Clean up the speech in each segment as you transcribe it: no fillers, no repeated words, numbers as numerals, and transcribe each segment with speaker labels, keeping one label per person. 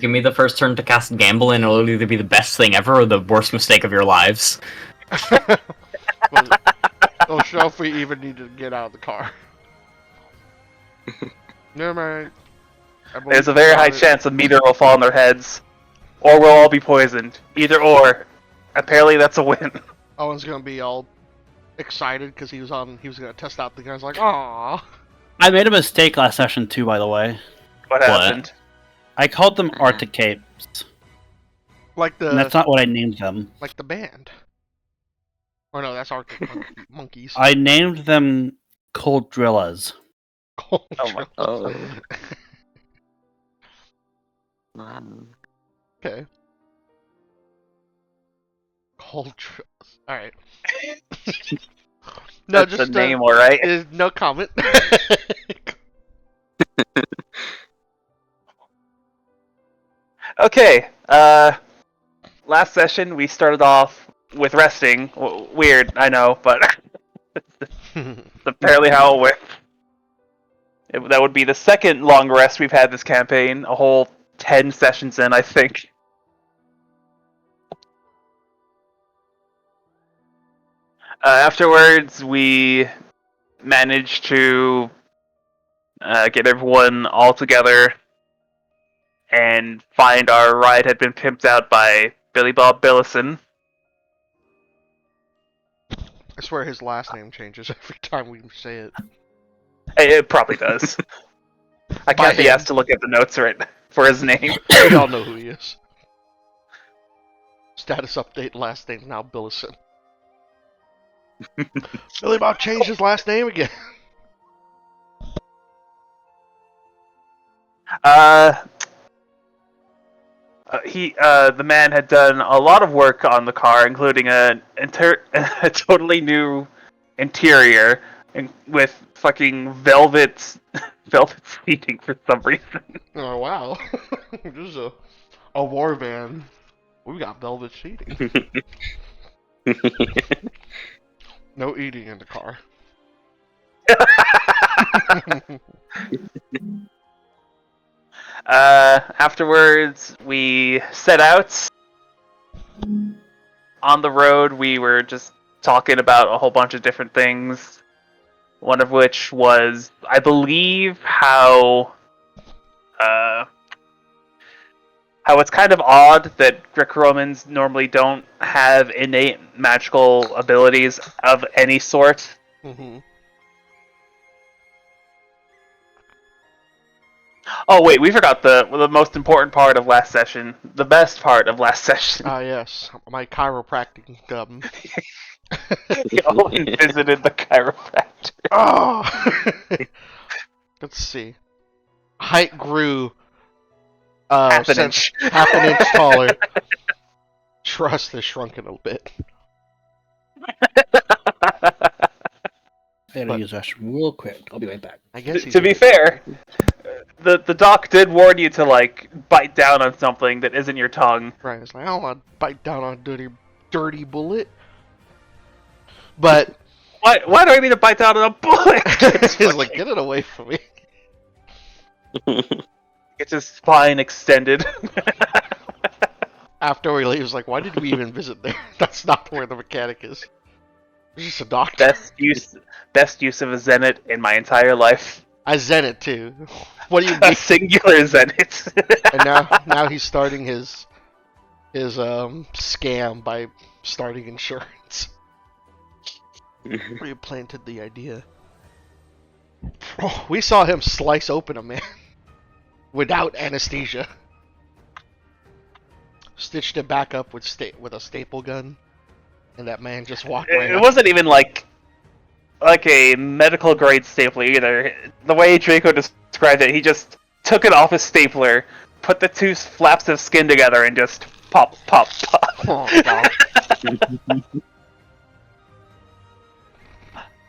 Speaker 1: Give me the first turn to cast Gamble, and it'll either be the best thing ever or the worst mistake of your lives.
Speaker 2: Don't show if we even need to get out of the car. Never mind.
Speaker 3: There's a very high chance a meteor will fall on their heads, or we'll all be poisoned. Either or. Apparently, that's a win.
Speaker 2: Owen's gonna be all excited because he was gonna test out the guns. Like, aww.
Speaker 4: I made a mistake last session too, by the way.
Speaker 3: What happened?
Speaker 4: I called them Artic capes.
Speaker 2: Like
Speaker 4: And that's not what I named them.
Speaker 2: like the band. Or no, that's Arctic monkeys.
Speaker 4: I named them Cold Drillas.
Speaker 2: Cold
Speaker 5: Oh.
Speaker 2: Okay. Cold Drills. Alright. No,
Speaker 3: That's
Speaker 2: just
Speaker 3: the name, alright?
Speaker 2: no comment.
Speaker 3: Okay, last session we started off with resting. Weird, I know, but that's apparently how it went. That would be the second long rest we've had this campaign, a whole 10 sessions in, I think. Afterwards, we managed to get everyone all together and find our ride had been pimped out by Billy Bob Billison.
Speaker 2: I swear his last name changes every time we say it.
Speaker 3: It probably does. I can't be asked to look at the notes right for his name.
Speaker 2: We all know who he is. Status update, last name now Billison. Billy Bob changed his last name again.
Speaker 3: The man had done a lot of work on the car, including a totally new interior with fucking velvet seating for some reason.
Speaker 2: Oh wow, this is a war van. We got velvet seating. No eating in the car.
Speaker 3: Afterwards, we set out. On the road, we were just talking about a whole bunch of different things. One of which was, I believe, how it's kind of odd that Greco-Romans normally don't have innate magical abilities of any sort.
Speaker 2: Mm-hmm.
Speaker 3: Oh wait, we forgot the most important part of last session. The best part of last session.
Speaker 2: Ah yes, my chiropractic.
Speaker 3: Owen visited the chiropractor.
Speaker 2: Oh! Let's see. Height grew
Speaker 3: Half an inch
Speaker 2: taller. Trust has shrunken a bit.
Speaker 4: I gotta use the restroom real quick. I'll be right back.
Speaker 2: I guess
Speaker 3: To be fair, the doc did warn you to like bite down on something that isn't your tongue.
Speaker 2: right. It's like I don't want to bite down on a dirty bullet. But
Speaker 3: Why do I mean to bite down on a bullet?
Speaker 2: he's like, get it away from me.
Speaker 3: It's his spine extended.
Speaker 2: After we leave, he's like, why did we even visit there? That's not where the mechanic is. There's just a doctor.
Speaker 3: Best use of a Zenit in my entire life.
Speaker 2: I zen it too. What do you
Speaker 3: A
Speaker 2: mean?
Speaker 3: singular Zenit.
Speaker 2: And now he's starting his scam by starting insurance. We planted the idea. Oh, we saw him slice open a man without anesthesia. Stitched it back up with a staple gun, and that man just walked right
Speaker 3: It
Speaker 2: out.
Speaker 3: wasn't even like a medical grade stapler either. The way Draco described it, he just took it off his stapler, put the two flaps of skin together, and just pop, pop, pop.
Speaker 2: Oh, God.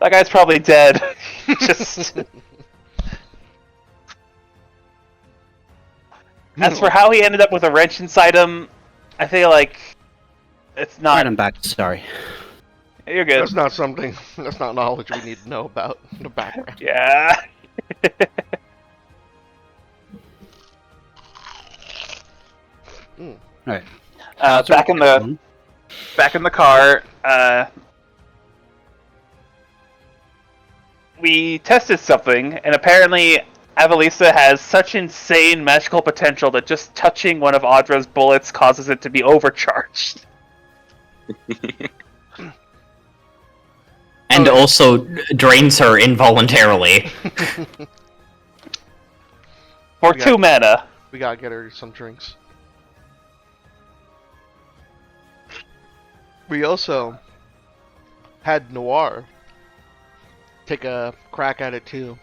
Speaker 3: That guy's probably dead. Just. As for how he ended up with a wrench inside him, I feel like it's not.
Speaker 4: Alright, I'm back. Sorry.
Speaker 3: You're good.
Speaker 2: That's not knowledge we need to know about the background.
Speaker 3: Yeah.
Speaker 4: Alright.
Speaker 3: Back in the car, we tested something, and apparently Avalisa has such insane magical potential that just touching one of Audra's bullets causes it to be overcharged.
Speaker 1: And also drains her involuntarily.
Speaker 3: For 2 mana.
Speaker 2: We gotta get her some drinks. We also had Noir take a crack at it too,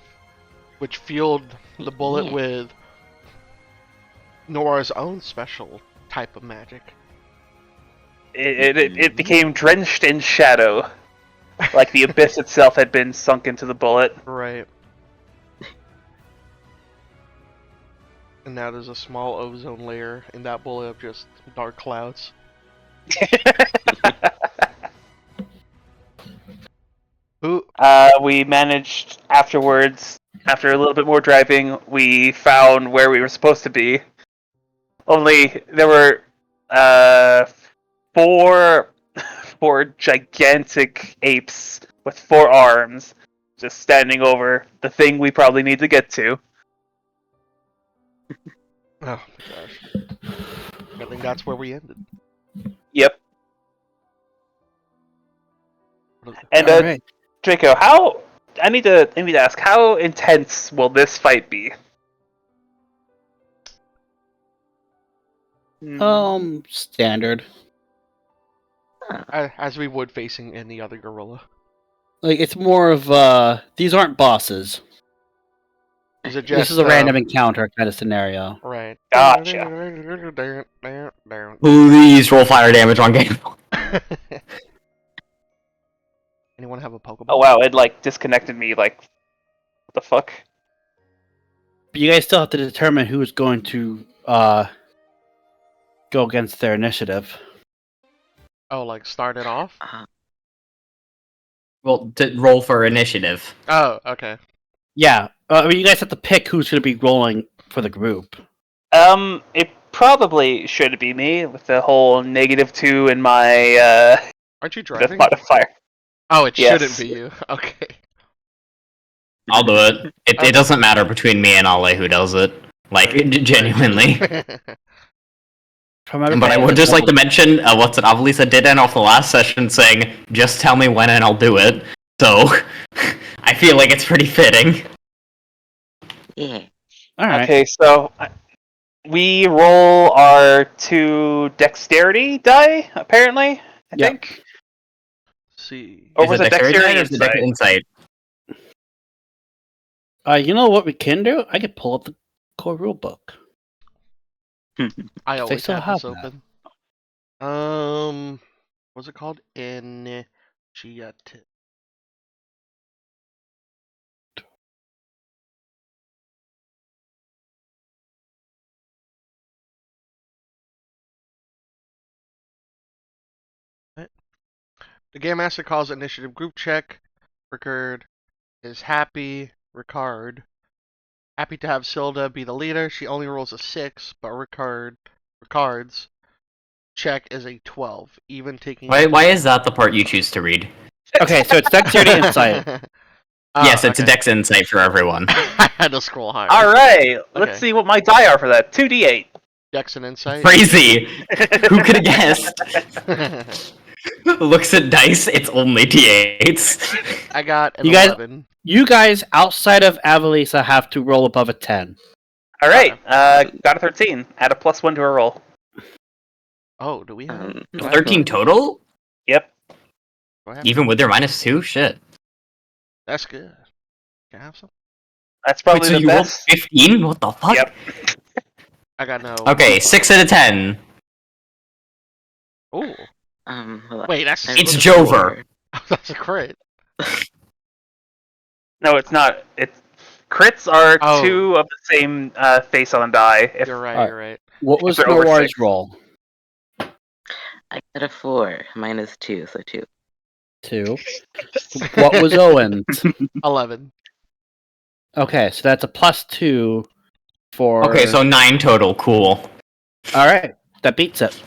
Speaker 2: which fueled the bullet with Noir's own special type of magic.
Speaker 3: It became drenched in shadow, like the abyss itself had been sunk into the bullet.
Speaker 2: Right. And now there's a small ozone layer in that bullet of just dark clouds.
Speaker 3: We managed afterwards, after a little bit more driving, we found where we were supposed to be. Only there were four gigantic apes with 4 arms just standing over the thing we probably need to get to.
Speaker 2: Oh my gosh. I think that's where we ended.
Speaker 3: Yep. And
Speaker 4: Alright.
Speaker 3: Draco, I need to ask, how intense will this fight be?
Speaker 4: Standard.
Speaker 2: As we would facing any other gorilla.
Speaker 4: Like, it's more of, these aren't bosses.
Speaker 2: Is it just,
Speaker 4: This is a random encounter kind of scenario.
Speaker 2: Right.
Speaker 3: Gotcha.
Speaker 1: Please roll fire damage on game.
Speaker 2: Anyone have a Pokeball?
Speaker 3: Oh wow, it like disconnected me, like, what the fuck?
Speaker 4: But you guys still have to determine who's going to, go against their initiative.
Speaker 2: Oh, like start it off?
Speaker 1: Well, roll for initiative.
Speaker 2: Oh, okay.
Speaker 4: Yeah, you guys have to pick who's going to be rolling for the group.
Speaker 3: It probably should be me, with the whole -2 in my,
Speaker 2: Aren't you
Speaker 3: death
Speaker 2: driving?
Speaker 3: modifier.
Speaker 2: Oh, it
Speaker 3: Yes.
Speaker 2: shouldn't be you. Okay.
Speaker 1: I'll do it. It doesn't matter between me and Ale who does it. Like, genuinely. But I would just like to mention what's it Avalisa did end off the last session saying, just tell me when and I'll do it. So, I feel like it's pretty fitting.
Speaker 5: Yeah.
Speaker 4: Alright.
Speaker 3: Okay, so we roll our 2 dexterity die, apparently, I
Speaker 4: Yep.
Speaker 3: think.
Speaker 2: See.
Speaker 3: Or
Speaker 1: Is
Speaker 3: was
Speaker 1: it
Speaker 3: it
Speaker 1: dexterity
Speaker 3: dexterity
Speaker 1: or is it
Speaker 3: insight?
Speaker 1: insight?
Speaker 4: You know what we can do? I can pull up the core rulebook.
Speaker 2: I always
Speaker 4: still
Speaker 2: have this
Speaker 4: have that.
Speaker 2: open. What's it called? Initiative. The Game Master calls initiative group check. Ricard is happy. Ricard. Happy to have Silda be the leader. She only rolls a 6, but Ricard's check is a 12. Even taking.
Speaker 1: Why is that the part you choose to read?
Speaker 4: Okay, so it's dexterity insight.
Speaker 1: Yes, it's a
Speaker 2: okay.
Speaker 1: dex insight for everyone.
Speaker 2: I had to scroll higher.
Speaker 3: Alright, let's
Speaker 2: Okay.
Speaker 3: see what my die are for that. 2d8.
Speaker 2: Dex and insight.
Speaker 1: Crazy! Who could have guessed? Looks at dice, it's only d8s.
Speaker 2: I got an
Speaker 4: You guys-
Speaker 2: 11.
Speaker 4: You guys, outside of Avalisa, have to roll above a 10.
Speaker 3: Alright, got a 13. Add a +1 to a roll.
Speaker 2: Oh, do we have?
Speaker 1: 13 total?
Speaker 3: Yep.
Speaker 2: Do I have
Speaker 1: Even with their -2? Shit.
Speaker 2: That's good. Can I have some?
Speaker 3: That's
Speaker 1: Wait,
Speaker 3: probably
Speaker 1: so
Speaker 3: the
Speaker 1: you rolled
Speaker 3: best.
Speaker 1: 15? What the fuck?
Speaker 3: Yep.
Speaker 2: I got no.
Speaker 1: Okay, 6 out of 10.
Speaker 2: Ooh.
Speaker 5: Hold on.
Speaker 2: Wait, that's
Speaker 1: It's
Speaker 5: Rolled a
Speaker 1: Jover.
Speaker 5: 4.
Speaker 2: that's a crit.
Speaker 3: No, it's not. It's crits are
Speaker 2: Oh.
Speaker 3: 2 of the same face on the die. If
Speaker 2: You're right.
Speaker 4: Alright.
Speaker 2: You're right.
Speaker 4: What was
Speaker 3: they're over
Speaker 4: Noir's
Speaker 3: 6.
Speaker 4: roll?
Speaker 5: I got a 4. -2, so 2.
Speaker 4: 2. What was Owen's?
Speaker 2: 11.
Speaker 4: Okay, so that's a +2 for...
Speaker 1: Okay, so 9 total. Cool.
Speaker 4: Alright. That beats it.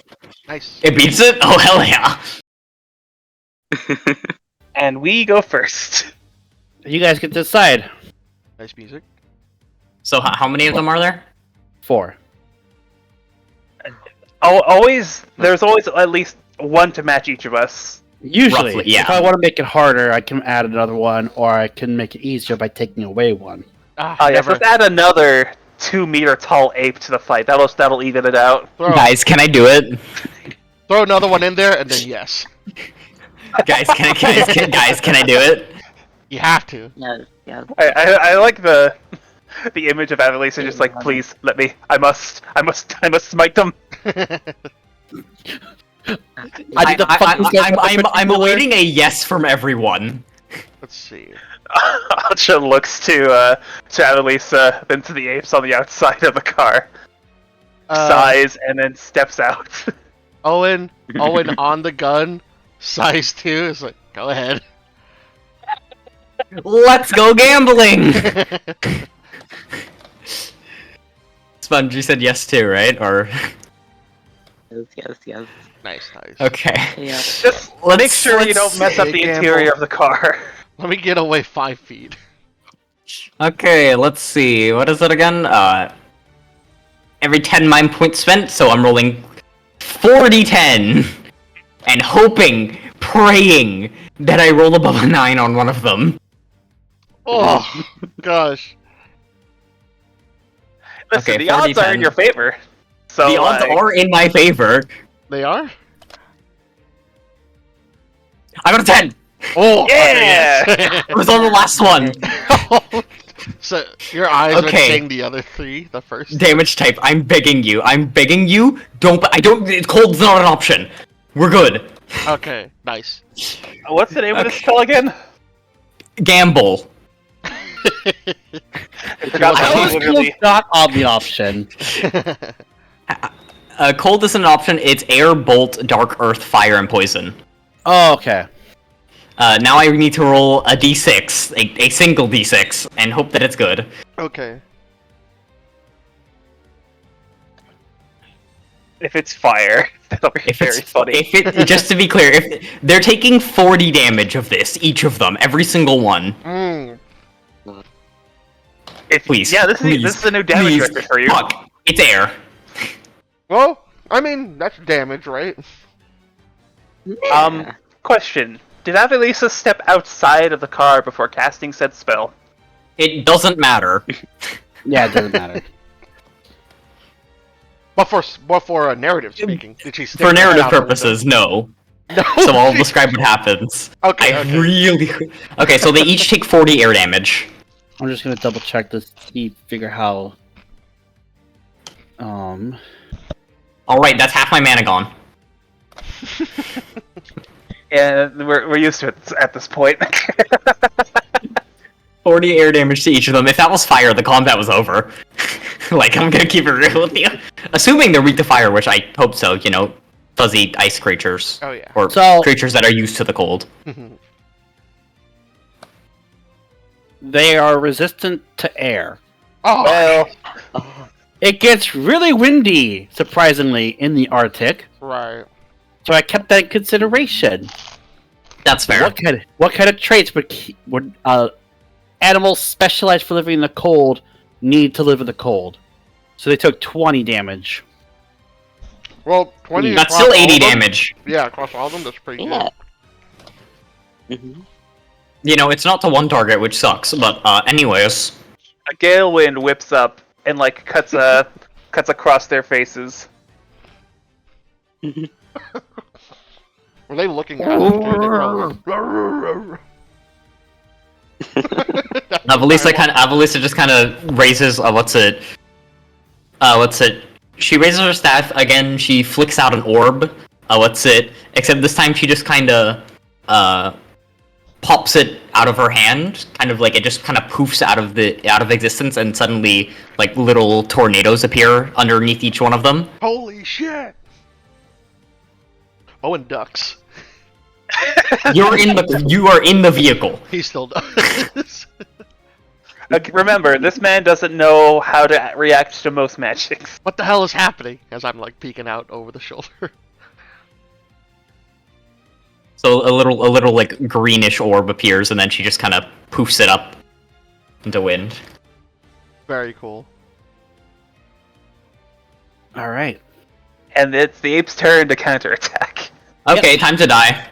Speaker 2: Nice.
Speaker 1: It beats it? Oh, hell yeah.
Speaker 3: And we go first.
Speaker 4: You guys get to decide.
Speaker 2: Nice music.
Speaker 1: So how many of them are there?
Speaker 4: 4.
Speaker 3: There's always at least one to match each of us.
Speaker 4: Usually,
Speaker 1: Roughly, yeah.
Speaker 4: if I want to make it harder, I can add another one, or I can make it easier by taking away one.
Speaker 3: Oh yeah,
Speaker 2: Never.
Speaker 3: let's add another 2-meter tall ape to the fight. That'll even it out.
Speaker 1: Guys, can I do it?
Speaker 2: Throw another one in there, and then yes.
Speaker 1: Guys, can I do it?
Speaker 2: You have to.
Speaker 5: Yes, yes.
Speaker 3: I like the image of Avalisa just like, please let me. I must smite them.
Speaker 1: I'm awaiting a yes from everyone.
Speaker 2: Let's see.
Speaker 3: Acha looks to Avalisa, then to the apes on the outside of the car, sighs, and then steps out.
Speaker 2: Owen on the gun, size 2 is like, go ahead.
Speaker 1: Let's go gambling! Sponge, you said yes too, right? Or
Speaker 5: Yes.
Speaker 2: Nice.
Speaker 1: okay.
Speaker 5: Yeah.
Speaker 3: Just make sure you don't mess up the interior of the car.
Speaker 2: Let me get away 5 feet.
Speaker 1: Okay, let's see. What is it again? Every 10 mind points spent, so I'm rolling 40-10 and hoping, praying that I roll above a 9 on one of them.
Speaker 2: Oh, gosh.
Speaker 3: Listen,
Speaker 1: Okay,
Speaker 3: the odds are in
Speaker 1: 40-10.
Speaker 3: your favor. So
Speaker 1: The odds are in my favor.
Speaker 2: They are?
Speaker 1: I got a 10!
Speaker 2: Oh,
Speaker 3: Yeah!
Speaker 2: okay,
Speaker 1: It was on the last one.
Speaker 2: yes. So, your eyes are
Speaker 1: Okay.
Speaker 2: saying the other 3, the first.
Speaker 1: Damage type, I'm begging you. It's cold's not an option. We're good.
Speaker 2: Okay, nice.
Speaker 3: What's the name of this spell again?
Speaker 1: Gamble.
Speaker 3: I forgot
Speaker 4: How
Speaker 3: that
Speaker 4: is
Speaker 3: was
Speaker 4: cold
Speaker 3: literally.
Speaker 4: not on the option?
Speaker 1: Cold isn't an option, it's air, bolt, dark earth, fire, and poison.
Speaker 4: Oh, okay.
Speaker 1: Now I need to roll a d6, a single d6, and hope that it's good.
Speaker 2: Okay.
Speaker 3: If it's fire, that'll be very funny.
Speaker 1: Just to be clear, if they're taking 40 damage of this, each of them, every single one. Please.
Speaker 3: Yeah, this
Speaker 1: please,
Speaker 3: is a new damage
Speaker 1: please.
Speaker 3: record for you.
Speaker 1: Fuck, it's air.
Speaker 2: Well, I mean, that's damage, right?
Speaker 3: Question. Did Avalisa step outside of the car before casting said spell?
Speaker 1: It doesn't matter.
Speaker 4: Yeah, it doesn't matter.
Speaker 2: But for narrative speaking, did she stay
Speaker 1: For narrative
Speaker 2: out of the
Speaker 1: purposes, no.
Speaker 2: window?
Speaker 1: So I'll
Speaker 2: No.
Speaker 1: describe what happens.
Speaker 2: Okay.
Speaker 1: Okay, so they each take 40 air damage.
Speaker 4: I'm just gonna double check this, figure how.
Speaker 1: Alright, that's half my mana gone.
Speaker 3: Yeah, we're used to it at this point.
Speaker 1: 40 air damage to each of them. If that was fire, the combat was over. Like, I'm gonna keep it real with you. Assuming they're weak to fire, which I hope so, you know, fuzzy ice creatures.
Speaker 2: Oh, yeah.
Speaker 1: Or
Speaker 4: So-
Speaker 1: creatures that are used to the cold.
Speaker 4: They are resistant to air.
Speaker 2: Oh,
Speaker 3: Well,
Speaker 4: It gets really windy, surprisingly, in the Arctic.
Speaker 2: right.
Speaker 4: So I kept that in consideration.
Speaker 1: That's fair.
Speaker 4: What kind of traits would animals specialized for living in the cold need to live in the cold? So they took 20 damage.
Speaker 2: Well, 20
Speaker 1: That's
Speaker 2: across
Speaker 1: still
Speaker 2: all
Speaker 1: 80
Speaker 2: of them?
Speaker 1: damage.
Speaker 2: Yeah, across all of them, that's pretty
Speaker 5: Yeah.
Speaker 2: good.
Speaker 5: Mhm.
Speaker 1: You know, it's not to one target, which sucks, but anyways.
Speaker 3: a gale wind whips up and like cuts across their faces.
Speaker 2: Were they looking at us?
Speaker 1: Avalisa just kind of raises, what's it? She raises her staff, again, she flicks out an orb, except this time she just kind of, pops it out of her hand, kind of like it just kind of poofs out of existence, and suddenly, like, little tornadoes appear underneath each one of them.
Speaker 2: Holy shit! Owen ducks.
Speaker 1: You are in the vehicle.
Speaker 2: He still does.
Speaker 3: Remember, this man doesn't know how to react to most magics.
Speaker 2: What the hell is happening? As I'm like peeking out over the shoulder.
Speaker 1: So a little like greenish orb appears, and then she just kind of poofs it up into wind.
Speaker 2: Very cool.
Speaker 4: All right.
Speaker 3: And it's the ape's turn to counterattack.
Speaker 1: Okay, time to die.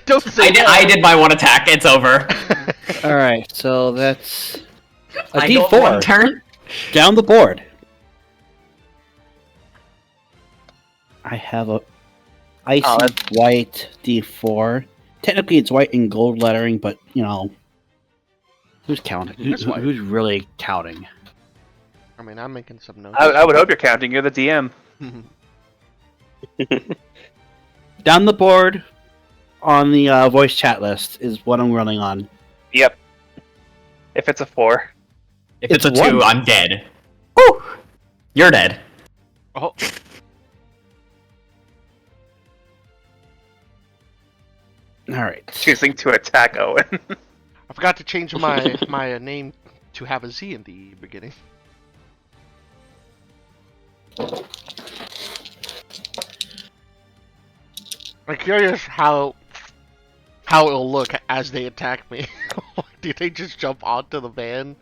Speaker 2: Don't say
Speaker 1: I did my one attack. It's over.
Speaker 4: All right. So that's a
Speaker 1: I got
Speaker 4: D4
Speaker 1: one turn.
Speaker 4: down the board. I have a icy white D4. Technically, it's white and gold lettering, but you know, who's counting? Who's really counting?
Speaker 2: I mean, I'm making some notes.
Speaker 3: I would hope you're counting. You're the DM.
Speaker 4: Down the board on the voice chat list is what I'm running on.
Speaker 3: Yep. If it's a 4.
Speaker 1: If it's a
Speaker 4: It's
Speaker 1: 2,
Speaker 4: one.
Speaker 1: I'm dead. Woo! You're dead.
Speaker 2: Oh,
Speaker 4: All right.
Speaker 3: Choosing to attack Owen.
Speaker 2: I forgot to change my name to have a Z in the beginning. I'm curious how it'll look as they attack me. Do they just jump onto the van?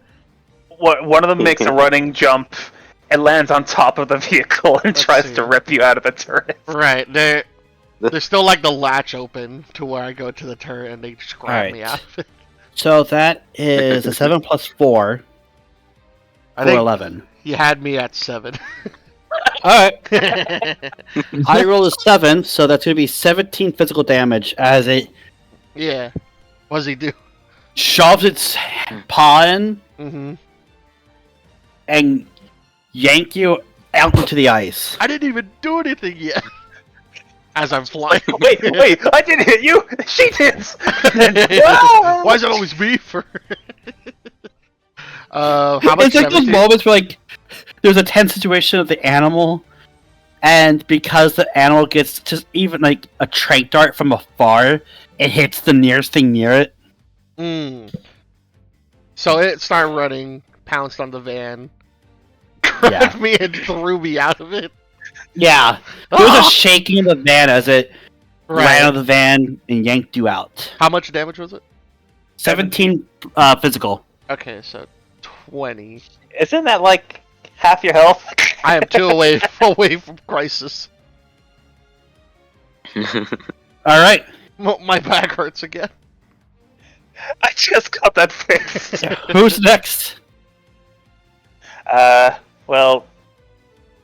Speaker 3: One of them makes a running jump and lands on top of the vehicle and
Speaker 2: Let's
Speaker 3: tries
Speaker 2: see.
Speaker 3: to rip you out of the turret.
Speaker 2: Right, there's still like the latch open to where I go to the turret and they just grab me
Speaker 4: Alright.
Speaker 2: out of it.
Speaker 4: So that is a 7 plus 4
Speaker 2: I
Speaker 4: for
Speaker 2: think
Speaker 4: 11.
Speaker 2: you had me at 7.
Speaker 4: All right. I rolled a 7, so that's going to be 17 physical damage as it
Speaker 2: Yeah. What does he do?
Speaker 4: shoves its paw in
Speaker 2: Mm-hmm.
Speaker 4: and yank you out into the ice.
Speaker 2: I didn't even do anything yet. As I'm flying.
Speaker 3: Wait, I didn't hit you! She did!
Speaker 2: Why is it always me for? How much?
Speaker 4: It's like those
Speaker 2: 17?
Speaker 4: moments where like there's a tense situation of the animal, and because the animal gets just even like a trank dart from afar, it hits the nearest thing near it.
Speaker 2: Mm. So it started running, pounced on the van, grabbed
Speaker 4: Yeah.
Speaker 2: me and threw me out of it.
Speaker 4: Yeah, there was a shaking in the van as it ran out of the van and yanked you out.
Speaker 2: How much damage was it?
Speaker 4: 17 physical.
Speaker 2: Okay, so 20.
Speaker 3: Isn't that like half your health?
Speaker 2: I am 2 away from crisis.
Speaker 4: All right.
Speaker 2: My back hurts again.
Speaker 3: I just got that fixed.
Speaker 4: Who's next?
Speaker 3: Well,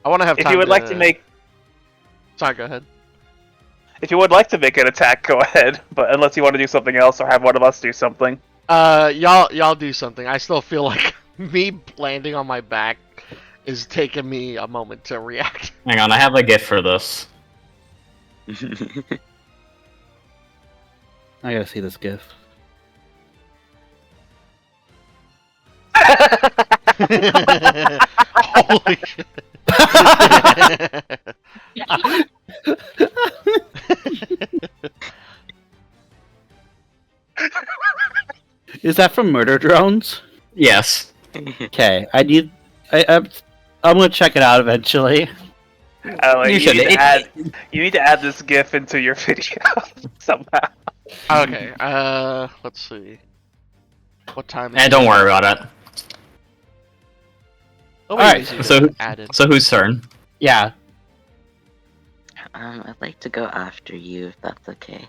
Speaker 2: I want to have
Speaker 3: if
Speaker 2: time
Speaker 3: you would like to make,
Speaker 2: Sorry, go ahead.
Speaker 3: if you would like to make an attack, go ahead. But unless you want to do something else or have one of us do something.
Speaker 2: Y'all do something. I still feel like me landing on my back is taking me a moment to react.
Speaker 1: Hang on, I have a gift for this.
Speaker 4: I gotta see this gif.
Speaker 2: Holy shit.
Speaker 4: Is that from Murder Drones?
Speaker 1: Yes.
Speaker 4: Okay, I'm gonna check it out eventually.
Speaker 3: You
Speaker 1: should.
Speaker 3: You need to add this GIF into your video somehow.
Speaker 2: Okay, let's see. What time
Speaker 1: And don't worry about it.
Speaker 2: Oh,
Speaker 4: Alright,
Speaker 1: so-
Speaker 2: added.
Speaker 1: So whose turn?
Speaker 4: Yeah.
Speaker 5: I'd like to go after you if that's okay.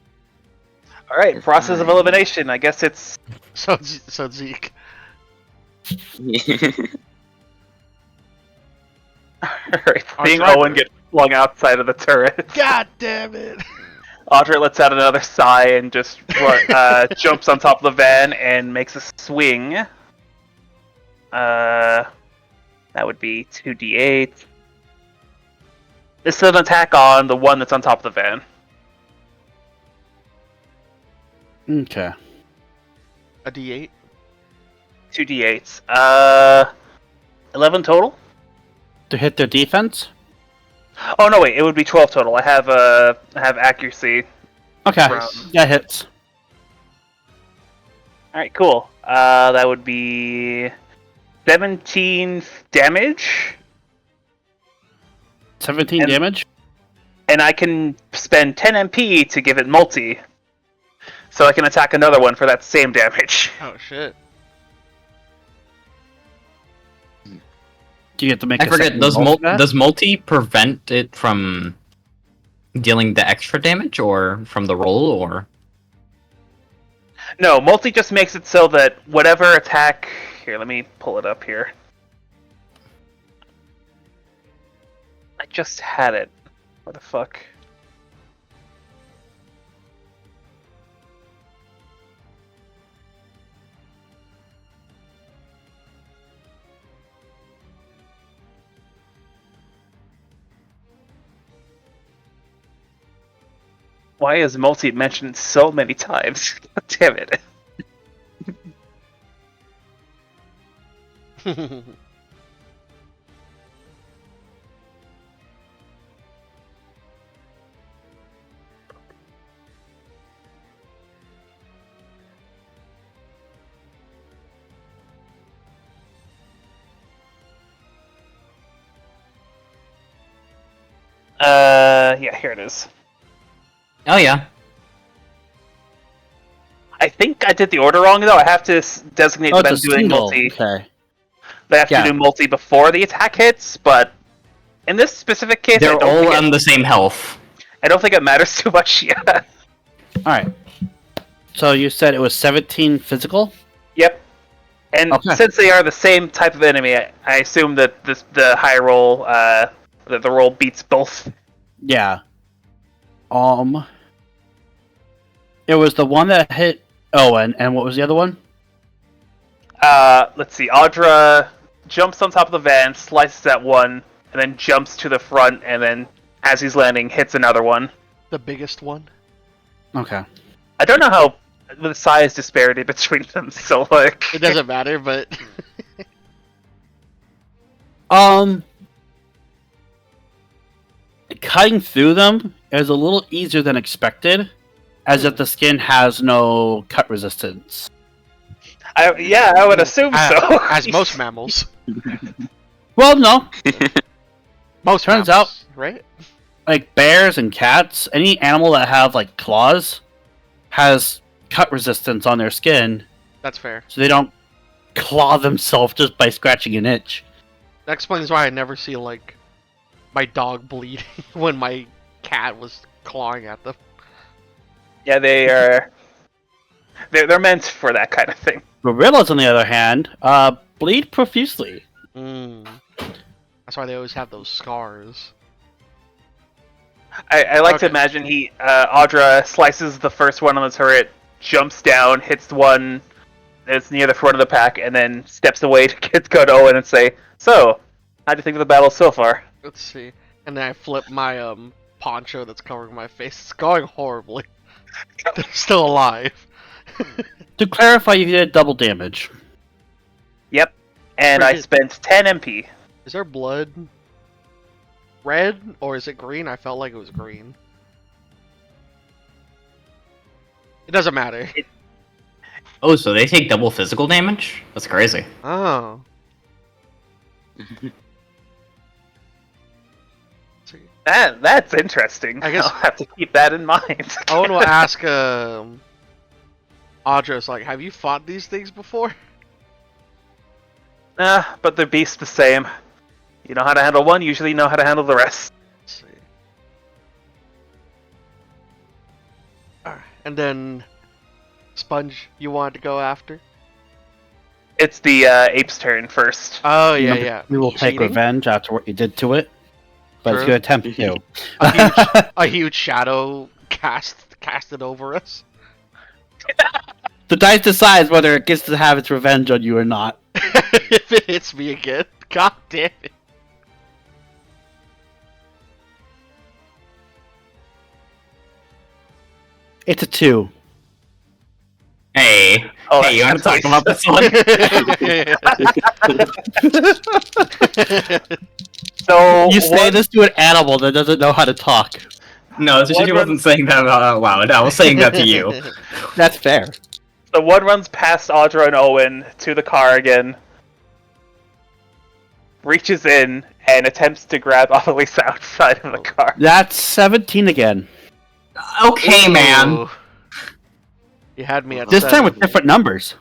Speaker 3: All right,
Speaker 5: It's
Speaker 3: process of
Speaker 5: fine.
Speaker 3: elimination. I guess it's
Speaker 2: So Zeke.
Speaker 3: all right.
Speaker 2: Our
Speaker 3: Seeing
Speaker 2: driver-
Speaker 3: Owen get flung outside of the turret,
Speaker 2: God damn it!
Speaker 3: Audrey lets out another sigh and just jumps on top of the van and makes a swing. That would be 2d8. This is an attack on the one that's on top of the van.
Speaker 4: Okay.
Speaker 2: A D8.
Speaker 3: 2d8s. 11 total?
Speaker 4: To hit their defense?
Speaker 3: Oh no, wait, it would be 12 total. I have accuracy.
Speaker 4: Okay.
Speaker 3: From-
Speaker 4: That hits.
Speaker 3: Alright, cool. That would be 17 damage.
Speaker 4: 17 damage?
Speaker 3: And I can spend 10 MP to give it multi. So I can attack another one for that same damage.
Speaker 2: Oh shit.
Speaker 4: Do you get to make
Speaker 1: I forget, does multi prevent it from dealing the extra damage, or from the roll, or?
Speaker 3: No, multi just makes it so that whatever attack... Here, let me pull it up here. I just had it. What the fuck? Why is multi mentioned so many times? God damn it. Yeah, here it is.
Speaker 1: Oh yeah.
Speaker 3: I think I did the order wrong though. I have to designate that I'm
Speaker 4: it's a
Speaker 3: doing
Speaker 4: single.
Speaker 3: multi.
Speaker 4: Okay.
Speaker 3: They have to do multi before the attack hits, but in this specific case,
Speaker 1: They're all on the same health.
Speaker 3: I don't think it matters too much yet.
Speaker 4: Alright. So you said it was 17 physical?
Speaker 3: Yep. And since they are the same type of enemy, I assume that the high roll, that the roll beats both.
Speaker 4: Yeah. It was the one that hit Owen, and what was the other one?
Speaker 3: Let's see. Audra jumps on top of the van, slices at one, and then jumps to the front, and then as he's landing, hits another one.
Speaker 2: The biggest one?
Speaker 4: Okay.
Speaker 3: I don't know how the size disparity between them, so like...
Speaker 2: It doesn't matter, but...
Speaker 4: Cutting through them is a little easier than expected, as if the skin has no cut resistance.
Speaker 3: Yeah, I would assume so.
Speaker 2: As most mammals.
Speaker 4: Well, no.
Speaker 2: Most
Speaker 4: Turns
Speaker 2: mammals,
Speaker 4: out,
Speaker 2: right?
Speaker 4: Like bears and cats, any animal that have like claws has cut resistance on their skin.
Speaker 2: That's fair.
Speaker 4: So they don't claw themselves just by scratching an itch.
Speaker 2: That explains why I never see like my dog bleeding when my cat was clawing at them.
Speaker 3: Yeah, they're meant for that kind of thing.
Speaker 4: Gorillas, on the other hand, bleed profusely.
Speaker 2: That's why they always have those scars.
Speaker 3: I like to imagine Audra slices the first one on the turret, jumps down, hits one that's near the front of the pack, and then steps away to go to Owen and say, "So, how do you think of the battle so far?"
Speaker 2: Let's see. And then I flip my poncho that's covering my face. It's going horribly. They're still alive.
Speaker 4: To clarify, you did double damage.
Speaker 3: Yep. And I spent 10 MP.
Speaker 2: Is there blood red or is it green? I felt like it was green. It doesn't matter.
Speaker 1: Oh, so they take double physical damage? That's crazy.
Speaker 2: Oh.
Speaker 3: That's interesting.
Speaker 2: I guess
Speaker 3: I'll have to keep that in mind.
Speaker 2: I want to ask Audra, like, have you fought these things before?
Speaker 3: But they're beasts the same. You know how to handle one, usually you know how to handle the rest.
Speaker 2: Let's see. Alright, and then Sponge, you wanted to go after?
Speaker 3: It's the ape's turn first.
Speaker 2: Oh, yeah.
Speaker 4: We will take revenge after what you did to it. But it's going to attempt to.
Speaker 2: A huge shadow casted over us.
Speaker 4: The dice decides whether it gets to have its revenge on you or not.
Speaker 2: If it hits me again. God damn it.
Speaker 4: It's a 2.
Speaker 1: Hey, hey, you want to talk about this one?
Speaker 3: So
Speaker 4: you say this to an animal that doesn't know how to talk.
Speaker 1: No, she wasn't saying that out loud. I was saying that to you.
Speaker 4: That's fair.
Speaker 3: The one runs past Audra and Owen to the car again, reaches in, and attempts to grab Avalisa outside of the car.
Speaker 4: That's 17 again.
Speaker 1: Okay, man.
Speaker 2: Ooh. You had me at
Speaker 4: This time
Speaker 2: 7.
Speaker 4: with different numbers.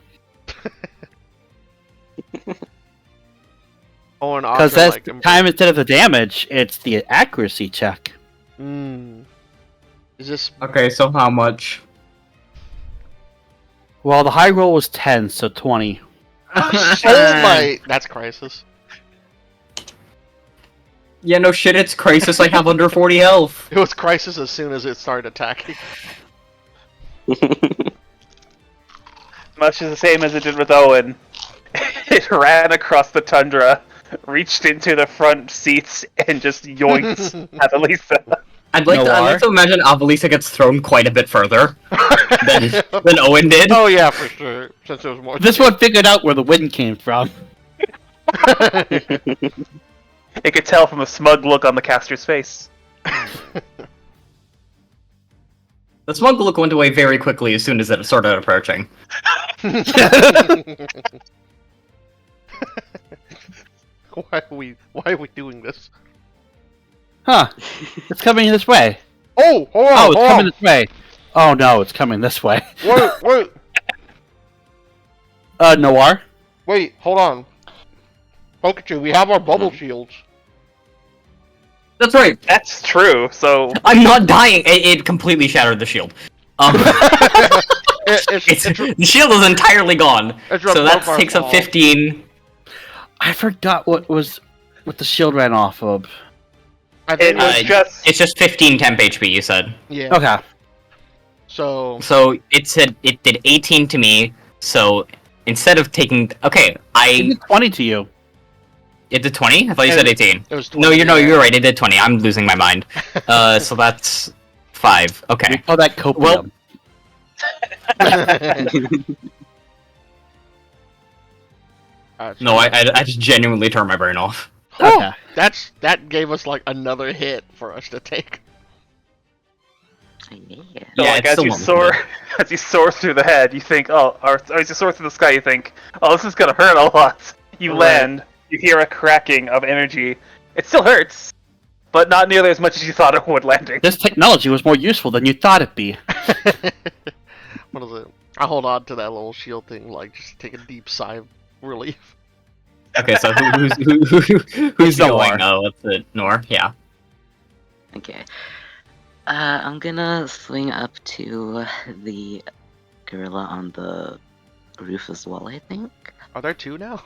Speaker 2: Oh, and
Speaker 4: Because
Speaker 2: Audra,
Speaker 4: that's
Speaker 2: like,
Speaker 4: the time instead of the damage, it's the accuracy check.
Speaker 2: Is this...
Speaker 1: Okay, so how much?
Speaker 4: Well, the high roll was 10, so 20.
Speaker 2: Oh my... That's Crisis.
Speaker 1: Yeah, no shit, it's Crisis. I have under 40 health.
Speaker 2: It was Crisis as soon as it started attacking.
Speaker 3: Much as the same as it did with Owen. It ran across the tundra, reached into the front seats, and just yoinked Avalisa.
Speaker 1: I'd like to imagine Avalisa gets thrown quite a bit further than Owen did.
Speaker 2: Oh yeah, for sure. Since it was more...
Speaker 4: This one figured out where the wind came from.
Speaker 3: It could tell from a smug look on the caster's face.
Speaker 1: The smug look went away very quickly as soon as it started approaching.
Speaker 2: Why are we doing this?
Speaker 4: Huh. It's coming this way.
Speaker 2: Oh, hold on,
Speaker 4: Oh, it's
Speaker 2: hold
Speaker 4: coming
Speaker 2: on.
Speaker 4: this way. Oh no, it's coming this way.
Speaker 2: Wait,
Speaker 4: Noir?
Speaker 2: wait, hold on. Pikachu, we have our bubble shields.
Speaker 1: That's right.
Speaker 3: That's true, so...
Speaker 1: I'm not dying. It completely shattered the shield. The shield is entirely gone. So that takes up 15.
Speaker 4: I forgot what the shield ran off of.
Speaker 2: I think
Speaker 1: It's just 15 temp HP, you said.
Speaker 2: yeah.
Speaker 4: Okay.
Speaker 2: So
Speaker 1: So it did 18 to me. So instead of taking, okay,
Speaker 4: It did 20 to you.
Speaker 1: it did 20. I thought you said 18.
Speaker 2: it was 20,
Speaker 1: No,
Speaker 2: yeah.
Speaker 1: you're right. It did 20. I'm losing my mind. So that's 5.
Speaker 4: We
Speaker 1: Okay.
Speaker 4: call that copium.
Speaker 1: No, I just genuinely turned my brain off.
Speaker 4: Okay.
Speaker 2: that gave us like another hit for us to take.
Speaker 5: Yeah.
Speaker 3: So,
Speaker 1: Yeah,
Speaker 3: like,
Speaker 1: it's
Speaker 3: as
Speaker 1: still
Speaker 3: you
Speaker 1: one
Speaker 3: soar, as you soar through the head, you think, or as you soar through the sky, you think, oh, this is gonna hurt a lot. You
Speaker 2: Right.
Speaker 3: land, you hear a cracking of energy. It still hurts, but not nearly as much as you thought it would landing.
Speaker 4: This technology was more useful than you thought it'd be.
Speaker 2: What is it? I hold on to that little shield thing, like just take a deep sigh of relief.
Speaker 1: Okay, so who's
Speaker 4: Noir.
Speaker 1: going? Oh, what's it? Nor? Yeah.
Speaker 5: Okay. I'm gonna swing up to the gorilla on the roof as well, I think.
Speaker 2: Are there two now?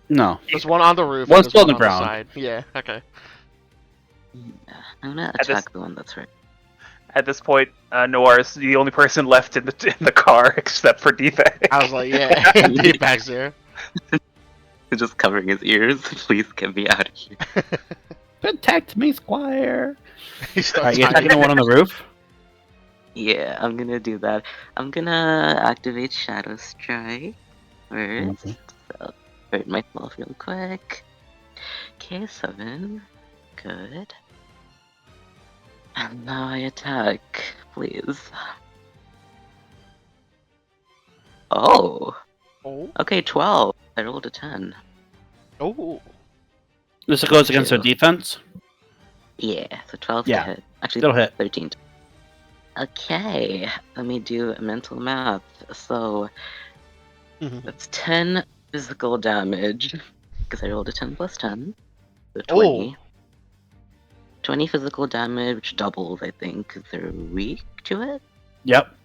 Speaker 4: No.
Speaker 2: There's one on the roof.
Speaker 4: One's
Speaker 2: and
Speaker 4: still
Speaker 2: there's
Speaker 4: on the
Speaker 2: one
Speaker 4: ground.
Speaker 2: side. Yeah. Okay.
Speaker 5: Yeah, I'm gonna
Speaker 3: At this-
Speaker 5: attack the one that's right.
Speaker 3: At this point, Noir is the only person left in the car except for Defect.
Speaker 2: I was like, yeah, D-Bag's there.
Speaker 5: Just covering his ears. Please get me out of here.
Speaker 4: Protect me, Squire.
Speaker 2: He
Speaker 4: Alright,
Speaker 2: starts
Speaker 4: you're taking the one on the roof?
Speaker 5: Yeah, I'm gonna do that. I'm gonna activate Shadow Strike first.
Speaker 4: Okay.
Speaker 5: So, hurt myself real quick. K7. Good. And now I attack, please. Oh!
Speaker 2: Oh,
Speaker 5: Okay, 12. I rolled a 10.
Speaker 2: oh.
Speaker 4: This goes against their defense?
Speaker 5: Yeah, so 12
Speaker 4: Yeah,
Speaker 5: to hit. Actually,
Speaker 4: it'll hit.
Speaker 5: 13. Okay, let me do mental math. So, that's 10 physical damage, because I rolled a 10 plus 10. So 20. 20 physical damage, which doubles, I think, because they're weak to it.
Speaker 4: Yep.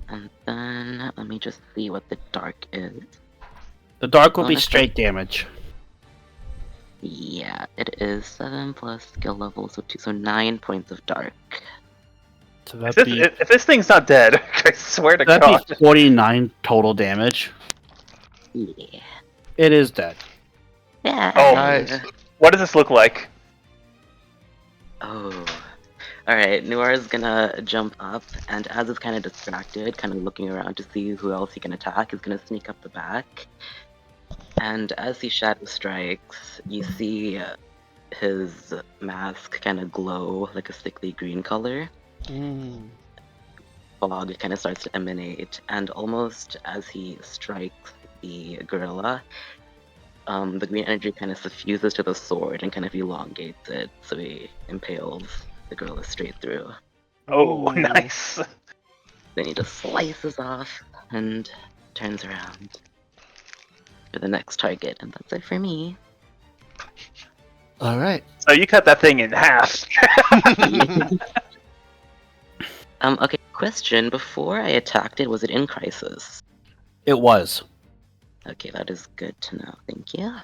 Speaker 5: And then, let me just see what the dark is.
Speaker 4: The dark will be
Speaker 5: Honestly-
Speaker 4: straight damage.
Speaker 5: Yeah, it is 7 plus skill level, so 2, so 9 points of dark.
Speaker 4: So
Speaker 3: If
Speaker 4: that'd be,
Speaker 3: if this thing's not dead, I swear to God.
Speaker 4: that'd be 49 total damage.
Speaker 5: Yeah.
Speaker 4: It is dead.
Speaker 5: Yeah.
Speaker 3: Oh.
Speaker 2: Nice.
Speaker 3: What does this look like?
Speaker 5: Oh. Alright, Noir's gonna jump up, and as he's kind of distracted, kind of looking around to see who else he can attack, he's gonna sneak up the back. And as he shadow strikes, you see his mask kind of glow like a sickly green color. fog kind of starts to emanate, and almost as he strikes the gorilla, the green energy kind of suffuses to the sword and kind of elongates it, so he impales the gorilla straight through.
Speaker 3: Oh,
Speaker 2: Ooh.
Speaker 3: nice.
Speaker 5: Then he just slices off and turns around for the next target, and that's it for me.
Speaker 4: All right.
Speaker 3: So you cut that thing in half.
Speaker 5: Okay, question. Before I attacked it, was it in crisis?
Speaker 4: It was.
Speaker 5: Okay, that is good to know. Thank you.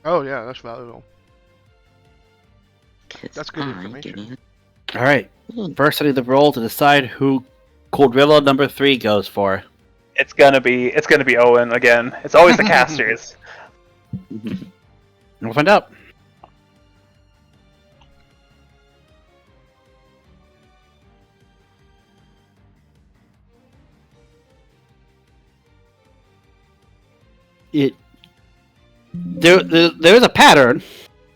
Speaker 2: Oh yeah, that's valuable.
Speaker 5: 'Cause
Speaker 2: That's good
Speaker 5: I
Speaker 2: information.
Speaker 4: All right.
Speaker 5: gain-
Speaker 4: First, I need the roll to decide who Coldrilla number 3 goes for.
Speaker 3: It's gonna be Owen again. It's always the casters.
Speaker 4: We'll find out. There is a pattern,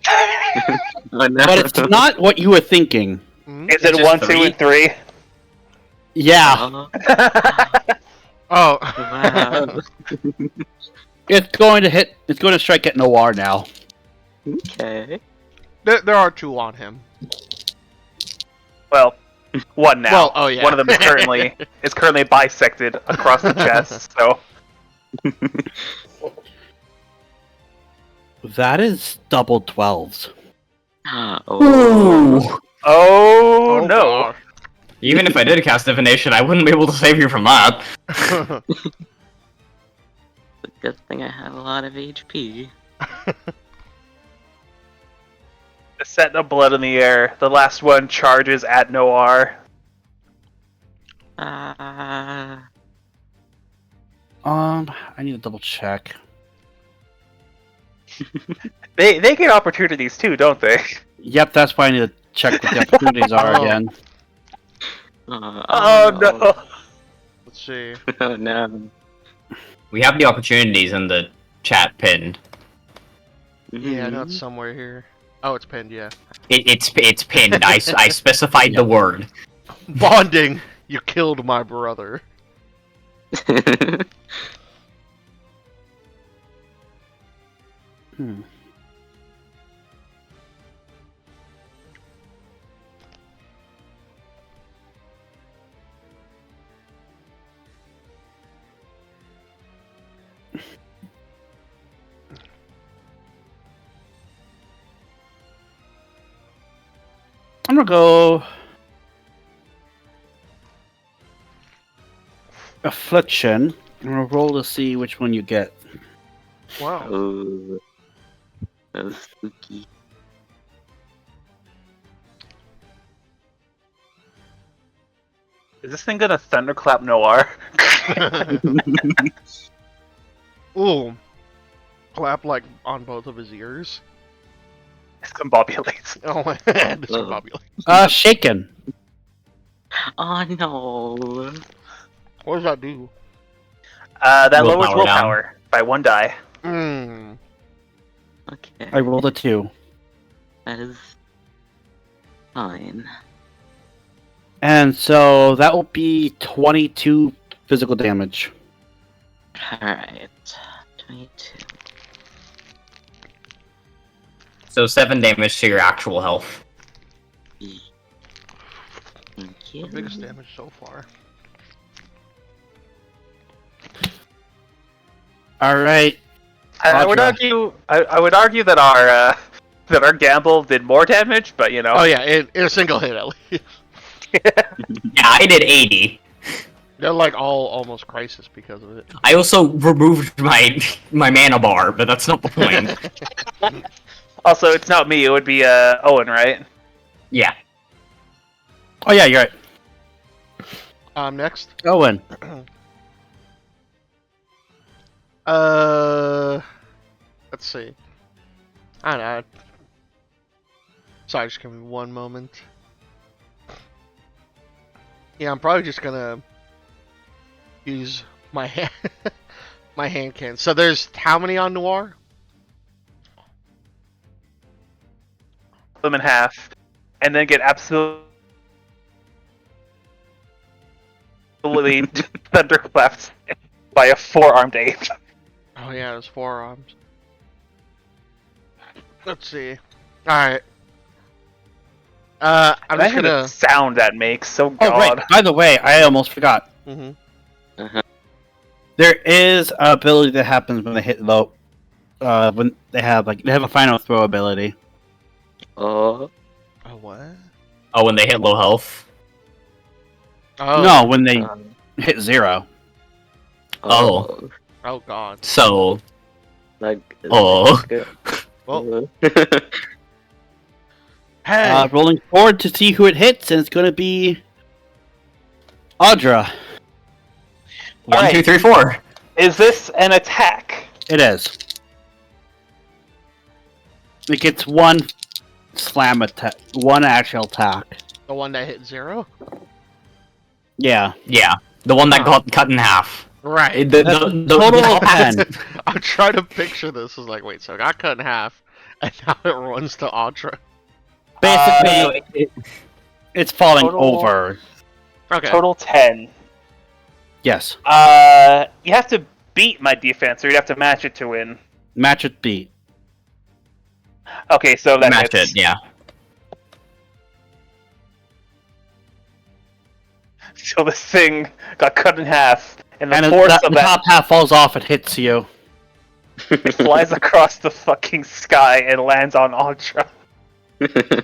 Speaker 5: Oh, no.
Speaker 4: but it's not what you were thinking.
Speaker 2: Mhm.
Speaker 3: Is it
Speaker 1: just
Speaker 3: 1, 2,
Speaker 1: three?
Speaker 3: and 3?
Speaker 4: Yeah,
Speaker 2: Oh.
Speaker 5: Wow.
Speaker 4: it's going to hit. It's going to strike at Noir now.
Speaker 5: Okay.
Speaker 2: There are 2 on him.
Speaker 3: Well, one now.
Speaker 2: Well, oh, yeah.
Speaker 3: One of them is currently bisected across the chest. So
Speaker 4: That is double 12s.
Speaker 5: Oh.
Speaker 3: oh no.
Speaker 2: gosh.
Speaker 1: Even if I did cast divination, I wouldn't be able to save you from that.
Speaker 5: It's a good thing I have a lot of HP.
Speaker 3: The set of blood in the air. The last one charges at Noir.
Speaker 4: I need to double check.
Speaker 3: They get opportunities too, don't they?
Speaker 4: Yep, that's why I need to check what the opportunities are
Speaker 2: Oh.
Speaker 4: again.
Speaker 3: Oh no.
Speaker 2: Let's see.
Speaker 5: Oh no.
Speaker 1: We have the opportunities in the chat pinned.
Speaker 2: Yeah, I know it's somewhere here. Oh, it's pinned, yeah.
Speaker 1: It's pinned. I specified the word.
Speaker 2: Bonding! You killed my brother.
Speaker 4: Hmm. I'm gonna go Affliction. I'm gonna roll to see which one you get.
Speaker 2: Wow.
Speaker 5: Oh, that was spooky.
Speaker 3: Is this thing gonna thunderclap Noir?
Speaker 2: Ooh. Clap like on both of his ears.
Speaker 3: Discombobulates.
Speaker 2: Oh my god,
Speaker 4: Shaken.
Speaker 5: Oh no.
Speaker 2: What does that do?
Speaker 3: That lowers
Speaker 1: Willpower
Speaker 3: willpower by 1 die.
Speaker 2: Mmm.
Speaker 5: Okay.
Speaker 4: I rolled a 2.
Speaker 5: That is fine.
Speaker 4: And so that will be 22 physical damage.
Speaker 5: Alright. 22.
Speaker 1: So 7 damage to your actual health.
Speaker 5: Thank you.
Speaker 2: The biggest damage so far.
Speaker 4: Alright.
Speaker 3: I would
Speaker 4: Roger.
Speaker 3: argue that our gamble did more damage, but you know.
Speaker 2: Oh yeah, in a single hit at least.
Speaker 1: Yeah, I did 80.
Speaker 2: They're like all almost crisis because of it.
Speaker 1: I also removed my mana bar, but that's not the point.
Speaker 3: Also, it's not me. It would be Owen, right?
Speaker 1: Yeah.
Speaker 4: Oh yeah, you're right.
Speaker 2: Next.
Speaker 4: Owen.
Speaker 2: Let's see. I don't know. Sorry, just give me one moment. Yeah, I'm probably just gonna use my hand, my hand cannon. So there's how many on Noir?
Speaker 3: Them in half, and then get absolute completely thunderclapped by a 4-armed ape.
Speaker 2: Oh yeah, there's forearms. Let's see. Alright. I'm just
Speaker 3: Imagine the
Speaker 2: gonna...
Speaker 3: sound that makes. Oh
Speaker 4: Oh, right.
Speaker 3: god.
Speaker 4: By the way, I almost forgot.
Speaker 2: Mm-hmm.
Speaker 4: There is an ability that happens when they hit low. When they have a final throw ability.
Speaker 5: Oh.
Speaker 2: Oh, what?
Speaker 1: Oh, when they hit low health.
Speaker 2: Oh.
Speaker 4: No, when they
Speaker 5: Um,
Speaker 4: hit 0.
Speaker 1: Oh.
Speaker 2: Oh god.
Speaker 1: So,
Speaker 5: Like.
Speaker 1: Oh.
Speaker 2: Well,
Speaker 5: Like,
Speaker 2: hey!
Speaker 4: Rolling forward to see who it hits, and it's going to be Audra.
Speaker 1: 1,
Speaker 3: Alright.
Speaker 1: 2, 3, 4.
Speaker 3: Is this an attack?
Speaker 4: It is. It gets one slam attack, one actual attack.
Speaker 2: The one that hit 0?
Speaker 4: Yeah.
Speaker 1: Yeah, the one that
Speaker 2: Huh.
Speaker 1: got cut in half.
Speaker 2: Right.
Speaker 4: Total of 10.
Speaker 2: I'm trying to picture this. It's like, wait, so it got cut in half, and now it runs to Audra.
Speaker 4: Basically, it's falling
Speaker 3: Total-
Speaker 4: over.
Speaker 2: Okay.
Speaker 3: Total 10.
Speaker 4: Yes.
Speaker 3: You have to beat my defense, or you'd have to match it to win.
Speaker 4: Match it beat.
Speaker 3: Okay, so that
Speaker 1: Match
Speaker 3: hits.
Speaker 1: it, yeah.
Speaker 3: So this thing got cut in half, and the
Speaker 4: And
Speaker 3: force
Speaker 4: the
Speaker 3: of that
Speaker 4: top half falls off, it hits you.
Speaker 3: it flies across the fucking sky and lands on Audra.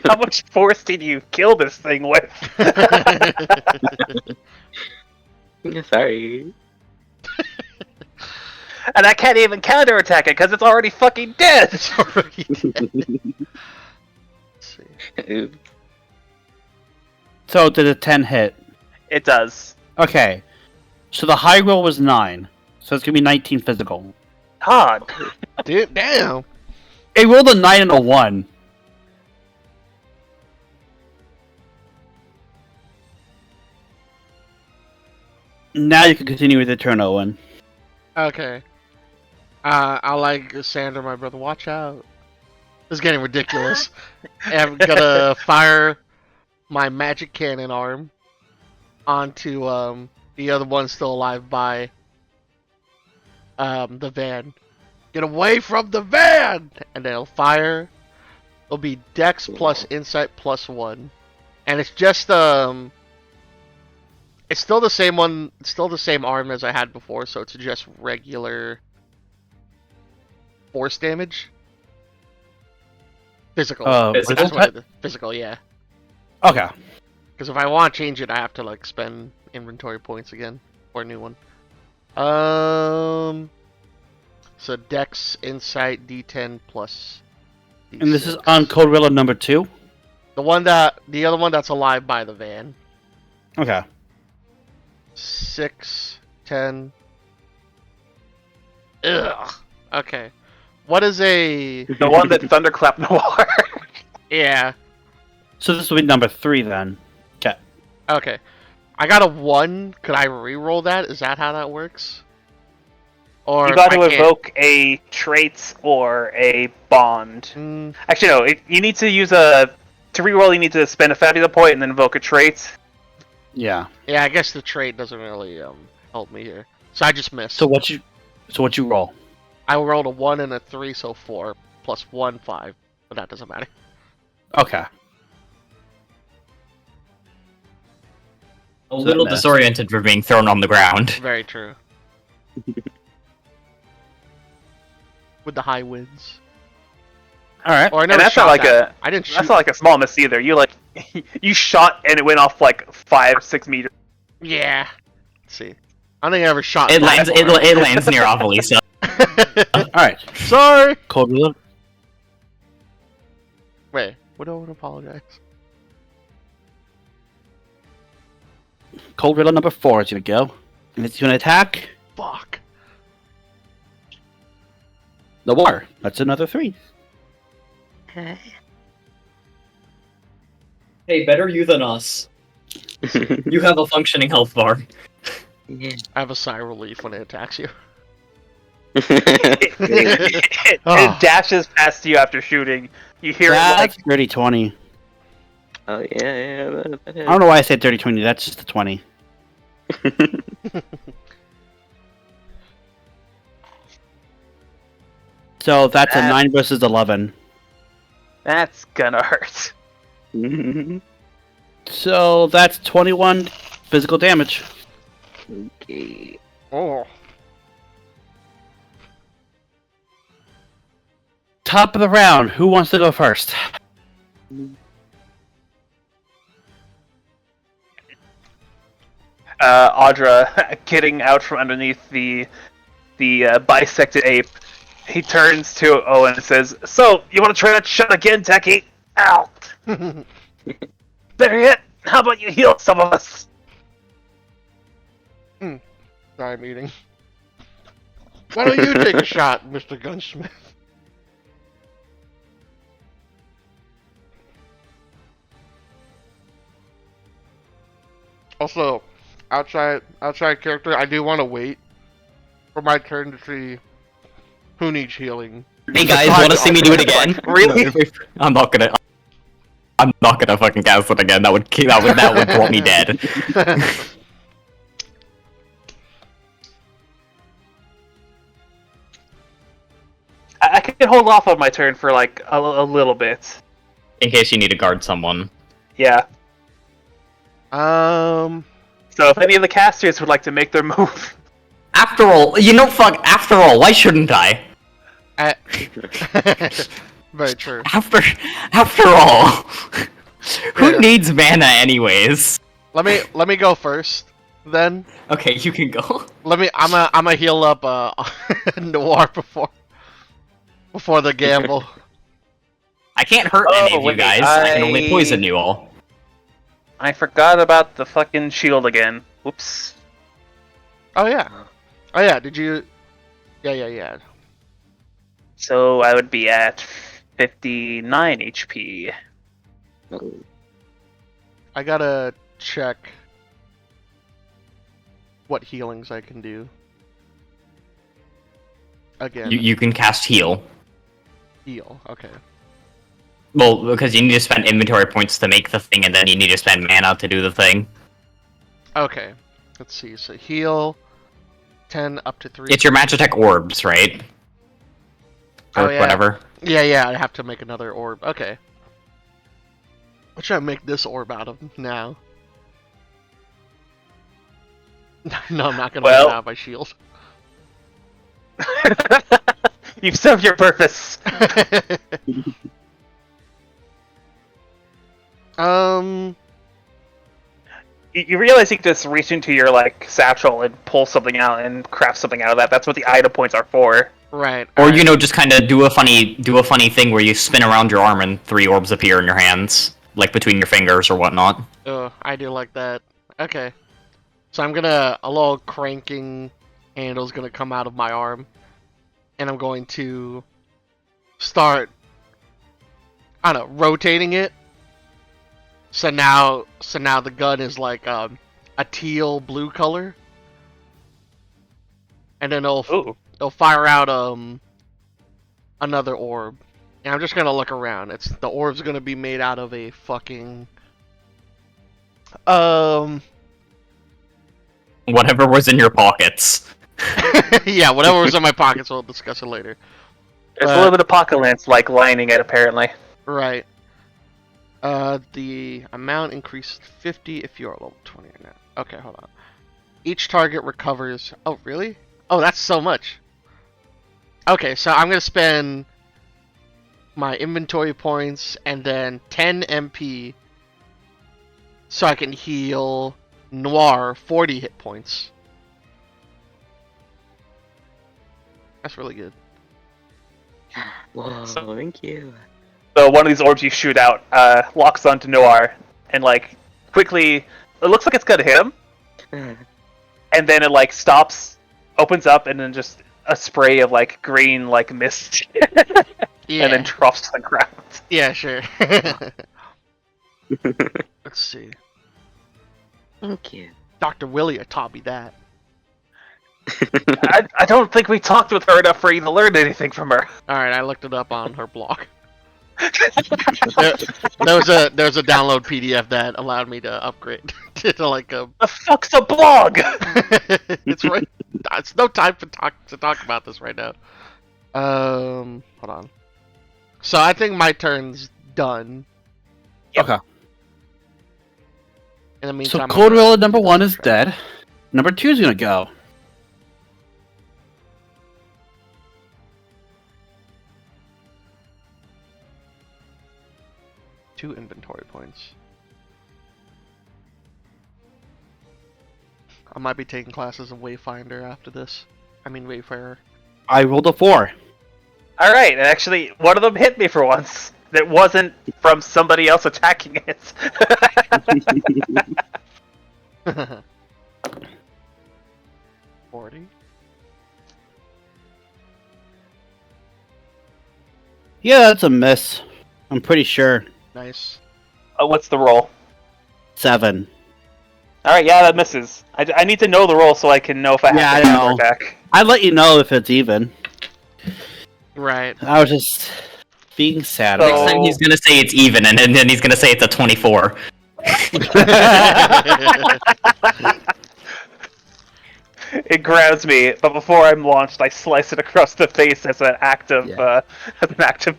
Speaker 3: How much force did you kill this thing with?
Speaker 5: Sorry.
Speaker 3: And I can't even counterattack it because it's already fucking dead.
Speaker 2: It's already dead. Let's see.
Speaker 5: Oops.
Speaker 4: So did a 10 hit?
Speaker 3: It does.
Speaker 4: Okay. So the high roll was 9. So it's going to be 19 physical.
Speaker 3: God.
Speaker 2: Dude, damn.
Speaker 4: It rolled a 9 and a 1. Now you can continue with your turn, Owen.
Speaker 2: Okay. I like Sandra, my brother. Watch out. This is getting ridiculous. I'm gonna fire my magic cannon arm onto the other one still alive by the van. Get away from the van! And then it'll fire. It'll be Dex plus Insight plus 1. And it's just it's still the same one, it's still the same arm as I had before, so it's just regular force damage. Physical.
Speaker 1: Physical?
Speaker 2: That's what it is. Physical, yeah.
Speaker 4: Okay.
Speaker 2: Because if I want to change it, I have to like spend inventory points again for a new one. So Dex, Insight, D10 plus. D6.
Speaker 4: And this is on Code Rilla number 2?
Speaker 2: the other one that's alive by the van.
Speaker 4: Okay.
Speaker 2: 6, 10. Ugh. Okay. What is a?
Speaker 3: The one that thunderclap Noir.
Speaker 2: Yeah.
Speaker 4: So this will be number 3 then. Okay.
Speaker 2: Okay. I got a 1. Could I re-roll that? Is that how that works? Or
Speaker 3: You got
Speaker 2: I
Speaker 3: to
Speaker 2: can't?
Speaker 3: evoke a trait or a bond.
Speaker 2: Mm,
Speaker 3: Actually, no. You need to use a to reroll. You need to spend a Fabula point and then evoke a trait.
Speaker 4: Yeah.
Speaker 2: yeah, I guess the trait doesn't really help me here. So I just missed.
Speaker 4: So what you roll?
Speaker 2: I rolled a 1 and a 3, so 4 plus 1, 5. But that doesn't matter.
Speaker 4: Okay.
Speaker 1: A little
Speaker 4: mess.
Speaker 1: disoriented for being thrown on the ground.
Speaker 2: Very true. With the high winds.
Speaker 4: All right.
Speaker 2: Or I
Speaker 3: And
Speaker 2: never
Speaker 3: that's
Speaker 2: shot
Speaker 3: not like
Speaker 2: that.
Speaker 3: a
Speaker 2: I didn't shoot.
Speaker 3: that's not like a small miss either. You you shot and it went off like 5-6 meters.
Speaker 2: Yeah. Let's see. I don't think I ever shot.
Speaker 1: It
Speaker 2: that
Speaker 1: lands. It,
Speaker 2: far.
Speaker 1: it lands near Avalisa.
Speaker 4: All right.
Speaker 2: Sorry.
Speaker 4: Code Rilla.
Speaker 2: Wait. What do I want to apologize?
Speaker 4: Cold Riddle number 4 is gonna go. And it's gonna attack
Speaker 2: Fuck.
Speaker 4: the water. That's another 3.
Speaker 5: Okay.
Speaker 1: Hey, better you than us. You have a functioning health bar.
Speaker 5: Yeah.
Speaker 2: I have a sigh of relief when it attacks you.
Speaker 3: It
Speaker 2: Oh.
Speaker 3: dashes past you after shooting. You hear it
Speaker 4: That's
Speaker 3: like
Speaker 4: dirty 20.
Speaker 5: Oh yeah, that
Speaker 4: I don't know why I said dirty 20. That's just a 20. So that's a 9 versus 11.
Speaker 3: That's gonna hurt.
Speaker 4: So that's 21 physical damage.
Speaker 5: Okay.
Speaker 2: Oh.
Speaker 4: Top of the round. Who wants to go first?
Speaker 3: Audra getting out from underneath the bisected ape. He turns to Owen and says, "So, you want to try that shot again, Techie? Ow! Better yet, how about you heal some of us?"
Speaker 2: Sorry, meeting. Why don't you take a shot, Mr. Gunsmith? Also, outside character, I do want to wait for my turn to see who needs healing.
Speaker 1: Hey guys, want to see me do it again?
Speaker 3: Really?
Speaker 1: I'm not gonna fucking cast it again. That would drop me dead.
Speaker 3: I can hold off on my turn for like a little bit.
Speaker 1: In case you need to guard someone.
Speaker 3: Yeah.
Speaker 2: Um.
Speaker 3: So if any of the casters would like to make their move.
Speaker 1: After all, after all, why shouldn't I?
Speaker 2: Very true.
Speaker 1: After all, who
Speaker 2: Yeah.
Speaker 1: needs mana anyways?
Speaker 2: Let me go first, then.
Speaker 1: Okay, you can go.
Speaker 2: I'm heal up Noir before the gamble.
Speaker 1: I can't hurt any of you
Speaker 3: wait,
Speaker 1: guys. I can only poison you all.
Speaker 3: I forgot about the fucking shield again. Whoops.
Speaker 2: Oh yeah. Did you? Yeah.
Speaker 3: So I would be at 59 HP.
Speaker 2: I gotta check what healings I can do. Again,
Speaker 1: You can cast heal.
Speaker 2: heal. Okay.
Speaker 1: Well, because you need to spend inventory points to make the thing, and then you need to spend mana to do the thing.
Speaker 2: Okay. Let's see. So heal 10 up to 3.
Speaker 1: It's your Magitech orbs, right? Or
Speaker 2: Oh, yeah.
Speaker 1: whatever.
Speaker 2: Yeah. I have to make another orb. Okay. What should I make this orb out of now? No, I'm not gonna make it out of my shield.
Speaker 3: You've served your purpose. You realize you can just reach into your satchel and pull something out and craft something out of that. That's what the item points are for.
Speaker 2: Right.
Speaker 1: Or
Speaker 2: alright.
Speaker 1: just kind of do a funny thing where you spin around your arm and 3 orbs appear in your hands, like between your fingers or whatnot.
Speaker 2: Oh, I do like that. Okay. So a little cranking handle's gonna come out of my arm, and I'm going to start, I don't know, rotating it. So now the gun is like a teal blue color, and then
Speaker 3: Ooh.
Speaker 2: it'll fire out another orb. And I'm just gonna look around. The orb's gonna be made out of a fucking
Speaker 1: Whatever was in your pockets.
Speaker 2: yeah, whatever was in my pockets. We'll discuss it later.
Speaker 3: There's a little bit of apocalypse lining it apparently.
Speaker 2: Right. The amount increased 50 if you are level 20 or not. Okay, hold on. Each target recovers. Oh, really? Oh, that's so much. Okay, so I'm gonna spend my inventory points and then 10 MP so I can heal Noir 40 hit points. That's really good.
Speaker 5: Whoa, thank you.
Speaker 3: So one of these orbs you shoot out locks onto Noir and quickly, it looks like it's gonna hit him, and then it stops, opens up, and then just a spray of green mist,
Speaker 2: Yeah.
Speaker 3: and then drops to the ground.
Speaker 2: Yeah, sure. Let's see.
Speaker 5: Thank you.
Speaker 2: Dr. Willie taught me that.
Speaker 3: I don't think we talked with her enough for you to learn anything from her.
Speaker 2: Alright, I looked it up on her blog. there was a download PDF that allowed me to upgrade to like a.
Speaker 3: The fuck's a blog?
Speaker 2: It's right. It's no time to talk about this right now. Hold on. So I think my turn's done.
Speaker 3: Yep.
Speaker 4: Okay.
Speaker 2: In the
Speaker 4: So
Speaker 2: meantime, I'm
Speaker 4: Cold
Speaker 2: gonna
Speaker 4: Roller number
Speaker 2: do
Speaker 4: 1
Speaker 2: this
Speaker 4: is dead. Number 2 is gonna go.
Speaker 2: Two inventory points. I might be taking classes of Wayfinder after this. I mean Wayfarer.
Speaker 4: I rolled a 4.
Speaker 3: All right, and actually, one of them hit me for once. That wasn't from somebody else attacking it.
Speaker 2: 40.
Speaker 4: Yeah, that's a miss. I'm pretty sure.
Speaker 2: Nice.
Speaker 3: What's the roll?
Speaker 4: 7.
Speaker 3: All right, yeah, that misses. I need to know the roll so I can know if I
Speaker 4: Yeah,
Speaker 3: have
Speaker 4: I
Speaker 3: to
Speaker 4: know.
Speaker 3: attack.
Speaker 4: I'd let you know if it's even.
Speaker 2: Right.
Speaker 4: I was just being sad.
Speaker 3: So-
Speaker 1: Next time he's gonna say it's even, and then he's gonna say it's a 24.
Speaker 3: It grabs me, but before I'm launched, I slice it across the face as an active,
Speaker 4: Yeah.
Speaker 3: as an active.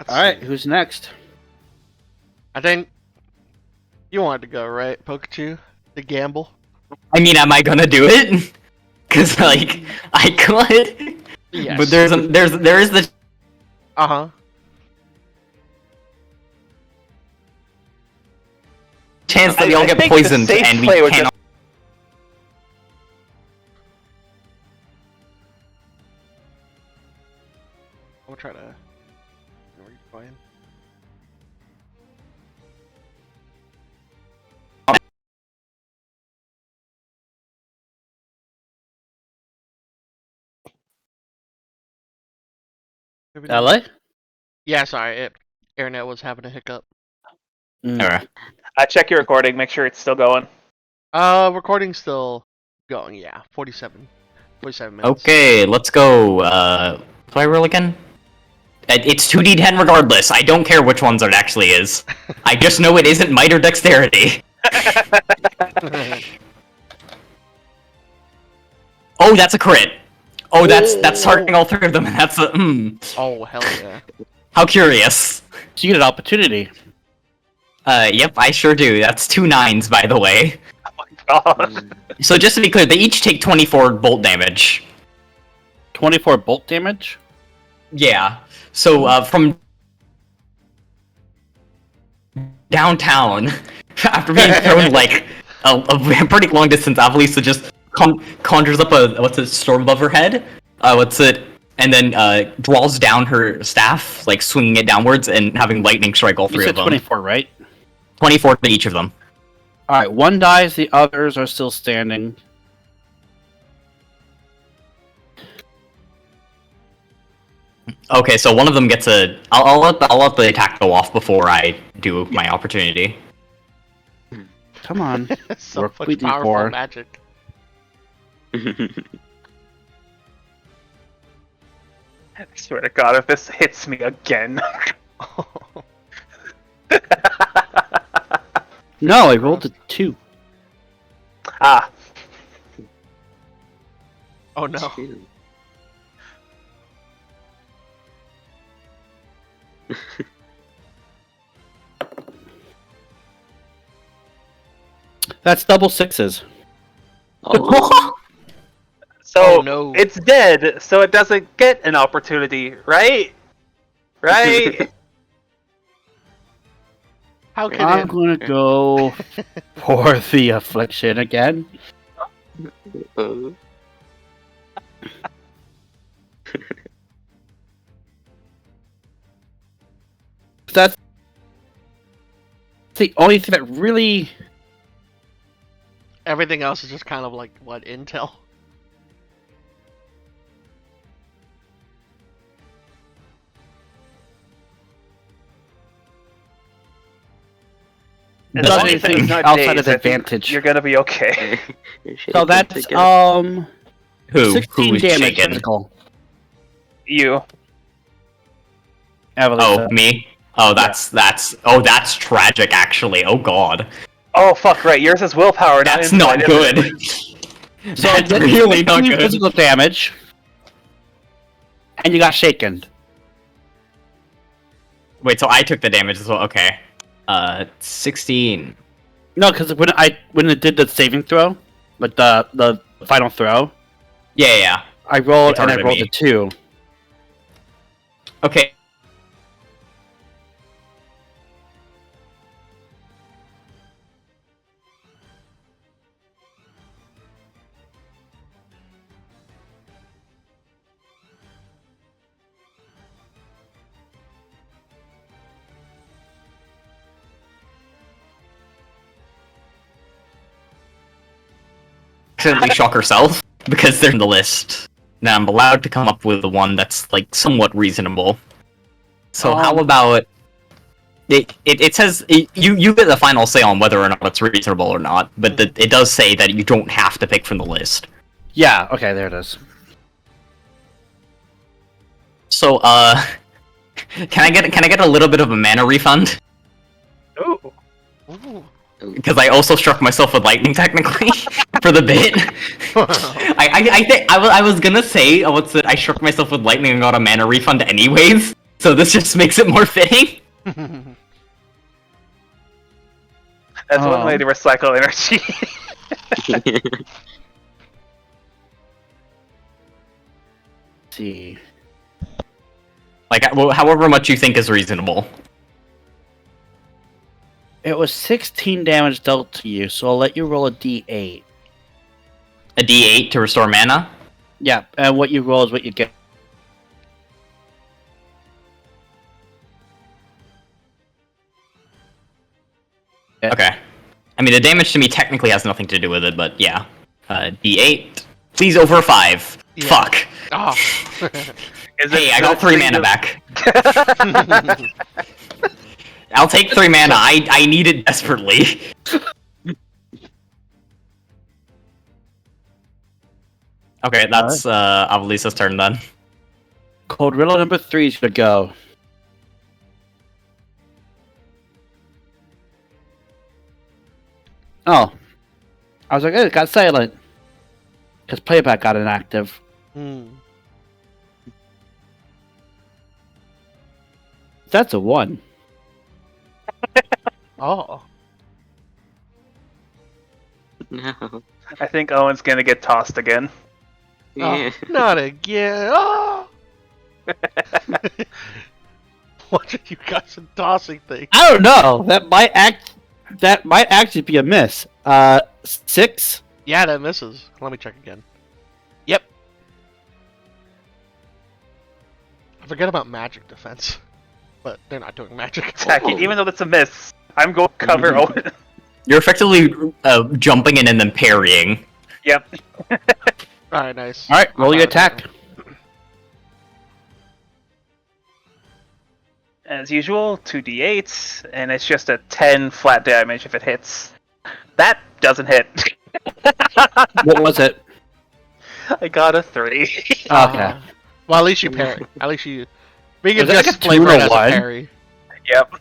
Speaker 4: Alright, who's next?
Speaker 2: I think you wanted to go, right, Pikachu? The gamble.
Speaker 1: I mean, am I gonna do it? Cause like I could,
Speaker 2: Yes.
Speaker 1: but there is the
Speaker 2: Uh-huh.
Speaker 1: chance that we
Speaker 3: I
Speaker 1: all get
Speaker 3: think the
Speaker 1: poisoned
Speaker 3: safe
Speaker 1: and we
Speaker 3: play would
Speaker 1: can't.
Speaker 2: I'll try to. Where are you going?
Speaker 4: LA?
Speaker 2: Yeah, sorry. Internet was having a hiccup.
Speaker 1: Alright.
Speaker 3: Check your recording, make sure it's still going.
Speaker 2: Recording's still going. Yeah, 47 minutes.
Speaker 1: Okay, let's go. Do I roll again? It's 2d10 regardless. I don't care which ones it actually is. I just know it isn't might or dexterity. Oh, that's a crit. Oh, that's targeting all 3 of them, and that's a
Speaker 2: Oh, hell yeah.
Speaker 1: How curious.
Speaker 4: So you get an opportunity.
Speaker 1: Yep, I sure do. That's 2 9s, by the way.
Speaker 3: God.
Speaker 1: So just to be clear, they each take 24 bolt damage.
Speaker 4: 24 bolt damage?
Speaker 1: Yeah. So, from downtown, after being thrown, like, a pretty long distance, Avalisa just conjures up a storm above her head, and then, draws down her staff, like, swinging it downwards and having lightning strike all
Speaker 4: You
Speaker 1: 3
Speaker 4: said
Speaker 1: of them.
Speaker 4: 24, right?
Speaker 1: 24 to each of them.
Speaker 4: Alright, one dies, the others are still standing.
Speaker 1: Okay, so one of them gets a... I'll let the attack go off before I do my opportunity.
Speaker 4: Come on.
Speaker 2: So
Speaker 4: Work
Speaker 2: much
Speaker 4: with
Speaker 2: powerful
Speaker 4: D4.
Speaker 2: magic.
Speaker 3: I swear to God, if this hits me again.
Speaker 4: No, I rolled a 2.
Speaker 3: Ah,
Speaker 2: Oh no.
Speaker 4: That's double 6s.
Speaker 5: Oh,
Speaker 3: so
Speaker 2: Oh, no.
Speaker 3: it's dead, so it doesn't get an opportunity, right? Right?
Speaker 2: How can
Speaker 4: I'm
Speaker 2: it?
Speaker 4: gonna go for the affliction again. That's the only thing that really...
Speaker 2: Everything else is just kind of like, what, intel?
Speaker 3: As
Speaker 4: Does
Speaker 3: long as
Speaker 4: anything
Speaker 3: it's not
Speaker 4: outside of
Speaker 3: dazed, I think
Speaker 4: advantage.
Speaker 3: you're gonna be okay.
Speaker 4: So that's,
Speaker 1: Who?
Speaker 4: 16
Speaker 1: Who's
Speaker 4: damage
Speaker 1: shaken?
Speaker 4: physical.
Speaker 3: You.
Speaker 1: Oh, me? Oh, that's tragic, actually. Oh god.
Speaker 3: Oh fuck! Right, yours is willpower.
Speaker 1: That's
Speaker 3: not
Speaker 1: not
Speaker 3: insight, is it?
Speaker 1: good. That's really not good.
Speaker 4: Physical damage, and you got shaken.
Speaker 1: Wait, so I took the damage as well. Okay. 16.
Speaker 4: No, because when it did the saving throw, like the final throw,
Speaker 1: Yeah.
Speaker 4: I rolled
Speaker 1: It
Speaker 4: and I
Speaker 1: targeted
Speaker 4: rolled
Speaker 1: me.
Speaker 4: a 2.
Speaker 1: Okay. Accidentally shock herself because they're in the list. Now I'm allowed to come up with the one that's like somewhat reasonable. So how about it says you get the final say on whether or not it's reasonable or not, but it does say that you don't have to pick from the list.
Speaker 4: Yeah. Okay, there it is.
Speaker 1: So can I get a little bit of a mana refund?
Speaker 3: Ooh.
Speaker 2: Ooh.
Speaker 1: Because I also struck myself with lightning technically for the bit. I think I was gonna say I struck myself with lightning and got a mana refund anyways. So this just makes it more fitting.
Speaker 3: That's one way to recycle energy.
Speaker 4: See.
Speaker 1: Like however much you think is reasonable.
Speaker 4: It was 16 damage dealt to you, so I'll let you roll a d8.
Speaker 1: A D8 to restore mana.
Speaker 4: Yeah, and what you roll is what you get.
Speaker 1: Okay. I mean the damage to me technically has nothing to do with it, but yeah. D8. Please over 5.
Speaker 2: Yeah.
Speaker 1: Fuck.
Speaker 2: Oh.
Speaker 1: Hey, I got 3 mana back. I'll take 3 mana. I need it desperately. Okay, that's Avelisa's turn then.
Speaker 4: Cold riddle number 3 is gonna go. Oh. I was like, it got silent. Because playback got inactive.
Speaker 2: Hmm.
Speaker 4: That's a 1.
Speaker 2: Oh.
Speaker 5: No.
Speaker 3: I think Owen's gonna get tossed again.
Speaker 5: Yeah.
Speaker 2: Oh, not again. Oh. What are you guys are tossing things?
Speaker 4: I don't know. That might actually be a miss. 6?
Speaker 2: Yeah, that misses. Let me check again. Yep. I forget about magic defense. But they're not doing magic.
Speaker 3: Exactly. Even though that's a miss, I'm going to cover Owen.
Speaker 1: You're effectively jumping in and then parrying.
Speaker 3: Yep.
Speaker 2: Alright, nice.
Speaker 4: Alright, roll your attack.
Speaker 3: As usual, 2d8s, and it's just a 10 flat damage if it hits. That doesn't hit.
Speaker 4: What was it?
Speaker 3: I got a 3.
Speaker 4: Okay.
Speaker 2: Well, at least you parry. At least you... We can
Speaker 4: Was it like
Speaker 2: just
Speaker 4: a
Speaker 2: flavor
Speaker 4: 2
Speaker 2: it
Speaker 4: or
Speaker 2: as a
Speaker 4: 1?
Speaker 2: parry.
Speaker 3: Yep.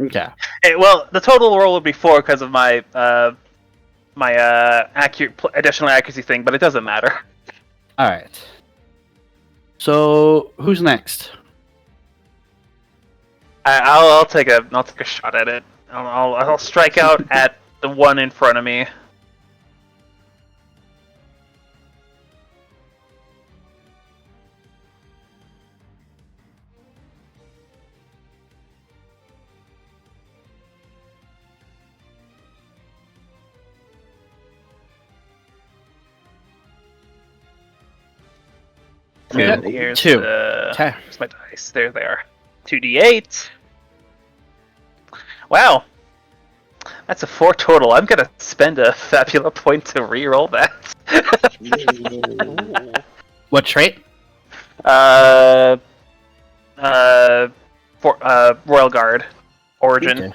Speaker 4: Okay.
Speaker 3: Hey, well, the total roll would be 4 because of my additional accuracy thing, but it doesn't matter.
Speaker 4: Alright. So, who's next?
Speaker 3: I'll take a shot at it. I'll strike out at the one in front of me.
Speaker 4: Okay.
Speaker 3: Here's
Speaker 4: 2.
Speaker 3: the-
Speaker 4: Okay.
Speaker 3: Here's my dice. There they are. 2d8. Wow. That's a 4 total. I'm gonna spend a Fabula point to re-roll that.
Speaker 4: What trait?
Speaker 3: Royal Guard. Origin.
Speaker 4: Okay.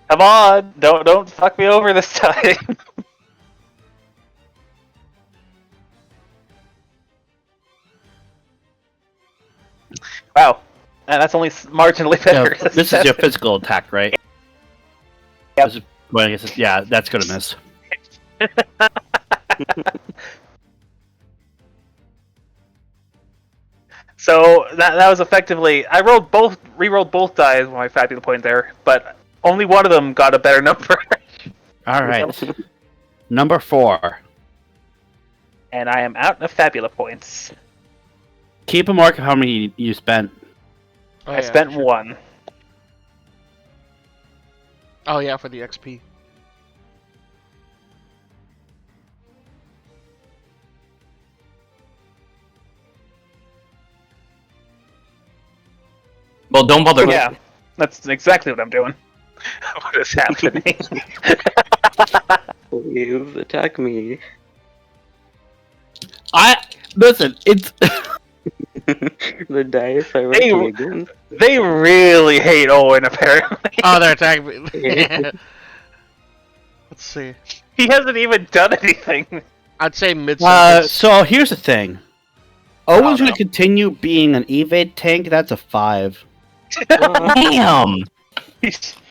Speaker 3: Come on! Don't fuck me over this time. Wow. And that's only marginally better.
Speaker 4: Yeah, this is your physical attack, right?
Speaker 3: Yep.
Speaker 4: This is, well, I guess yeah, that's gonna miss.
Speaker 3: So that was effectively I re-rolled both dice with my Fabula point there, but only one of them got a better number.
Speaker 4: All right. Number 4.
Speaker 3: And I am out of Fabula points.
Speaker 4: Keep a mark of how many you spent.
Speaker 2: Oh,
Speaker 3: I
Speaker 2: yeah,
Speaker 3: spent
Speaker 2: sure.
Speaker 3: 1.
Speaker 2: Oh yeah, for the XP.
Speaker 1: Well, don't bother.
Speaker 3: Yeah, that's exactly what I'm doing. What is happening?
Speaker 5: Please attack me.
Speaker 4: Listen. It's
Speaker 5: The dice are
Speaker 3: Hey,
Speaker 5: working again.
Speaker 3: They really hate Owen, apparently.
Speaker 2: Oh, they're attacking me. Let's see.
Speaker 3: He hasn't even done anything.
Speaker 2: I'd say mid-sentence.
Speaker 4: so here's the thing. Owen's
Speaker 3: no.
Speaker 4: gonna continue being an evade tank. That's a 5.
Speaker 1: Damn.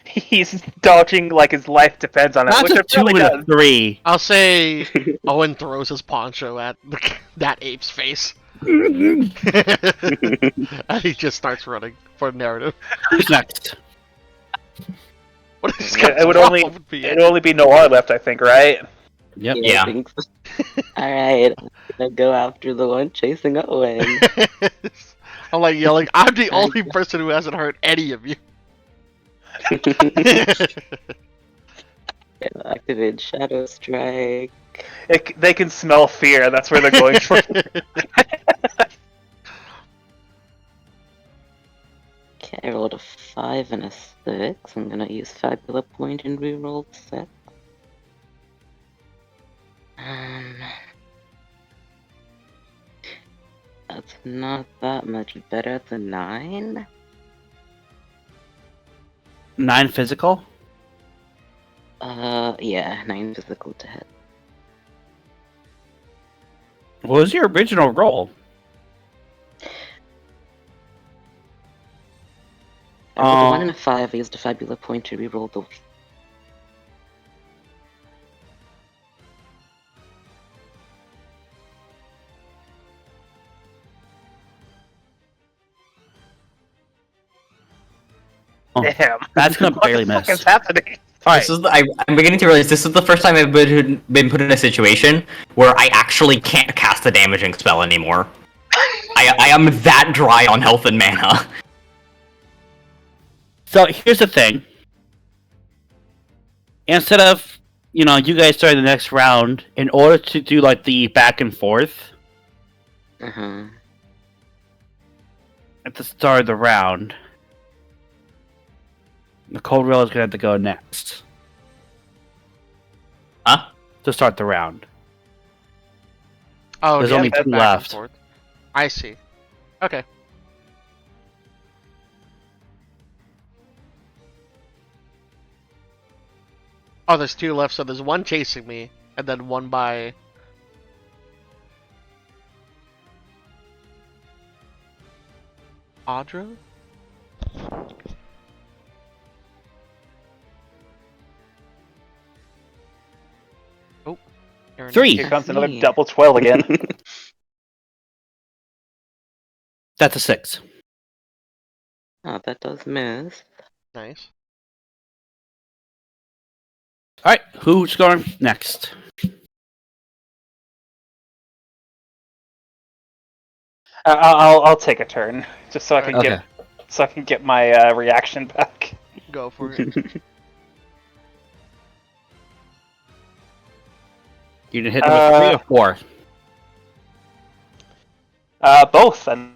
Speaker 3: He's dodging like his life depends on it,
Speaker 4: That's
Speaker 3: which
Speaker 4: a
Speaker 3: it
Speaker 4: 2
Speaker 3: really
Speaker 4: and
Speaker 3: does.
Speaker 4: a 3.
Speaker 2: I'll say Owen throws his poncho at that ape's face. And he just starts running for narrative.
Speaker 4: Who's next?
Speaker 2: What is
Speaker 3: Yeah, it would only be Noir left, I think, right?
Speaker 4: Yep.
Speaker 1: Yeah.
Speaker 5: I think so. Alright, I'm gonna go after the one chasing Owen.
Speaker 2: I'm like yelling, I'm the only person who hasn't hurt any of you.
Speaker 5: Activate Shadow Strike.
Speaker 3: They can smell fear. That's where they're going for.
Speaker 5: Okay, I rolled a 5 and a 6. I'm gonna use Fabula Point and reroll 6. That's not that much better than 9.
Speaker 4: 9 physical.
Speaker 5: Yeah, 9 physical to hit.
Speaker 4: What was your original roll?
Speaker 5: I rolled a 1
Speaker 4: Oh.
Speaker 5: and a 5. I used a Fabula Point to reroll the.
Speaker 3: Damn.
Speaker 4: That's gonna
Speaker 3: What
Speaker 4: barely
Speaker 3: the fuck
Speaker 4: miss.
Speaker 3: is happening?
Speaker 4: All right.
Speaker 1: This is I'm beginning to realize this is the first time I've been put in a situation where I actually can't cast a damaging spell anymore. I am that dry on health and mana.
Speaker 4: So here's the thing. Instead of, you guys starting the next round, in order to do like the back and forth
Speaker 5: Uh-huh.
Speaker 4: at the start of the round, the Cold Rail is gonna have to go next
Speaker 1: Huh?
Speaker 4: to start the round.
Speaker 2: Oh,
Speaker 4: There's
Speaker 2: yeah,
Speaker 4: only
Speaker 2: that
Speaker 4: 2
Speaker 2: back and
Speaker 4: left.
Speaker 2: forth. I see. Okay. Oh, there's 2 left, so there's one chasing me, and then one by. Audra? Oh. Aaron.
Speaker 4: 3.
Speaker 3: Here comes another
Speaker 5: see.
Speaker 3: double 12 again.
Speaker 4: That's a 6.
Speaker 5: Oh, that does miss.
Speaker 2: Nice.
Speaker 4: All right, who's going next?
Speaker 3: I'll take a turn just so I can
Speaker 4: Okay.
Speaker 3: get my reaction back.
Speaker 2: Go for it.
Speaker 4: You gonna hit number 3 or 4?
Speaker 3: Both. And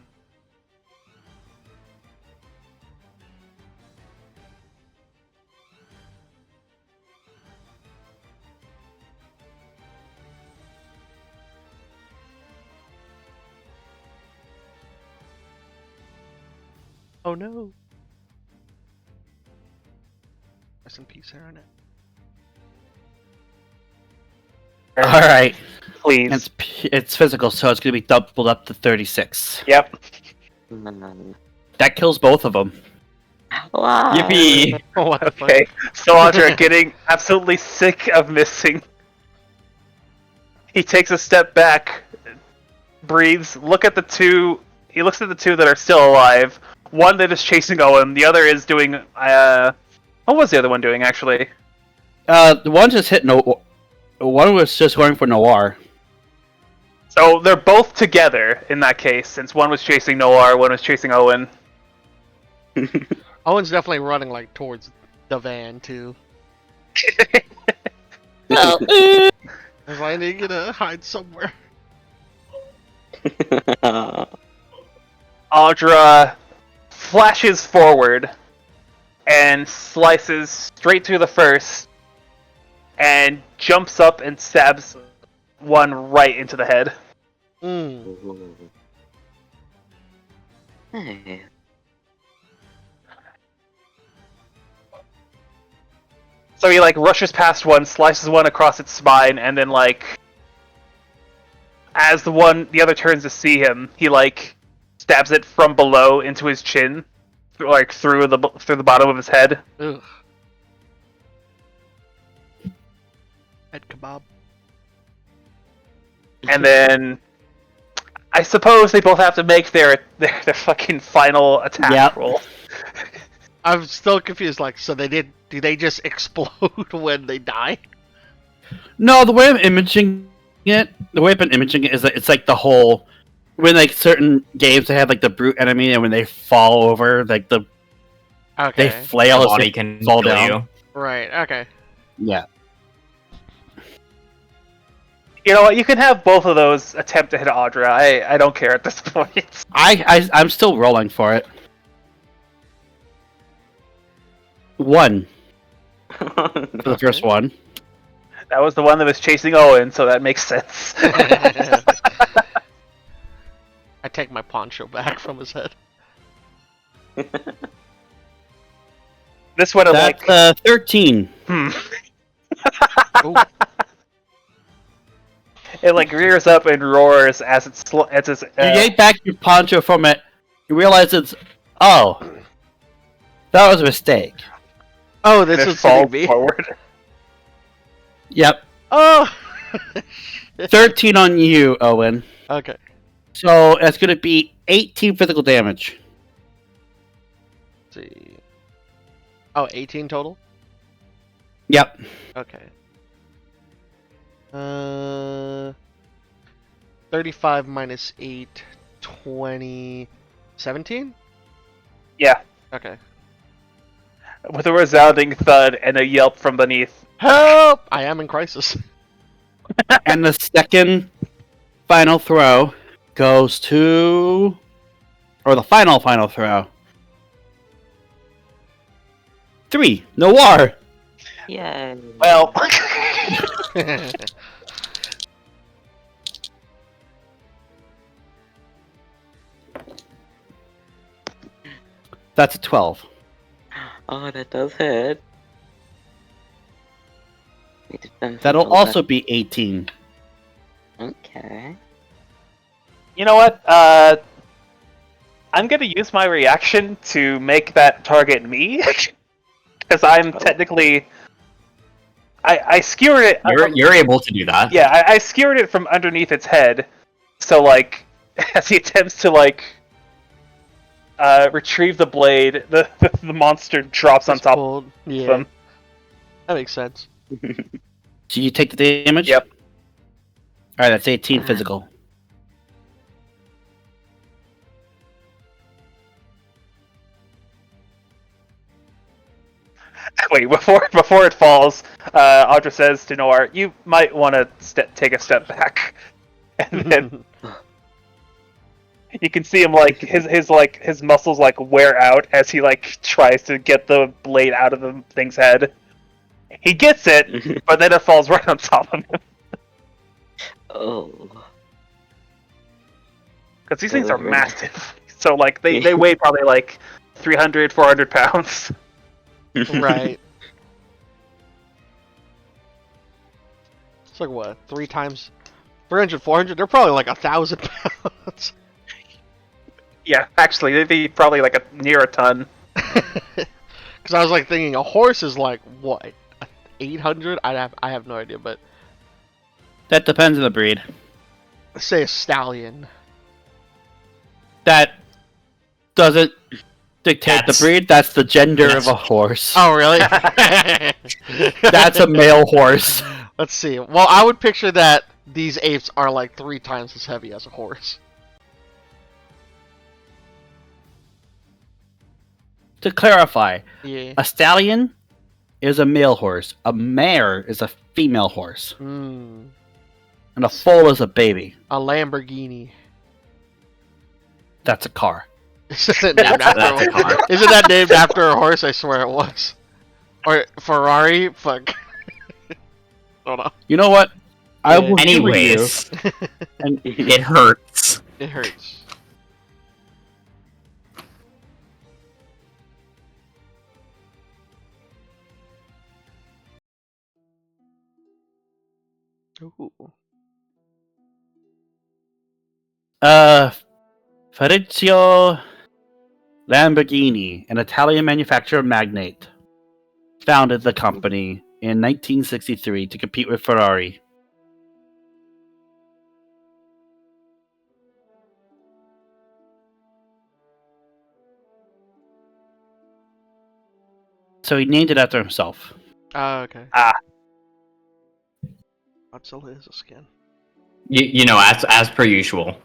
Speaker 2: Oh no. Rest in peace, Aaron.
Speaker 4: All right.
Speaker 3: please.
Speaker 4: It's physical, so it's gonna be doubled up to 36.
Speaker 3: Yep.
Speaker 4: That kills both of them.
Speaker 5: Wow.
Speaker 1: Yippee!
Speaker 2: What the fuck?
Speaker 3: Okay, so Audra, getting absolutely sick of missing, he takes a step back, breathes, he looks at the two that are still alive. One that is chasing Owen, the other is doing, what was the other one doing, actually?
Speaker 4: The one just hit one was just going for Noir.
Speaker 3: So they're both together in that case, since one was chasing Noir, one was chasing Owen.
Speaker 2: Owen's definitely running like towards the van too.
Speaker 5: Oh.
Speaker 2: If I need to hide somewhere.
Speaker 3: Audra flashes forward and slices straight through the first and jumps up and stabs one right into the head.
Speaker 5: Hey.
Speaker 3: So he like rushes past one, slices one across its spine, and then like as the other turns to see him, he like stabs it from below into his chin, like through the bottom of his head.
Speaker 2: Ugh. Head kebab.
Speaker 3: And then I suppose they both have to make their fucking final attack roll.
Speaker 2: I'm still confused. Like, so do they just explode when they die?
Speaker 4: No, the way I've been imaging it is that it's like the whole when like certain games they have like the brute enemy, and when they fall over, like they
Speaker 2: Okay.
Speaker 4: flail
Speaker 1: The
Speaker 4: as
Speaker 1: body
Speaker 4: they
Speaker 1: can
Speaker 4: fall
Speaker 1: kill
Speaker 4: down.
Speaker 1: you.
Speaker 2: Right. Okay.
Speaker 4: Yeah.
Speaker 3: You know what? You can have both of those attempt to hit Audra. I don't care at this point.
Speaker 4: I'm still rolling for it. 1 for the first one.
Speaker 3: That was the one that was chasing Owen, so that makes sense.
Speaker 2: I take my poncho back from his head.
Speaker 3: This one, like,
Speaker 4: That's 13.
Speaker 2: Ooh.
Speaker 3: it like rears up and roars as it's
Speaker 4: You get back your poncho from it. You realize it's that was a mistake.
Speaker 2: Oh, this is
Speaker 3: falls
Speaker 2: me.
Speaker 3: forward.
Speaker 4: Yep.
Speaker 2: Oh.
Speaker 4: 13 on you, Owen.
Speaker 2: Okay.
Speaker 4: So that's gonna be 18 physical damage.
Speaker 2: Let's see. Oh, 18 total?
Speaker 4: Yep.
Speaker 2: Okay. 35 minus 8, 20, 17?
Speaker 3: Yeah,
Speaker 2: Okay.
Speaker 3: with a resounding thud and a yelp from beneath.
Speaker 2: Help! I am in crisis.
Speaker 4: And the second final throw goes to, or the final throw. 3. Noir.
Speaker 5: Yay.
Speaker 3: Well,
Speaker 4: That's a 12.
Speaker 5: Oh, that does hit. Need to fend for
Speaker 4: That'll
Speaker 5: Zelda.
Speaker 4: also be 18.
Speaker 5: Okay.
Speaker 3: you know what? I'm gonna use my reaction to make that target me, because I'm technically. I skewered it.
Speaker 1: You're able to do that.
Speaker 3: Yeah, I skewered it from underneath its head, so like, as he attempts to like retrieve the blade, the monster drops on
Speaker 2: It's
Speaker 3: top
Speaker 2: pulled. Yeah.
Speaker 3: of him.
Speaker 2: That makes sense.
Speaker 4: So you take the damage?
Speaker 3: Yep.
Speaker 4: Alright, that's 18 physical.
Speaker 3: Wait, before it falls, Audra says to Noir, "You might want to take a step back," and then you can see him like his muscles like wear out as he like tries to get the blade out of the thing's head. He gets it, but then it falls right on top of him.
Speaker 5: Oh.
Speaker 3: Because these things are massive. So like they weigh probably like 300, 400 pounds.
Speaker 2: Right. It's like what? 3 times 300, 400? They're probably like 1,000 pounds.
Speaker 3: Yeah, actually, they'd be probably like near a ton.
Speaker 2: Because I was like thinking a horse is like what, 800? I have no idea, but
Speaker 4: That depends on the breed.
Speaker 2: let's say a stallion.
Speaker 4: That doesn't dictate the breed. That's the gender of a horse.
Speaker 2: Oh really?
Speaker 4: That's a male horse.
Speaker 2: Let's see. Well, I would picture that these apes are like 3 times as heavy as a horse.
Speaker 4: To clarify,
Speaker 2: Yeah.
Speaker 4: a stallion is a male horse. A mare is a female horse.
Speaker 2: Mm.
Speaker 4: And a foal is a baby.
Speaker 2: A Lamborghini.
Speaker 4: That's a car.
Speaker 2: Isn't that named after
Speaker 1: That's a car.
Speaker 2: Isn't that named after a horse? I swear it was. Or Ferrari? Fuck. Hold on.
Speaker 4: You know what? I
Speaker 2: Yeah.
Speaker 4: will humor you.
Speaker 1: Anyways,
Speaker 4: And
Speaker 1: it hurts.
Speaker 2: It hurts. Ooh.
Speaker 4: Fabrizio Lamborghini, an Italian manufacturer magnate, founded the company in 1963 to compete with Ferrari. So he named it after himself.
Speaker 2: Ah, okay.
Speaker 3: Ah.
Speaker 2: Godzilla is a skin.
Speaker 1: You know, as per usual.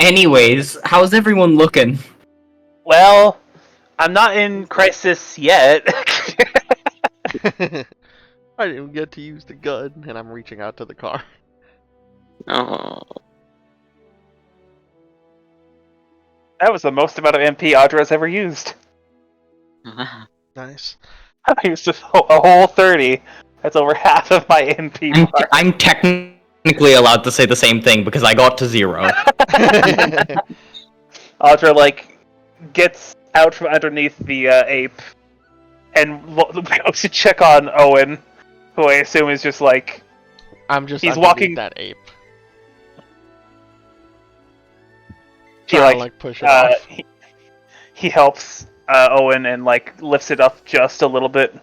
Speaker 1: Anyways, how's everyone looking?
Speaker 3: Well, I'm not in crisis yet.
Speaker 2: I didn't even get to use the gun, and I'm reaching out to the car.
Speaker 5: Oh.
Speaker 3: That was the most amount of MP Audra has ever used.
Speaker 2: Nice.
Speaker 3: I used a whole 30. That's over half of my MP bar.
Speaker 1: I'm technically allowed to say the same thing because I got to 0.
Speaker 3: Audra, like, gets out from underneath the ape and goes to check on Owen, who I assume is just like...
Speaker 2: I'm just
Speaker 3: He's
Speaker 2: underneath
Speaker 3: walking-
Speaker 2: that ape.
Speaker 3: He,
Speaker 2: Trying to,
Speaker 3: like,
Speaker 2: push it off.
Speaker 3: he helps Owen and, like, lifts it up just a little bit.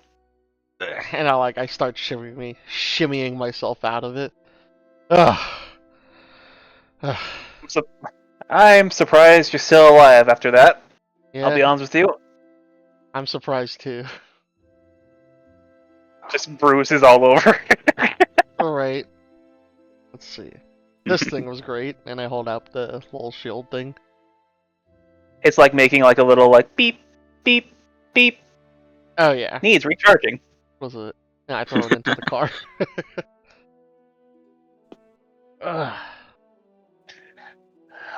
Speaker 2: And I start shimmying myself out of it. Ugh. Ugh.
Speaker 3: I'm surprised you're still alive after that.
Speaker 2: Yeah,
Speaker 3: I'll be honest with you.
Speaker 2: I'm surprised too.
Speaker 3: Just bruises all over.
Speaker 2: Alright. Let's see. This thing was great, and I hold up the little shield thing.
Speaker 3: It's like making like a little like beep, beep, beep.
Speaker 2: Oh yeah.
Speaker 3: Needs recharging.
Speaker 2: Was it? Yeah, I throw it into the car. Ugh.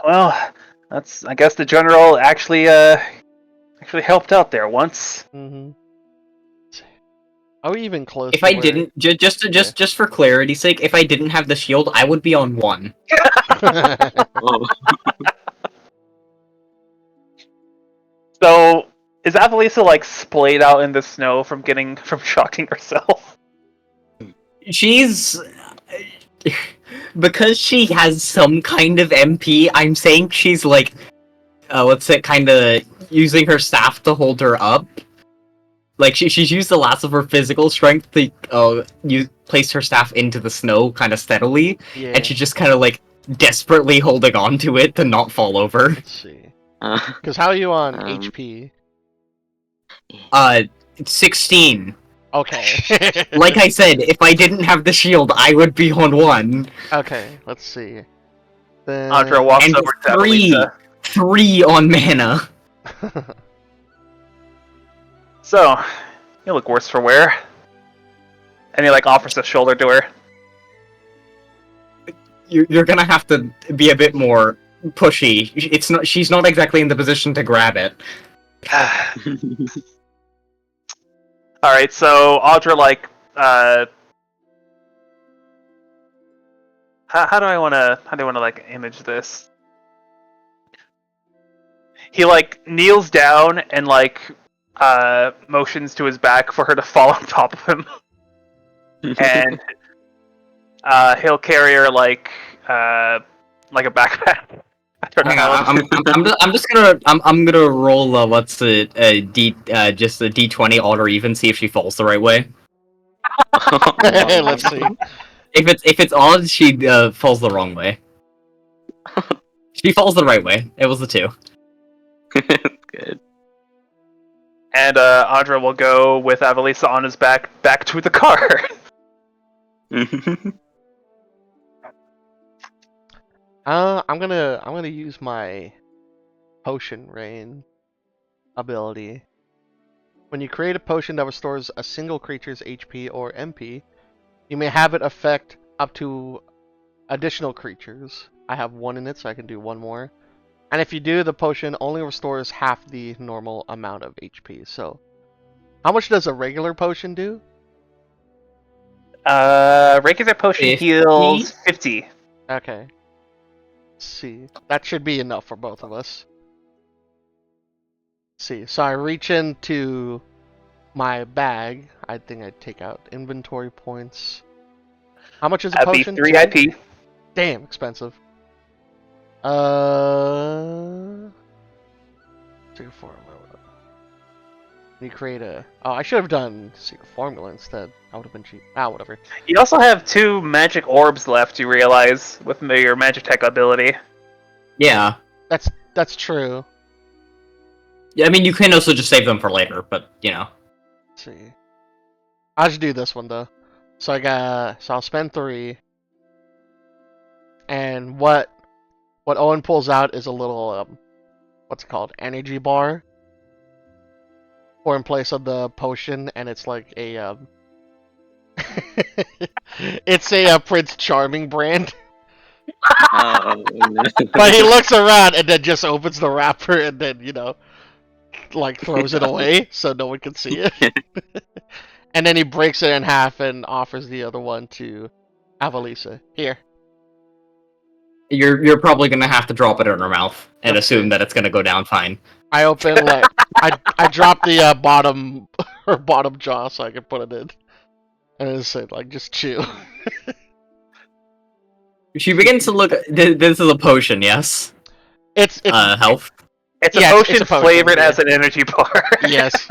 Speaker 3: Well, I guess the general actually helped out there once.
Speaker 2: Mm-hmm. Are we even close?
Speaker 1: If
Speaker 2: to
Speaker 1: I
Speaker 2: where-
Speaker 1: didn't, just for clarity's sake, if I didn't have the shield, I would be on 1.
Speaker 5: Oh.
Speaker 3: So is Avalisa like splayed out in the snow from shocking herself?
Speaker 1: She's because she has some kind of MP. I'm saying she's like, what's it? Kind of using her staff to hold her up. Like she's used the last of her physical strength to place her staff into the snow kind of steadily,
Speaker 2: Yeah.
Speaker 1: and she's just kind of like desperately holding on to it to not fall over.
Speaker 2: Let's see. Because how are you on HP?
Speaker 1: 16.
Speaker 2: Okay.
Speaker 1: Like I said, if I didn't have the shield, I would be on 1.
Speaker 2: Okay, let's see. Then...
Speaker 3: Audra walks
Speaker 1: And
Speaker 3: over to
Speaker 1: 3.
Speaker 3: Avalisa.
Speaker 1: 3 on mana.
Speaker 3: So, you look worse for wear. And he like offers a shoulder to her.
Speaker 1: You're gonna have to be a bit more pushy. She's not exactly in the position to grab it.
Speaker 3: Alright, so Audra like how do I wanna like image this? He like kneels down and like motions to his back for her to fall on top of him. And he'll carry her like a backpack. I don't know
Speaker 1: Hang
Speaker 3: how
Speaker 1: on,
Speaker 3: else.
Speaker 1: I'm gonna roll what's it just a d20 odd or even, see if she falls the right way.
Speaker 2: Let's see.
Speaker 1: If it's odd, she falls the wrong way. She falls the right way. It was the 2.
Speaker 5: Good.
Speaker 3: And Audra will go with Avalisa on his back to the car.
Speaker 2: I'm gonna use my potion rain ability. When you create a potion that restores a single creature's HP or MP, you may have it affect up to additional creatures. I have 1 in it, so I can do 1 more. And if you do, the potion only restores half the normal amount of HP. So, how much does a regular potion do?
Speaker 3: Regular potion
Speaker 1: 50?
Speaker 3: heals 50.
Speaker 2: Okay. Let's see. That should be enough for both of us. Let's see. So I reach into my bag. I think I take out inventory points. How much is a
Speaker 3: That'd be
Speaker 2: potion?
Speaker 3: 3
Speaker 2: 2?
Speaker 3: IP.
Speaker 2: Damn, expensive. Secret formula. You create a. Oh, I should have done secret formula instead. That would have been cheap. Ah, whatever.
Speaker 3: You also have 2 magic orbs left, you realize, with your magic tech ability.
Speaker 1: Yeah.
Speaker 2: That's true.
Speaker 1: Yeah, I mean, you can also just save them for later, but you know.
Speaker 2: Let's see. I'll just do this one though. So I'll spend 3. And what Owen pulls out is a little what's it called? Energy bar. Or in place of the potion, and it's like a it's a Prince Charming brand.
Speaker 5: Oh, no.
Speaker 2: But he looks around and then just opens the wrapper and then, like throws it away so no one can see it. And then he breaks it in half and offers the other one to Avalisa. Here.
Speaker 1: You're probably gonna have to drop it in her mouth and
Speaker 2: Okay.
Speaker 1: assume that it's gonna go down fine.
Speaker 2: I open like I drop the her bottom jaw so I can put it in. And it said like just chew.
Speaker 1: She begins to look. This is a potion, yes.
Speaker 2: It's
Speaker 1: Health.
Speaker 3: It's a
Speaker 2: Yeah,
Speaker 3: potion
Speaker 2: it's a potion,
Speaker 3: flavored
Speaker 2: yeah.
Speaker 3: as an energy bar.
Speaker 2: yes.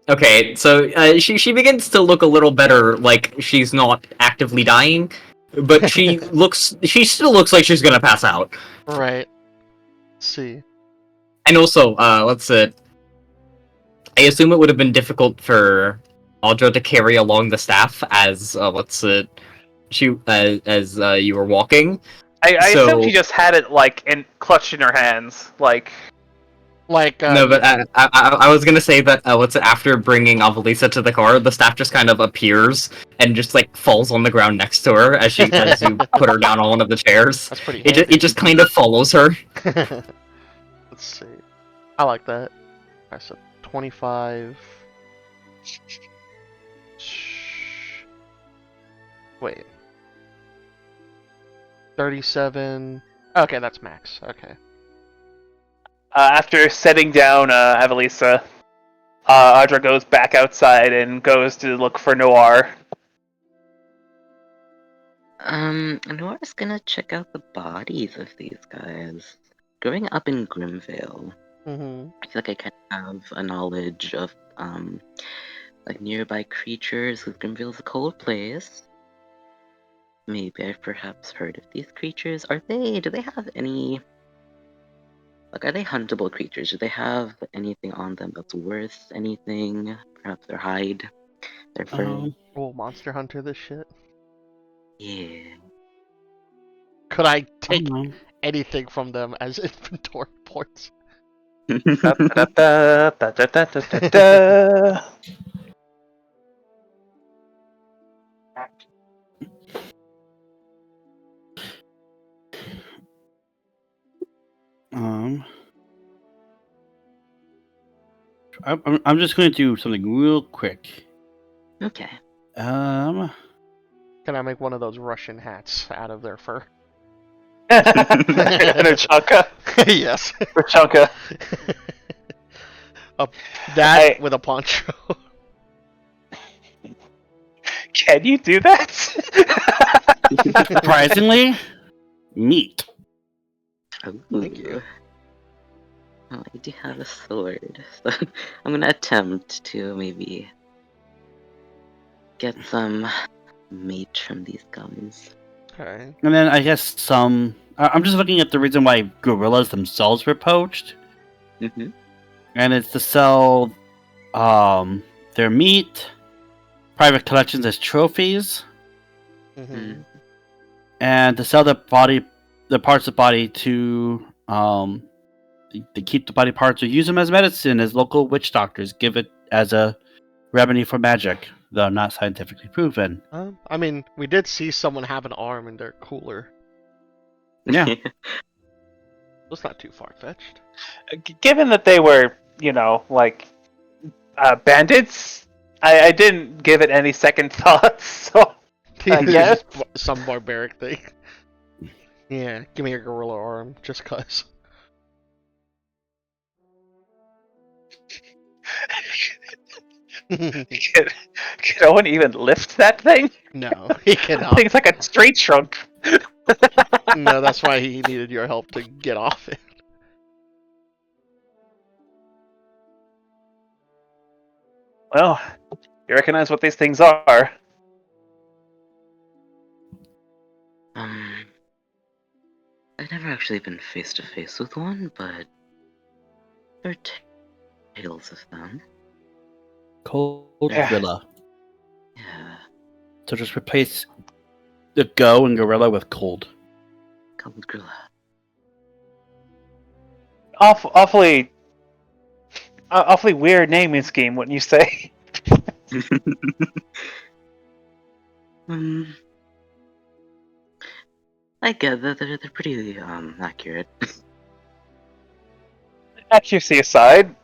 Speaker 1: Okay, so she begins to look a little better, like she's not actively dying, but she still looks like she's gonna pass out.
Speaker 2: Right. Let's see.
Speaker 1: And also, I assume it would have been difficult for Audra to carry along the staff as you were walking.
Speaker 3: I
Speaker 1: So-
Speaker 3: assume she just had it clutched in her hands, like.
Speaker 2: Like
Speaker 1: No, but I was gonna say that after bringing Avalisa to the car, the staff just kind of appears and just like falls on the ground next to her as you put her down on one of the chairs.
Speaker 2: That's pretty
Speaker 1: It just kind of follows her.
Speaker 2: Let's see. I like that. Alright, so 25. Wait. 37. Okay, that's max. Okay.
Speaker 3: After setting down Avalisa, Audra goes back outside and goes to look for Noir.
Speaker 5: Nora's gonna check out the bodies of these guys. Growing up in Grimvale,
Speaker 2: Mm-hmm.
Speaker 5: I feel like I kind of have a knowledge of, like nearby creatures, because Grimvale's a cold place. Maybe I've perhaps heard of these creatures. Do they have any, like, are they huntable creatures? Do they have anything on them that's worth anything? Perhaps their hide, their fur?
Speaker 2: Oh, Monster Hunter this shit.
Speaker 5: Yeah.
Speaker 2: Could I take anything from them as inventory points?
Speaker 3: Da-da-da-da-da-da-da-da.
Speaker 4: I'm just going to do something real quick.
Speaker 5: Okay.
Speaker 2: Can I make one of those Russian hats out of their fur?
Speaker 3: Chunka.
Speaker 2: yes.
Speaker 3: Chunka.
Speaker 2: That with a poncho.
Speaker 3: Can you do that?
Speaker 4: Surprisingly, meat.
Speaker 2: Thank you.
Speaker 5: Oh, I do have a sword, so I'm gonna attempt to maybe get some meat from these gums.
Speaker 2: Okay.
Speaker 4: And then I guess some. I'm just looking at the reason why gorillas themselves were poached,
Speaker 5: Mm-hmm.
Speaker 4: and it's to sell their meat, private collections as trophies,
Speaker 2: Mm-hmm.
Speaker 4: and to sell the parts of the body to to keep the body parts or use them as medicine, as local witch doctors give it as a remedy for magic, though not scientifically proven.
Speaker 2: I mean, we did see someone have an arm in their cooler.
Speaker 4: Yeah.
Speaker 2: That's not too far fetched.
Speaker 3: Given that they were, like bandits, I didn't give it any second thoughts. So I guess.
Speaker 2: Some barbaric thing. Yeah, give me a gorilla arm, just cause.
Speaker 3: Can Owen even lift that thing?
Speaker 2: No, he
Speaker 3: I
Speaker 2: cannot.
Speaker 3: think it's like a straight trunk.
Speaker 2: No, that's why he needed your help to get off it.
Speaker 3: Well, you recognize what these things are.
Speaker 5: I've never actually been face to face with one, but there are tales of them.
Speaker 4: Cold
Speaker 3: Yeah.
Speaker 4: gorilla.
Speaker 5: Yeah,
Speaker 4: So just replace the go and gorilla with cold.
Speaker 5: cold gorilla.
Speaker 3: Awfully weird naming scheme, wouldn't you say?
Speaker 5: I get that they're pretty accurate.
Speaker 3: Accuracy aside,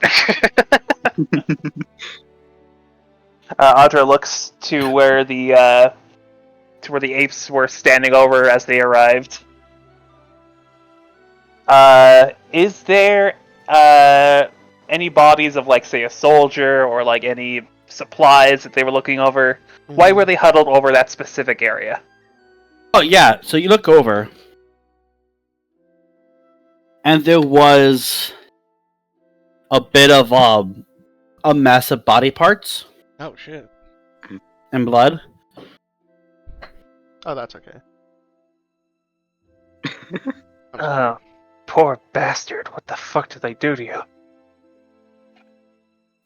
Speaker 3: Audra looks to where the apes were standing over as they arrived. Is there any bodies of, like, say, a soldier or like any supplies that they were looking over? Why were they huddled over that specific area?
Speaker 4: Oh yeah, so you look over, and there was a bit of a mess of body parts
Speaker 2: Oh shit.
Speaker 4: and blood.
Speaker 2: Oh, that's okay.
Speaker 3: Oh, poor bastard! What the fuck did they do to you?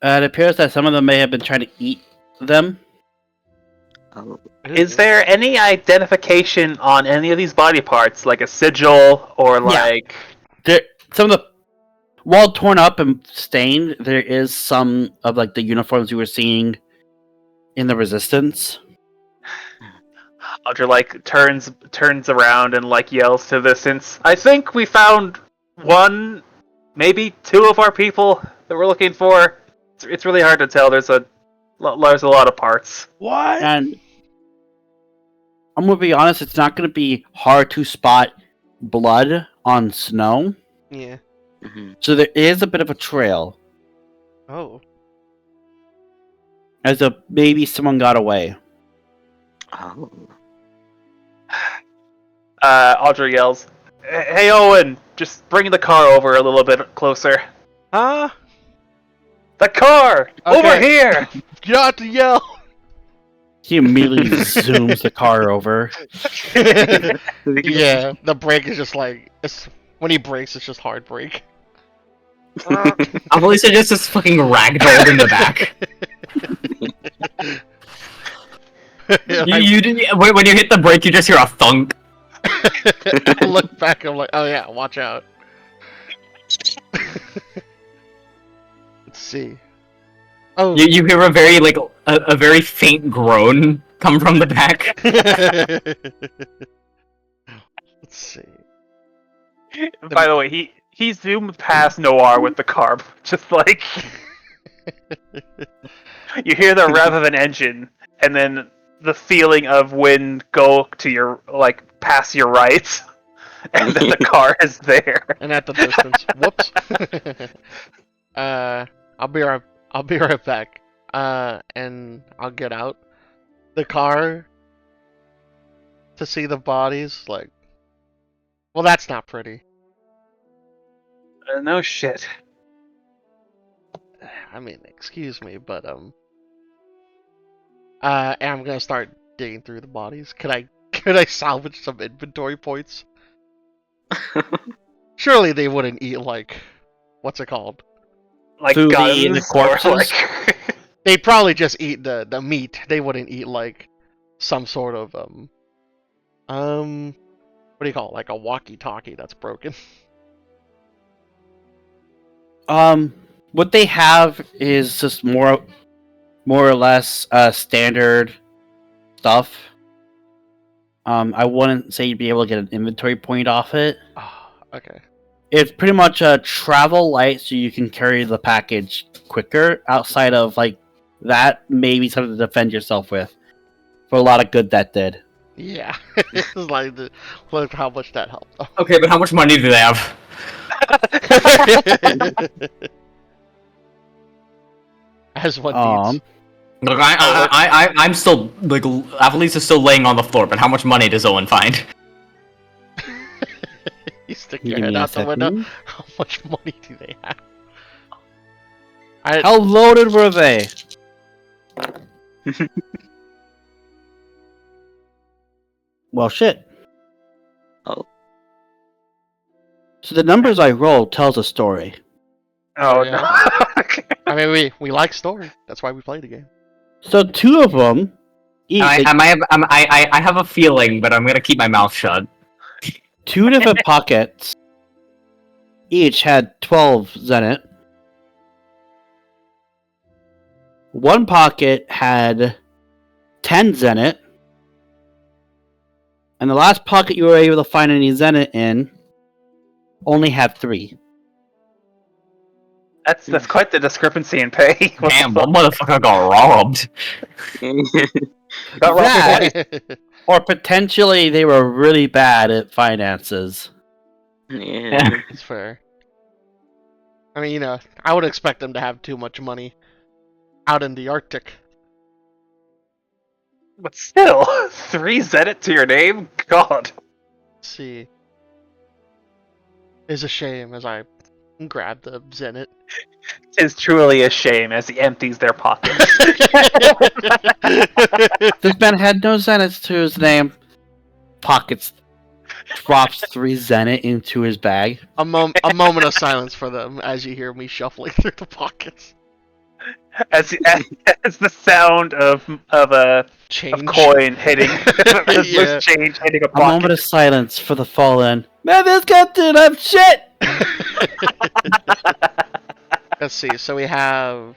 Speaker 4: It appears that some of them may have been trying to eat them.
Speaker 5: Oh,
Speaker 3: Is there any identification on any of these body parts, like a sigil or like?
Speaker 4: There, some of the, while torn up and stained, there is some of like the uniforms you were seeing in the Resistance.
Speaker 3: Audra like turns around and like yells to the distance. I think we found one, maybe two of our people that we're looking for. It's really hard to tell. There's a lot of parts.
Speaker 2: What?
Speaker 4: And I'm gonna be honest, it's not gonna be hard to spot blood on snow.
Speaker 2: Yeah.
Speaker 4: So there is a bit of a trail,
Speaker 2: Oh.
Speaker 4: as if maybe someone got away.
Speaker 5: oh.
Speaker 3: Audra yells, "Hey Owen, just bring the car over a little bit closer.
Speaker 2: Huh?
Speaker 3: The car!
Speaker 2: Okay.
Speaker 3: Over here!"
Speaker 2: You don't have to yell.
Speaker 4: He immediately zooms the car over.
Speaker 2: Yeah, the brake is just like when he brakes, it's just hard brake.
Speaker 1: I've always said just this fucking ragdolled in the back. You didn't, when you hit the brake, you just hear a thunk.
Speaker 2: I look back, I'm like, oh yeah, watch out. Let's see. Oh.
Speaker 1: You hear a very like a very faint groan come from the back.
Speaker 2: Let's see.
Speaker 3: By the way, he zoomed past Noir with the car, just like you hear the rev of an engine, and then the feeling of wind go to your past your right, and then the car is there.
Speaker 2: And at the distance. Whoops. I'll be right back. And I'll get out. the car to see the bodies. Like, well, that's not pretty.
Speaker 3: No shit.
Speaker 2: I mean, excuse me, but and I'm gonna start digging through the bodies. Could I salvage some inventory points? Surely they wouldn't eat like, what's it called?
Speaker 3: Like
Speaker 4: Food
Speaker 3: guns
Speaker 4: eating the
Speaker 3: or
Speaker 4: corpses?
Speaker 3: like.
Speaker 2: They'd probably just eat the meat. They wouldn't eat like some sort of what do you call it? Like a walkie-talkie that's broken.
Speaker 4: What they have is just more or less standard stuff. I wouldn't say you'd be able to get an inventory point off it.
Speaker 2: Oh, okay.
Speaker 4: It's pretty much a travel light, so you can carry the package quicker. Outside of like that, maybe something to defend yourself with. For a lot of good that did.
Speaker 2: Yeah. It's like look how much that helped.
Speaker 1: Okay, but how much money do they have?
Speaker 2: As one needs.
Speaker 1: Look, I'm still like Avalise is still laying on the floor. But how much money does Owen find?
Speaker 2: You stick
Speaker 4: Give
Speaker 2: your
Speaker 4: me
Speaker 2: head
Speaker 4: a
Speaker 2: out the window.
Speaker 4: second.
Speaker 2: How much money do they have?
Speaker 4: How loaded were they? Well, shit.
Speaker 5: Oh.
Speaker 4: So the numbers I rolled tells a story.
Speaker 3: Oh
Speaker 2: Yeah.
Speaker 3: no.
Speaker 2: I mean, we like story. That's why we play the game.
Speaker 4: So two of them. Each,
Speaker 1: I have a feeling, but I'm gonna keep my mouth shut.
Speaker 4: two different pockets. Each had 12 Zenit. One pocket had 10 Zenit. And the last pocket you were able to find any Zenit in only had 3.
Speaker 3: That's quite the discrepancy in pay. What
Speaker 1: Damn,
Speaker 3: the
Speaker 1: one motherfucker got robbed.
Speaker 3: fuck? Got robbed
Speaker 4: That- Or potentially they were really bad at finances.
Speaker 5: Yeah.
Speaker 2: It's fair. I mean, I would expect them to have too much money out in the Arctic.
Speaker 3: But still, 3 Zenit to your name? God.
Speaker 2: Let's see. It's a shame as I grab the Zenit.
Speaker 3: It's truly a shame as he empties their pockets.
Speaker 4: This man had no Zenits to his name. Pockets drops 3 Zenit into his bag.
Speaker 2: a moment of silence for them as you hear me shuffling through the pockets.
Speaker 3: as the sound of a
Speaker 2: Change.
Speaker 3: coin hitting as
Speaker 2: Yeah.
Speaker 3: loose change hitting a
Speaker 4: A moment
Speaker 3: pocket.
Speaker 4: of silence for the fallen. Man, this guy did have shit!
Speaker 2: Let's see. So we have.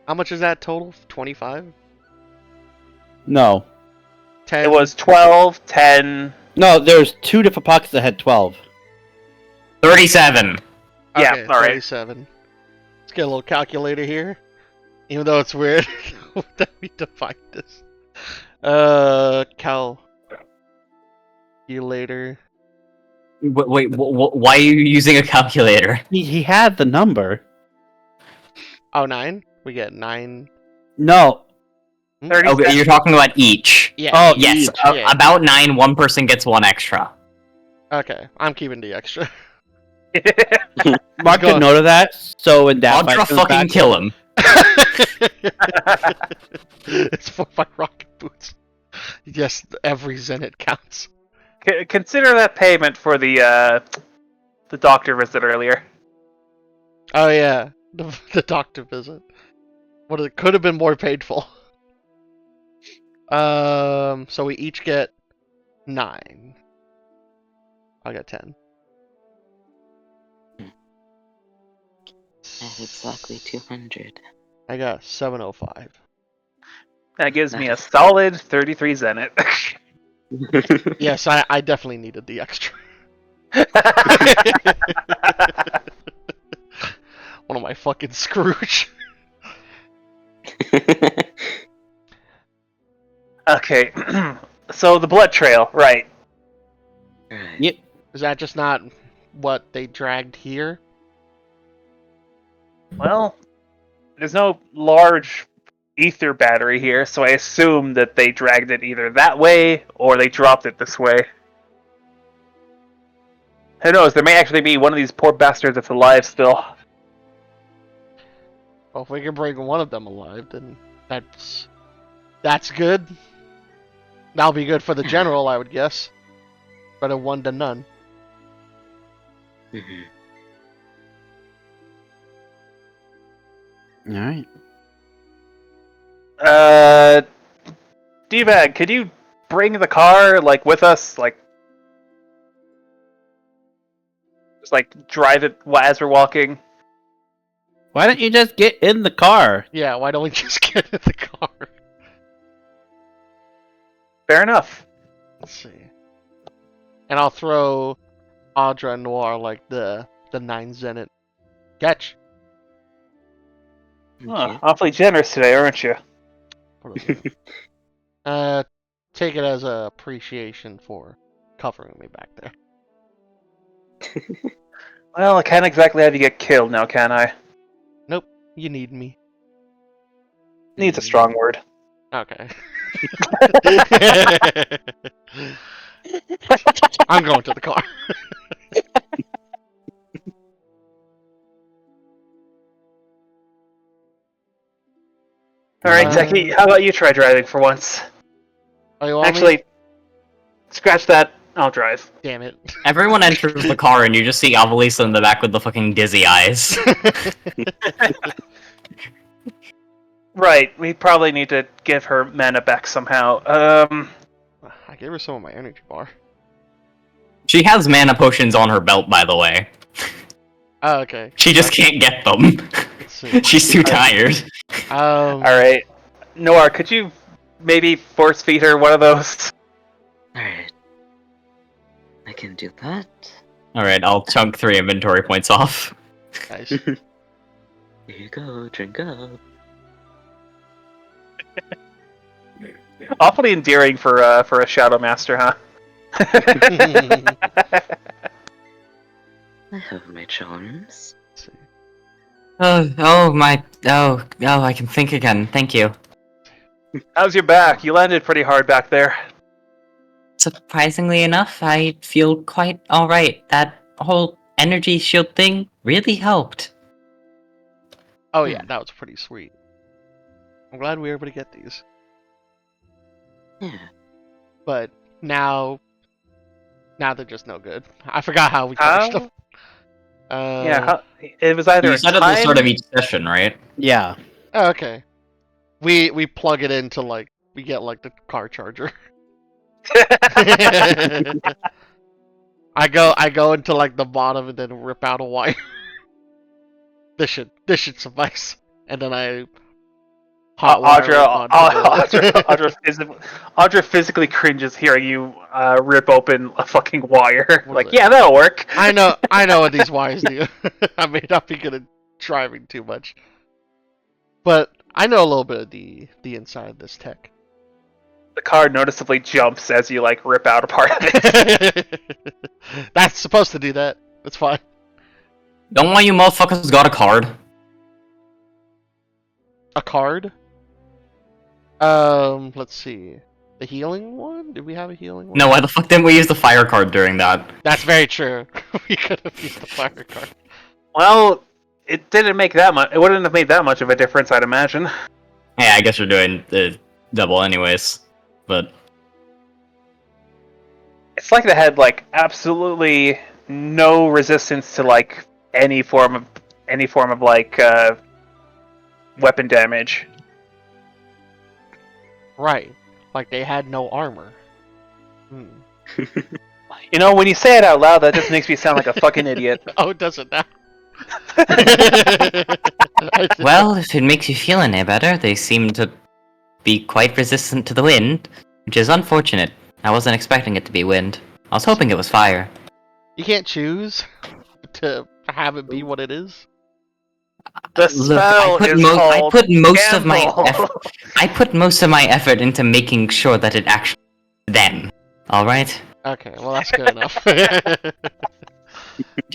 Speaker 2: How much is that total? 25?
Speaker 4: No.
Speaker 2: 10?
Speaker 3: It was 12, 10.
Speaker 4: No, there's 2 different pockets that had 12.
Speaker 1: 37.
Speaker 3: Yeah,
Speaker 2: Okay,
Speaker 3: alright.
Speaker 2: 37. Let's get a little calculator here. Even though it's weird that we define this. Calculator.
Speaker 1: Wait, why are you using a calculator?
Speaker 4: He had the number.
Speaker 2: Oh, 9? We get 9.
Speaker 4: No.
Speaker 3: 30
Speaker 1: Okay, you're talking about each.
Speaker 2: Yeah.
Speaker 4: Oh,
Speaker 1: Yes,
Speaker 4: each,
Speaker 2: yeah.
Speaker 1: about 9, one person gets 1 extra.
Speaker 2: Okay, I'm keeping the extra.
Speaker 4: Mark
Speaker 2: Go.
Speaker 4: a note of that, so when that
Speaker 1: Audra
Speaker 4: fight comes
Speaker 1: fucking
Speaker 4: back,
Speaker 1: kill him.
Speaker 2: It's for my rocket boots. Yes, every Zenit counts.
Speaker 3: Consider that payment for the doctor visit earlier.
Speaker 2: Oh yeah, the doctor visit. What it could have been more painful. So we each get 9. I got 10.
Speaker 5: At exactly 200.
Speaker 2: I got 705.
Speaker 3: That gives me a solid 33 Zenit.
Speaker 2: Yes, I definitely needed the extra. One of my fucking Scrooge.
Speaker 3: Okay, so the blood trail, right?
Speaker 5: Right.
Speaker 4: Yep.
Speaker 2: Is that just not what they dragged here?
Speaker 3: Well, there's no large ether battery here, so I assume that they dragged it either that way or they dropped it this way. Who knows? There may actually be one of these poor bastards that's alive still.
Speaker 2: Well, if we can bring one of them alive, then that's good. That'll be good for the general, I would guess. Better one than none.
Speaker 5: Mhm.
Speaker 4: Alright.
Speaker 3: D-Bag, could you bring the car, like, with us? Like, just, like, drive it as we're walking?
Speaker 4: Why don't you just get in the car?
Speaker 2: Yeah, why don't we just get in the car?
Speaker 3: Fair enough.
Speaker 2: Let's see. And I'll throw Audra and Noir like the 9 Zenit. Catch!
Speaker 3: Huh, awfully generous today, aren't you?
Speaker 2: Take it as a appreciation for covering me back there.
Speaker 3: Well, I can't exactly have you get killed now, can I?
Speaker 2: Nope, you need me.
Speaker 3: Needs a strong word.
Speaker 2: Okay. I'm going to the car.
Speaker 3: Alright, Techie, how about you try driving for once?
Speaker 2: Oh, you want
Speaker 3: Actually,
Speaker 2: me?
Speaker 3: scratch that. I'll drive.
Speaker 2: Damn it.
Speaker 1: Everyone enters the car and you just see Avalisa in the back with the fucking dizzy eyes.
Speaker 3: Right, we probably need to give her mana back somehow.
Speaker 2: I gave her some of my energy bar.
Speaker 1: She has mana potions on her belt, by the way.
Speaker 2: Oh, okay.
Speaker 1: She just can't get them.
Speaker 2: Let's see.
Speaker 1: She's too tired.
Speaker 3: Alright. Noir, could you maybe force feed her one of those?
Speaker 5: Alright. I can do that.
Speaker 1: Alright, I'll chunk 3 inventory points off.
Speaker 2: Nice.
Speaker 5: Here you go, drink up.
Speaker 3: Awfully endearing for a Shadow Master, huh?
Speaker 5: I have my charms.
Speaker 2: Let's see.
Speaker 1: I can think again. Thank you.
Speaker 3: How's your back? You landed pretty hard back there.
Speaker 1: Surprisingly enough, I feel quite alright. That whole energy shield thing really helped.
Speaker 2: Oh yeah, that was pretty sweet. I'm glad we were able to get these.
Speaker 5: Yeah.
Speaker 2: But now they're just no good. I forgot how we finished them.
Speaker 3: It was either
Speaker 1: You
Speaker 3: a
Speaker 1: said at the start of
Speaker 3: time...
Speaker 1: each session, right?
Speaker 4: Yeah.
Speaker 2: Oh, okay. We plug it into like we get like the car charger. I go into like the bottom and then rip out a wire. This should suffice. And then I
Speaker 3: Audra physically cringes hearing you rip open a fucking wire. Like,
Speaker 2: it?
Speaker 3: yeah, that'll work.
Speaker 2: I know what these wires do. I may not be good at driving too much, but I know a little bit of the inside of this tech.
Speaker 3: The car noticeably jumps as you like rip out a part of it.
Speaker 2: That's supposed to do that. That's fine.
Speaker 1: Don't want you motherfuckers got a card.
Speaker 2: A card? Let's see. The healing one? Did we have a healing one?
Speaker 1: No, why the fuck didn't we use the fire card during that?
Speaker 2: That's very true. We could have used the fire card.
Speaker 3: Well, it didn't make that much. It wouldn't have made that much of a difference, I'd imagine.
Speaker 1: Hey, I guess you're doing the double anyways. But
Speaker 3: It's like they had like absolutely no resistance to like any form of like weapon damage.
Speaker 2: Right. Like they had no armor. Hmm.
Speaker 3: You know, when you say it out loud, that just makes me sound like a fucking idiot.
Speaker 2: Oh, it doesn't now.
Speaker 1: well, if it makes you feel any better, they seem to be quite resistant to the wind, which is unfortunate. I wasn't expecting it to be wind. I was hoping it was fire.
Speaker 2: You can't choose to have it be what it is.
Speaker 3: The spell is
Speaker 1: I
Speaker 3: called
Speaker 1: put most of my
Speaker 3: Gamble.
Speaker 1: effort. I put most of my effort into making sure that it actually them. All right.
Speaker 2: Okay, well that's good enough.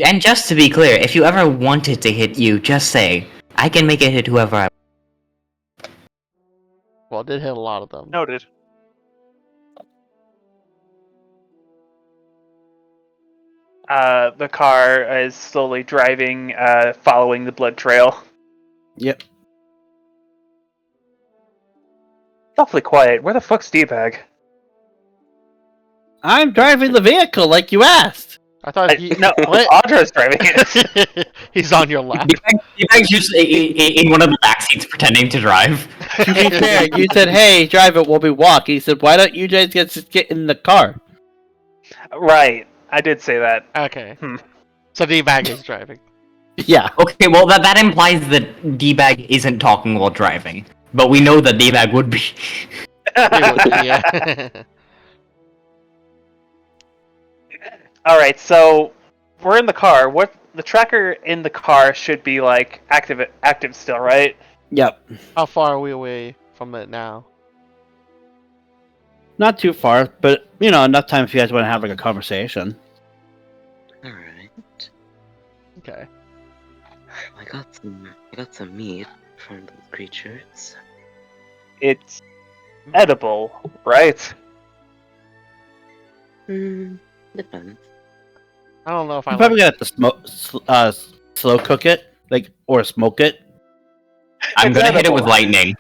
Speaker 1: And just to be clear, if you ever wanted to hit you, just say I can make it hit whoever I.
Speaker 2: Well, it did hit a lot of them.
Speaker 3: Noted. The car is slowly driving, following the blood trail.
Speaker 4: Yep.
Speaker 3: Awfully quiet. Where the fuck's D-Bag?
Speaker 4: I'm driving the vehicle like you asked.
Speaker 2: I thought he...
Speaker 3: No,
Speaker 2: What?
Speaker 3: Audra's driving it.
Speaker 2: He's on your lap.
Speaker 1: D-Bag's just in one of the back seats pretending to drive.
Speaker 4: To be fair, you said, "Hey, drive it while we walk." He said, "Why don't you guys just get in the car?"
Speaker 3: Right. I did say that.
Speaker 2: Okay.
Speaker 3: Hmm.
Speaker 2: So D-Bag is driving.
Speaker 4: Yeah.
Speaker 1: Okay, well that implies that D-Bag isn't talking while driving, but we know that D-Bag would be.
Speaker 2: Yeah.
Speaker 3: Alright, so we're in the car. What the tracker in the car should be like active still, right?
Speaker 4: Yep.
Speaker 2: How far are we away from it now?
Speaker 4: Not too far, but enough time if you guys want to have like a conversation.
Speaker 5: Alright.
Speaker 2: Okay.
Speaker 5: I got some meat from those creatures.
Speaker 3: It's edible, right?
Speaker 5: Depends.
Speaker 2: I don't know if I
Speaker 4: You probably
Speaker 2: like...
Speaker 4: gonna have to slow cook it, or smoke it.
Speaker 1: I'm
Speaker 3: It's
Speaker 1: gonna hit it
Speaker 3: edible.
Speaker 1: with lightning.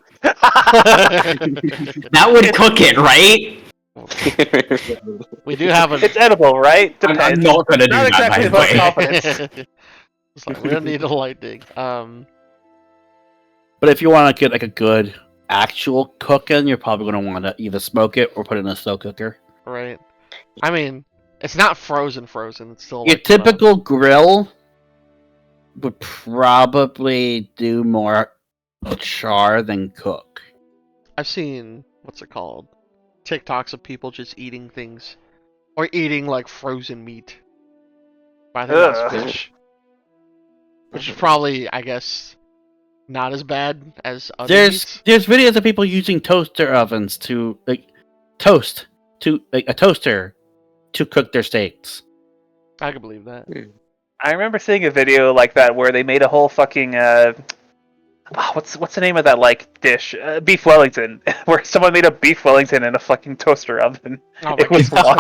Speaker 1: That would cook it, right?
Speaker 2: We do have a...
Speaker 3: It's edible, right?
Speaker 1: I'm
Speaker 3: Depends.
Speaker 1: not gonna do
Speaker 3: Not
Speaker 1: that,
Speaker 3: exactly
Speaker 1: by the
Speaker 3: most
Speaker 1: way.
Speaker 3: confidence.
Speaker 2: It's like, we don't need a lightning.
Speaker 4: But if you want to get like a good actual cooking, you're probably gonna want to either smoke it or put it in a slow cooker.
Speaker 2: Right. I mean, it's not frozen. It's still
Speaker 4: Your
Speaker 2: like,
Speaker 4: typical grill would probably do more char than cook.
Speaker 2: I've seen, what's it called? TikToks of people just eating things. Or eating, like, frozen meat. But I think
Speaker 3: Ugh.
Speaker 2: that's fish. Which is probably, I guess, not as bad as other meats.
Speaker 4: There's videos of people using toaster ovens to a toaster to cook their steaks.
Speaker 2: I can believe that.
Speaker 3: I remember seeing a video like that where they made a whole fucking what's the name of that like dish? Beef Wellington, where someone made a beef Wellington in a fucking toaster oven.
Speaker 2: Oh my
Speaker 3: It was wild.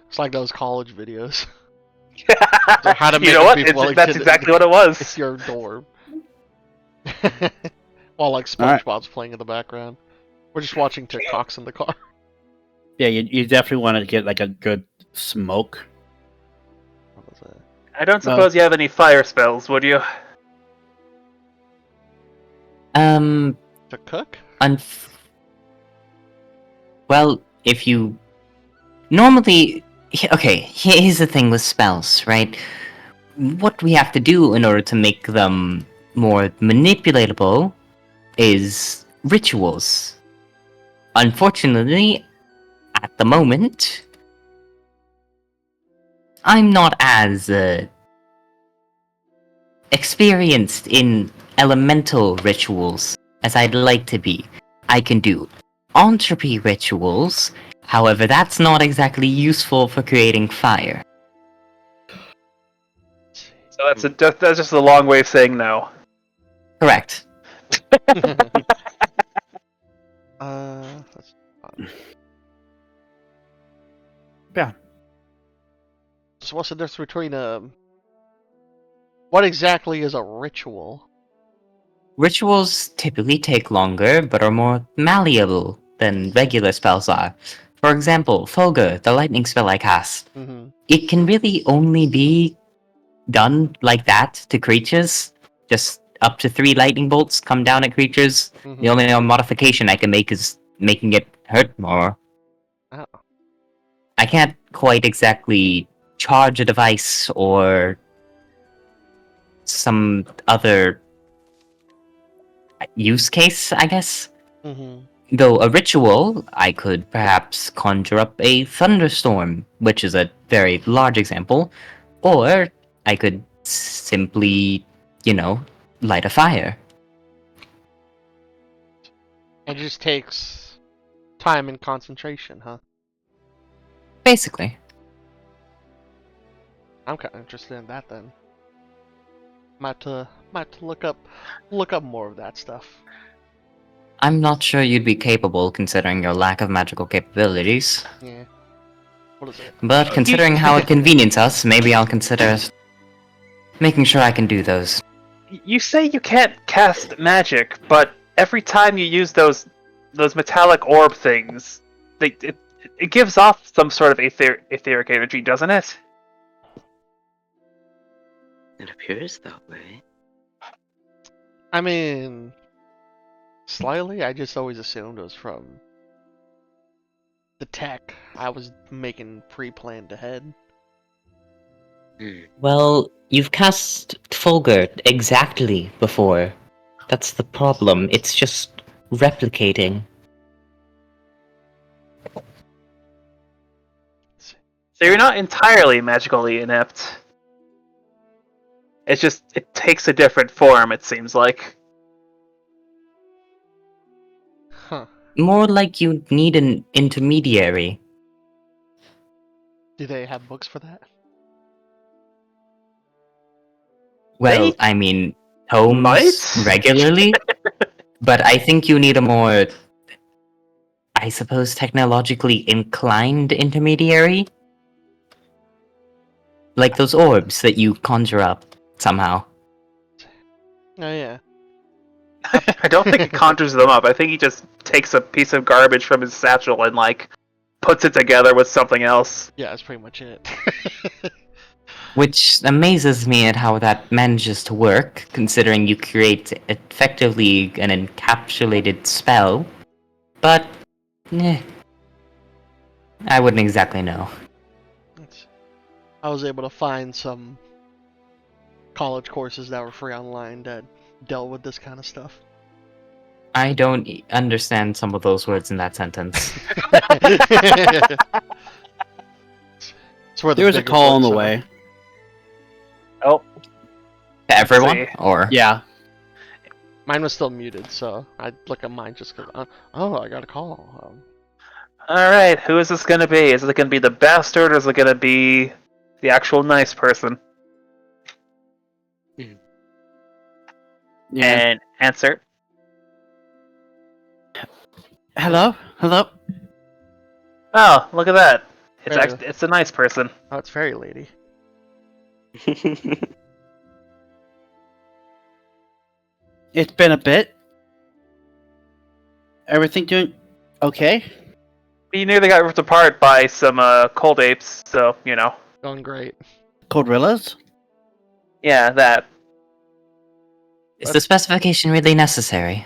Speaker 2: It's like those college videos.
Speaker 3: So
Speaker 2: how to make
Speaker 3: you know
Speaker 2: a
Speaker 3: what?
Speaker 2: beef Wellington
Speaker 3: That's exactly what it was.
Speaker 2: It's your dorm. While like
Speaker 4: Alright.
Speaker 2: SpongeBob's playing in the background. We're just watching TikToks in the car.
Speaker 4: Yeah, you definitely want to get like a good smoke.
Speaker 2: What was that?
Speaker 3: I don't suppose you have any fire spells, would you?
Speaker 2: To cook?
Speaker 1: Well, if you normally, okay, here's the thing with spells, right? What we have to do in order to make them more manipulatable is rituals. Unfortunately, at the moment, I'm not as experienced in elemental rituals as I'd like to be. I can do entropy rituals, however, that's not exactly useful for creating fire.
Speaker 3: So that's just a long way of saying no.
Speaker 1: Correct.
Speaker 2: That's
Speaker 4: Yeah.
Speaker 2: So what's the difference between what exactly is a ritual?
Speaker 1: Rituals typically take longer, but are more malleable than regular spells are. For example, Fulgur, the lightning spell I cast.
Speaker 2: Mm-hmm.
Speaker 1: It can really only be done like that to creatures. Just up to 3 lightning bolts come down at creatures.
Speaker 2: Mm-hmm.
Speaker 1: The only modification I can make is making it hurt more.
Speaker 2: Oh.
Speaker 1: I can't quite exactly charge a device or some other use case, I guess.
Speaker 2: Mm-hmm.
Speaker 1: Though a ritual, I could perhaps conjure up a thunderstorm, which is a very large example, or I could simply, light a fire.
Speaker 2: It just takes time and concentration, huh?
Speaker 1: Basically.
Speaker 2: I'm kind of interested in that then. Might to look up more of that stuff.
Speaker 1: I'm not sure you'd be capable considering your lack of magical capabilities.
Speaker 2: Yeah. What is it?
Speaker 1: But considering how it conveniences us, maybe I'll consider making sure I can do those.
Speaker 3: You say you can't cast magic, but every time you use those metallic orb things, it gives off some sort of etheric energy, doesn't it?
Speaker 5: It appears that way.
Speaker 2: I mean, slightly. I just always assumed it was from the tech I was making pre-planned ahead.
Speaker 1: Well, you've cast Fulgurt exactly before. That's the problem. It's just replicating.
Speaker 3: So you're not entirely magically inept. It's just it takes a different form, it seems like.
Speaker 2: Huh.
Speaker 1: More like you need an intermediary.
Speaker 2: Do they have books for that?
Speaker 1: Well,
Speaker 3: They
Speaker 1: I mean, tomes
Speaker 3: might?
Speaker 1: regularly, but I think you need a more, I suppose, technologically inclined intermediary? Like those orbs that you conjure up somehow.
Speaker 2: Oh yeah.
Speaker 3: I don't think he conjures them up. I think he just takes a piece of garbage from his satchel and like puts it together with something else.
Speaker 2: Yeah, that's pretty much it.
Speaker 1: Which amazes me at how that manages to work, considering you create effectively an encapsulated spell. But, I wouldn't exactly know.
Speaker 2: I was able to find some college courses that were free online that dealt with this kind of stuff.
Speaker 1: I don't understand some of those words in that sentence.
Speaker 2: It's where the
Speaker 4: There's a
Speaker 2: bigger
Speaker 4: call on the
Speaker 2: books are.
Speaker 4: way.
Speaker 3: Oh,
Speaker 1: To everyone?
Speaker 3: see.
Speaker 1: Or
Speaker 4: Yeah.
Speaker 2: Mine was still muted, so I look at mine just because. Oh, I got a call.
Speaker 3: Alright, who is this gonna be? Is it gonna be the bastard or is it gonna be the actual nice person?
Speaker 4: Yeah.
Speaker 3: And answer.
Speaker 4: Hello? Hello?
Speaker 3: Oh, look at that.
Speaker 2: Very-
Speaker 3: It's a nice person.
Speaker 2: Oh, it's Fairy Lady.
Speaker 4: It's been a bit. Everything doing okay?
Speaker 3: You nearly got ripped apart by some cold apes, so, you know.
Speaker 2: Going great.
Speaker 4: Codrillas?
Speaker 3: Yeah, that.
Speaker 1: is the specification really necessary?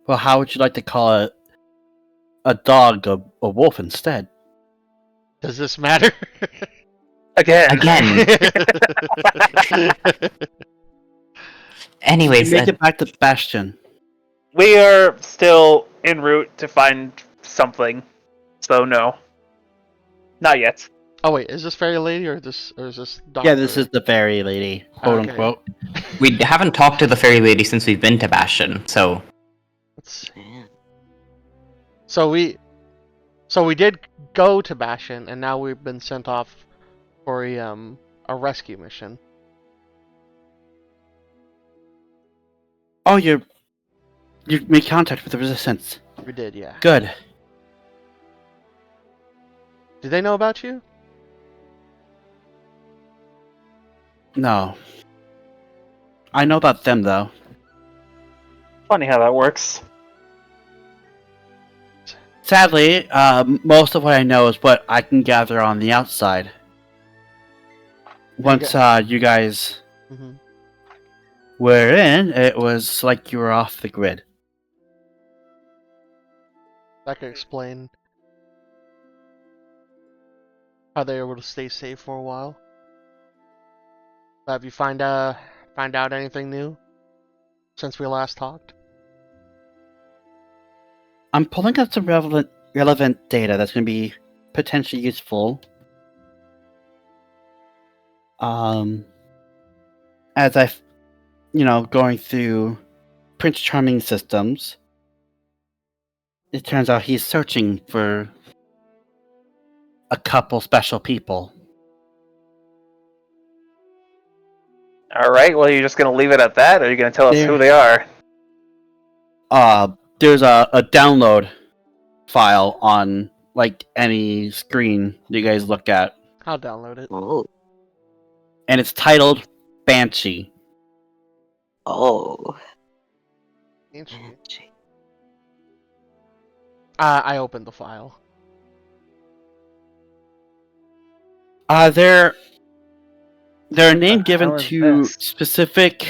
Speaker 4: Well, how would you like to call a dog a wolf instead?
Speaker 2: Does this matter?
Speaker 3: Again.
Speaker 1: Again. Anyways,
Speaker 4: You make it back to Bastion.
Speaker 3: We are still en route to find something, so no. Not yet.
Speaker 2: Oh wait, is this Fairy Lady or is this Doctor?
Speaker 4: Yeah, this is the fairy lady, quote
Speaker 2: Okay.
Speaker 4: unquote.
Speaker 1: we haven't talked to the fairy lady since we've been to Bastion, so
Speaker 2: Let's-
Speaker 5: Man.
Speaker 2: So we did go to Bastion, and now we've been sent off for a rescue mission.
Speaker 4: Oh, you made contact with the Resistance.
Speaker 2: We did, yeah.
Speaker 4: Good.
Speaker 2: Did they know about you?
Speaker 4: No. I know about them, though.
Speaker 3: Funny how that works.
Speaker 4: Sadly, most of what I know is what I can gather on the outside. Once you guys
Speaker 2: Mm-hmm.
Speaker 4: were in, it was like you were off the grid.
Speaker 2: That could explain how they were able to stay safe for a while. Have you find out anything new since we last talked?
Speaker 4: I'm pulling up some relevant data that's going to be potentially useful. As I've, going through Prince Charming systems, it turns out he's searching for a couple special people.
Speaker 3: All right. Well, you're just gonna leave it at that, or are you gonna tell us who they are?
Speaker 4: There's a download file on like any screen that you guys look at,
Speaker 2: I'll download it.
Speaker 5: Oh.
Speaker 4: and it's titled Banshee.
Speaker 5: Oh.
Speaker 2: Banshee.
Speaker 5: Banshee.
Speaker 2: I opened the file.
Speaker 4: They're a name
Speaker 3: the
Speaker 4: given
Speaker 3: hell is
Speaker 4: to
Speaker 3: this?
Speaker 4: specific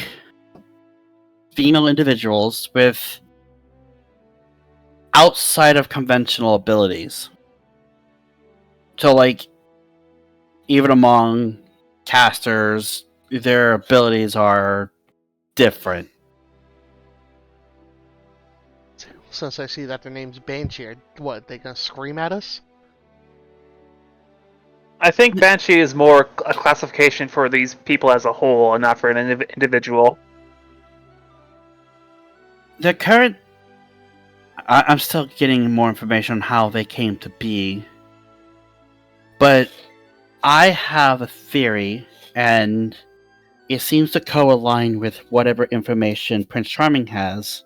Speaker 4: female individuals with outside of conventional abilities. So, like, even among casters, their abilities are different.
Speaker 2: Since I see that their name's Banshee, what, they gonna scream at us?
Speaker 3: I think Banshee is more a classification for these people as a whole, and not for an individual.
Speaker 4: The current... I'm still getting more information on how they came to be. But I have a theory, and it seems to co-align with whatever information Prince Charming has.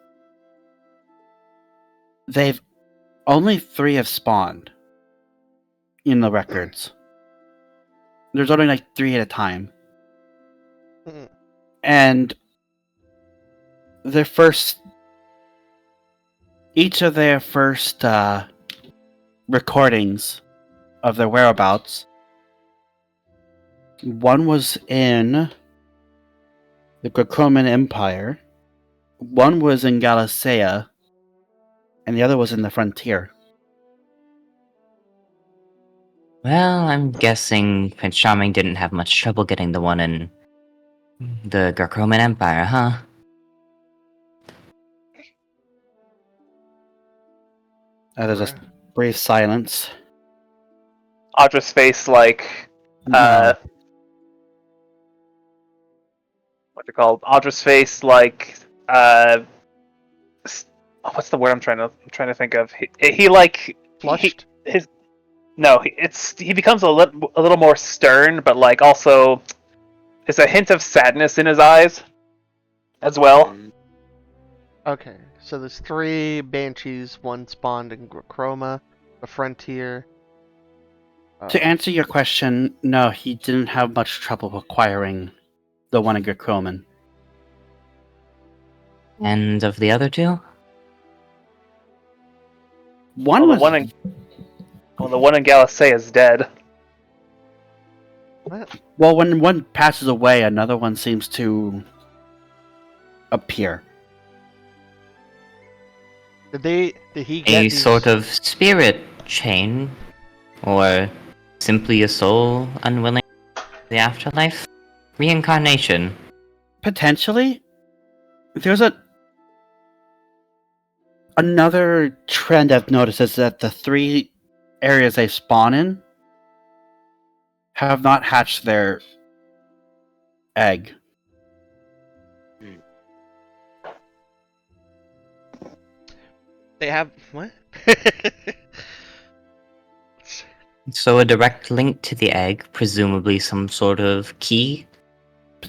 Speaker 4: Only 3 have spawned in the records. There's only like 3 at a time.
Speaker 2: Mm.
Speaker 4: And each of their first recordings of their whereabouts, one was in the Greco-Roman Empire, one was in Galatia, and the other was in the frontier.
Speaker 1: Well, I'm guessing Prince Charming didn't have much trouble getting the one in the Greco-Roman Empire, huh?
Speaker 4: There's a brief silence.
Speaker 3: Audra's face, like,
Speaker 4: No.
Speaker 3: what's it called? Audra's face, like, what's the word I'm trying to think of? He like
Speaker 2: Flushed?
Speaker 3: he becomes a little more stern, but like also there's a hint of sadness in his eyes as well.
Speaker 2: Okay, so there's 3 Banshees, 1 spawned in Chroma, the Frontier.
Speaker 4: To answer your question, no, he didn't have much trouble acquiring the one in Greco-Roman.
Speaker 1: And of the other 2?
Speaker 4: One was...
Speaker 3: The one in Galatia is dead.
Speaker 2: What?
Speaker 4: Well, when one passes away, another one seems to appear.
Speaker 2: Did he get
Speaker 1: A
Speaker 2: these...
Speaker 1: sort of spirit chain? Or simply a soul unwilling to the afterlife? Reincarnation?
Speaker 4: Potentially. There's another trend I've noticed is that the 3 areas they spawn in have not hatched their egg.
Speaker 2: They have... What?
Speaker 1: So a direct link to the egg, presumably some sort of key?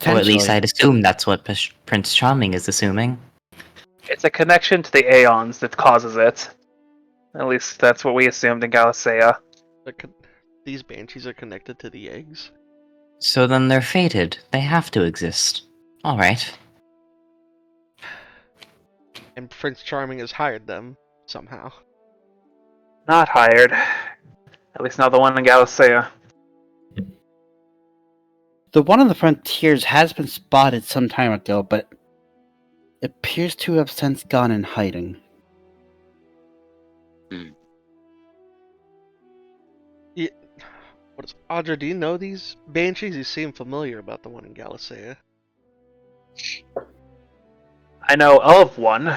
Speaker 1: Or at least I'd assume that's what Prince Charming is assuming.
Speaker 3: It's a connection to the Aeons that causes it. At least that's what we assumed in Galatia.
Speaker 2: These Banshees are connected to the eggs?
Speaker 1: So then they're fated. They have to exist. Alright.
Speaker 2: And Prince Charming has hired them, somehow.
Speaker 3: Not hired. At least not the one in Galatia.
Speaker 4: The one on the frontiers has been spotted some time ago, but it appears to have since gone in hiding.
Speaker 2: Audra, do you know these Banshees? You seem familiar about the one in Galatia.
Speaker 3: I know of one.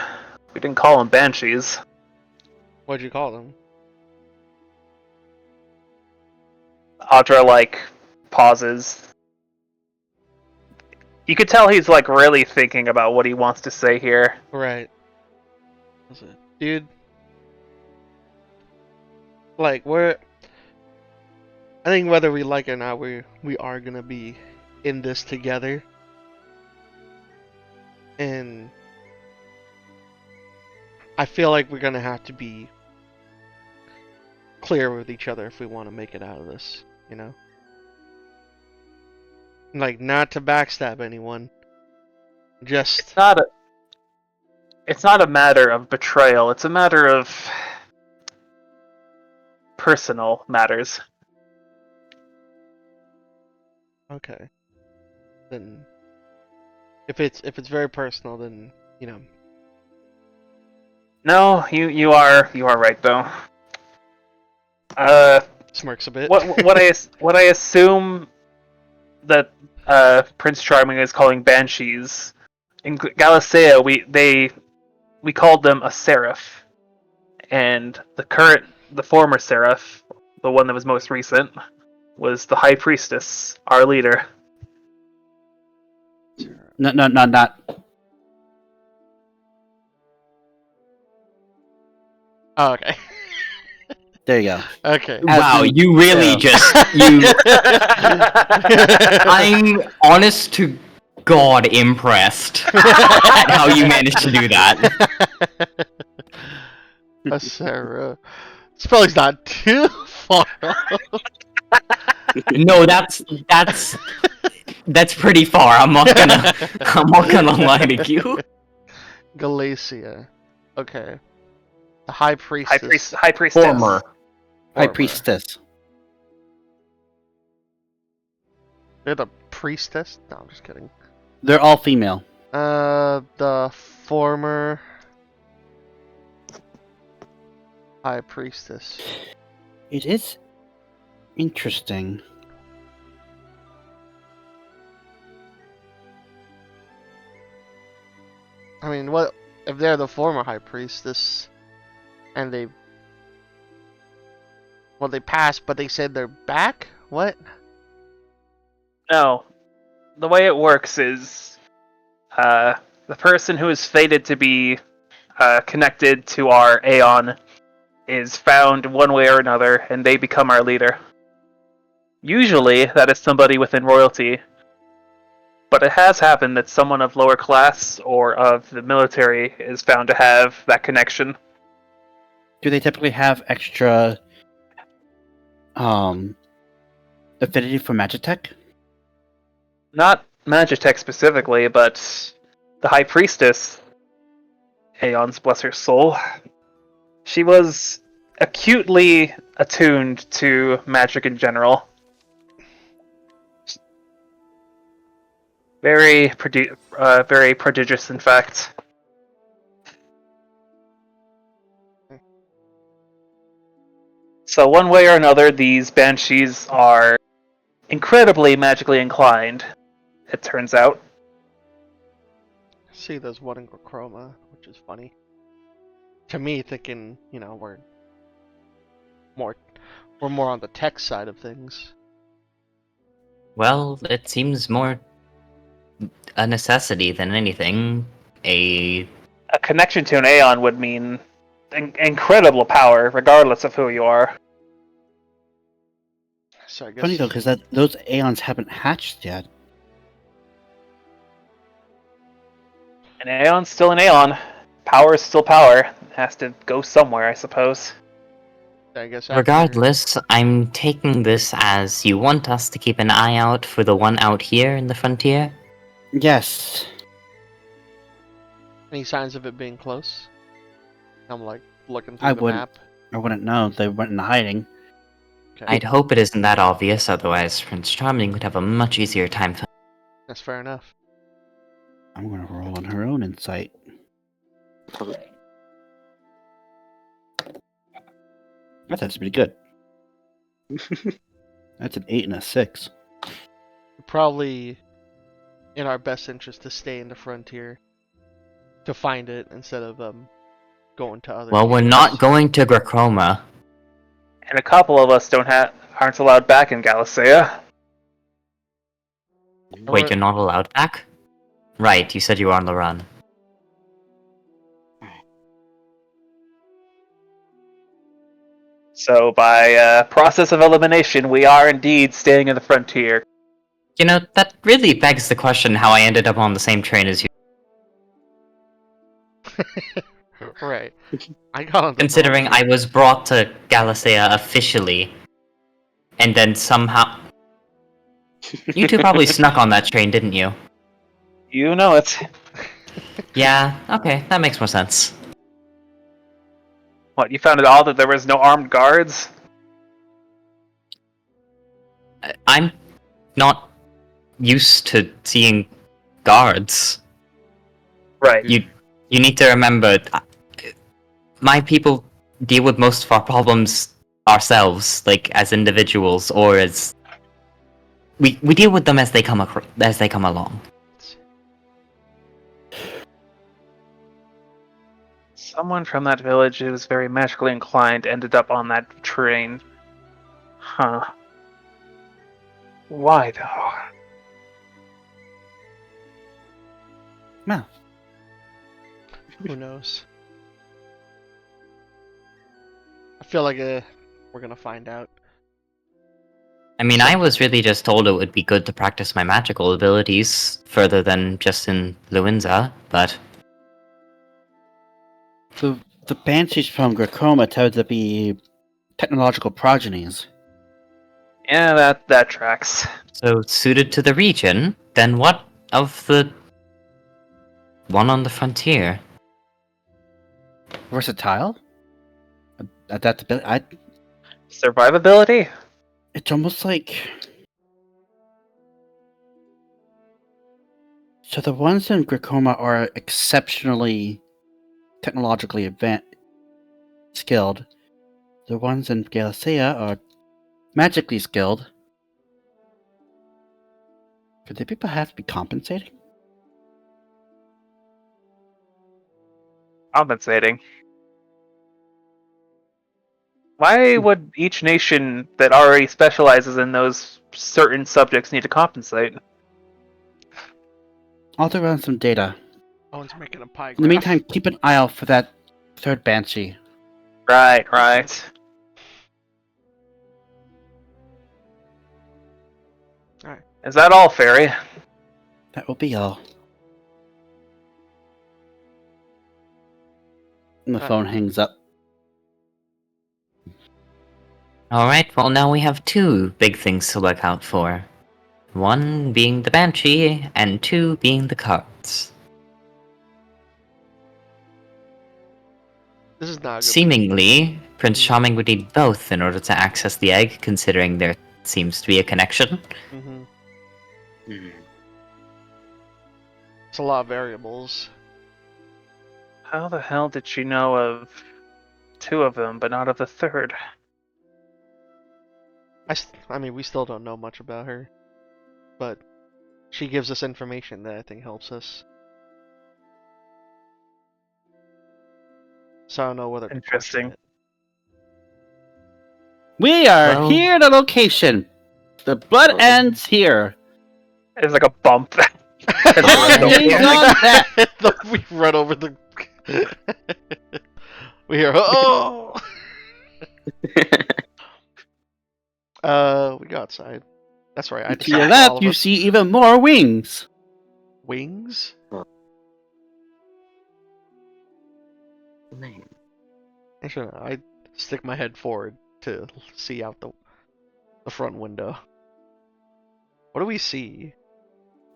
Speaker 3: We didn't call them Banshees.
Speaker 2: What'd you call them?
Speaker 3: Audra, like, pauses. You could tell he's, like, really thinking about what he wants to say here.
Speaker 2: Right. Dude. Like, I think whether we like it or not, we are gonna be in this together. And I feel like we're gonna have to be clear with each other if we want to make it out of this, you know? Like, not to backstab anyone. Just...
Speaker 3: It's not a matter of betrayal, it's a matter of personal matters.
Speaker 2: Okay. Then... If it's very personal, then, you know...
Speaker 3: No, you are right though.
Speaker 2: Smirks a bit.
Speaker 3: What I assume that Prince Charming is calling banshees in Galatea, we called them a seraph, and the former seraph, the one that was most recent, was the High Priestess, our leader.
Speaker 4: No, not.
Speaker 2: Oh, okay.
Speaker 4: There you go.
Speaker 2: Okay.
Speaker 1: Wow,
Speaker 4: in-
Speaker 1: you really just you. I'm honest to God impressed at how you managed to do that.
Speaker 2: Sarah. Spelling's not too far off.
Speaker 1: No, that's pretty far. I'm not gonna lie to you.
Speaker 2: Galatea. Okay. The High Priestess.
Speaker 3: High Priestess.
Speaker 1: Former.
Speaker 4: High Priestess.
Speaker 2: They're the priestess? No, I'm just kidding.
Speaker 4: They're all female.
Speaker 2: The former High Priestess.
Speaker 4: It is interesting.
Speaker 2: I mean, what if they're the former High Priestess and they passed, but they said they're back? What?
Speaker 3: No. The way it works is the person who is fated to be connected to our Aeon is found one way or another, and they become our leader. Usually, that is somebody within royalty, but it has happened that someone of lower class or of the military is found to have that connection.
Speaker 4: Do they typically have extra affinity for Magitech?
Speaker 3: Not Magitech specifically, but the High Priestess, Aeon's bless her soul, she was acutely attuned to magic in general. Very prodigious, in fact. So one way or another, these banshees are incredibly magically inclined, it turns out.
Speaker 2: See, there's one in Chroma, which is funny. To me, thinking, you know, we're more on the tech side of things.
Speaker 1: Well, it seems more a necessity than anything.
Speaker 3: A connection to an Aeon would mean incredible power, regardless of who you are.
Speaker 2: So I guess
Speaker 4: Funny though, because those Aeons haven't hatched yet.
Speaker 3: An Aeon's still an Aeon. Power is still power. It has to go somewhere, I suppose.
Speaker 2: I guess after...
Speaker 1: Regardless, I'm taking this as you want us to keep an eye out for the one out here in the frontier?
Speaker 4: Yes.
Speaker 2: Any signs of it being close? I'm like looking through
Speaker 4: I
Speaker 2: the
Speaker 4: wouldn't.
Speaker 2: map.
Speaker 4: I wouldn't know. They went into hiding.
Speaker 2: Okay.
Speaker 1: I'd hope it isn't that obvious, otherwise Prince Charming would have a much easier time.
Speaker 2: That's fair enough.
Speaker 4: I'm gonna roll on her own insight. That's pretty good. That's an 8 and a 6.
Speaker 2: Probably in our best interest to stay in the frontier to find it instead of going to other.
Speaker 1: Well, we're not going to Gracoma.
Speaker 3: And a couple of us aren't allowed back in Galatea.
Speaker 1: Wait, you're not allowed back? Right, you said you were on the run.
Speaker 3: So by process of elimination, we are indeed staying in the frontier.
Speaker 1: You know, that really begs the question how I ended up on the same train as you.
Speaker 2: Right. I got on the
Speaker 1: Considering
Speaker 2: wrong
Speaker 1: I
Speaker 2: train.
Speaker 1: was brought to Galacea officially, and then somehow... You two probably snuck on that train, didn't you?
Speaker 3: You know it.
Speaker 1: Yeah, okay, that makes more sense.
Speaker 3: What, you found it all that there was no armed guards?
Speaker 1: I'm not used to seeing guards.
Speaker 3: Right.
Speaker 1: You need to remember, my people deal with most of our problems ourselves, like as individuals or as we deal with them as they come along.
Speaker 3: Someone from that village who was very magically inclined ended up on that train. Huh. Why, though?
Speaker 4: No.
Speaker 2: Who knows? I feel like we're gonna find out.
Speaker 1: I mean, I was really just told it would be good to practice my magical abilities further than just in Luinza, but
Speaker 4: The banshees from Gracoma tend to be technological progenies.
Speaker 3: Yeah, that tracks.
Speaker 1: so suited to the region, then what of the one on the frontier?
Speaker 4: Versatile? Adaptability?
Speaker 3: Survivability?
Speaker 4: It's almost like... So the ones in Gracoma are exceptionally technologically skilled. The ones in Galacea are magically skilled. Could the people have to be compensating?
Speaker 3: Compensating. Why would each nation that already specializes in those certain subjects need to compensate?
Speaker 4: I'll have to run some data.
Speaker 2: Owen's making a pie.
Speaker 4: In the meantime, keep an eye out for that third Banshee.
Speaker 3: Right.
Speaker 2: Alright.
Speaker 3: Is that all, Fairy?
Speaker 4: That will be all. And the phone hangs up.
Speaker 1: Alright, well now we have two big things to look out for. One being the Banshee, and two being the cards.
Speaker 2: This is not a good
Speaker 1: Seemingly, Prince Charming would need both in order to access the egg, considering there seems to be a connection.
Speaker 2: Mm-hmm. It's a lot of variables.
Speaker 3: How the hell did she know of two of them, but not of the third?
Speaker 2: I mean, we still don't know much about her, but she gives us information that I think helps us. So I don't know whether to
Speaker 3: Interesting.
Speaker 2: question it.
Speaker 4: We are
Speaker 1: Well-
Speaker 4: here at a location. The blood ends here.
Speaker 3: There's like a bump.
Speaker 4: Eyes on that.
Speaker 2: We run over the. We hear oh. We go outside. That's right. I
Speaker 4: To your
Speaker 2: all
Speaker 4: left,
Speaker 2: of
Speaker 4: you
Speaker 2: us.
Speaker 4: see even more wings.
Speaker 2: Wings.
Speaker 5: Man.
Speaker 2: Actually, no, I stick my head forward to see out the front window. What do we see?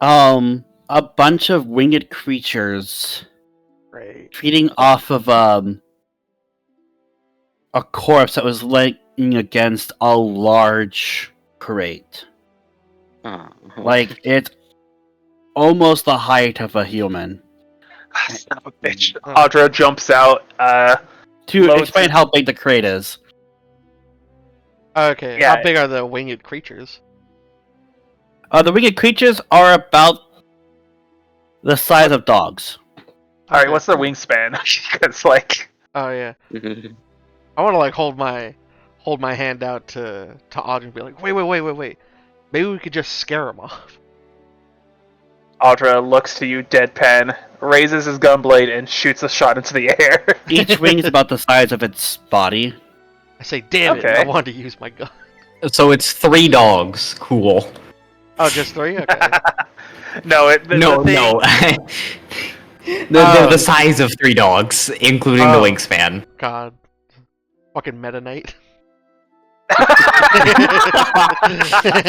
Speaker 4: A bunch of winged creatures
Speaker 2: Right.
Speaker 4: feeding off of a corpse that was laying against a large crate.
Speaker 5: Oh.
Speaker 4: Like it's almost the height of a human.
Speaker 3: Son of a bitch. Audra jumps out.
Speaker 4: To
Speaker 3: Loads
Speaker 4: explain
Speaker 3: of-
Speaker 4: how big the crate is.
Speaker 2: Okay.
Speaker 3: Yeah.
Speaker 2: How big are the winged creatures?
Speaker 4: The winged creatures are about the size of dogs.
Speaker 3: Alright, what's their wingspan? It's like.
Speaker 2: Oh yeah. I want to like hold my hand out to Audrey and be like, wait. Maybe we could just scare him off.
Speaker 3: Audra looks to you deadpan, raises his gunblade, and shoots a shot into the air.
Speaker 4: Each wing is about the size of its body.
Speaker 2: I say, damn it!
Speaker 3: Okay.
Speaker 2: I wanted to use my gun.
Speaker 1: So it's 3 dogs. Cool.
Speaker 2: Oh, just 3? Okay.
Speaker 3: No,
Speaker 1: No. They're the size of 3 dogs, including the wingspan.
Speaker 2: God. Fucking Meta Knight.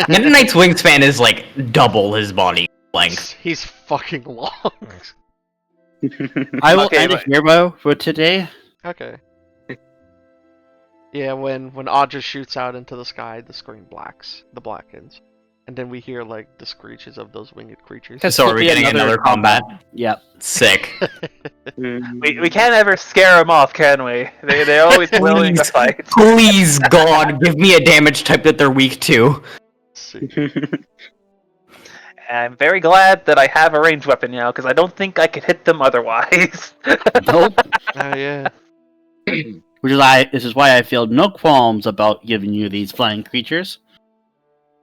Speaker 1: Meta Knight's wingspan is like double his body length.
Speaker 2: He's fucking long.
Speaker 4: I will
Speaker 3: Okay,
Speaker 4: end it here, Bo, for today.
Speaker 2: Okay. Yeah, when Audra shoots out into the sky, the screen blackens. And then we hear like the screeches of those winged creatures.
Speaker 1: So are we getting another combat?
Speaker 4: Yep.
Speaker 1: Sick.
Speaker 3: we can't ever scare them off, can we? They're always willing to fight.
Speaker 1: Please, God, give me a damage type that they're weak to.
Speaker 3: I'm very glad that I have a ranged weapon now, because I don't think I could hit them otherwise.
Speaker 4: Nope.
Speaker 2: Oh yeah.
Speaker 4: This is why I feel no qualms about giving you these flying creatures.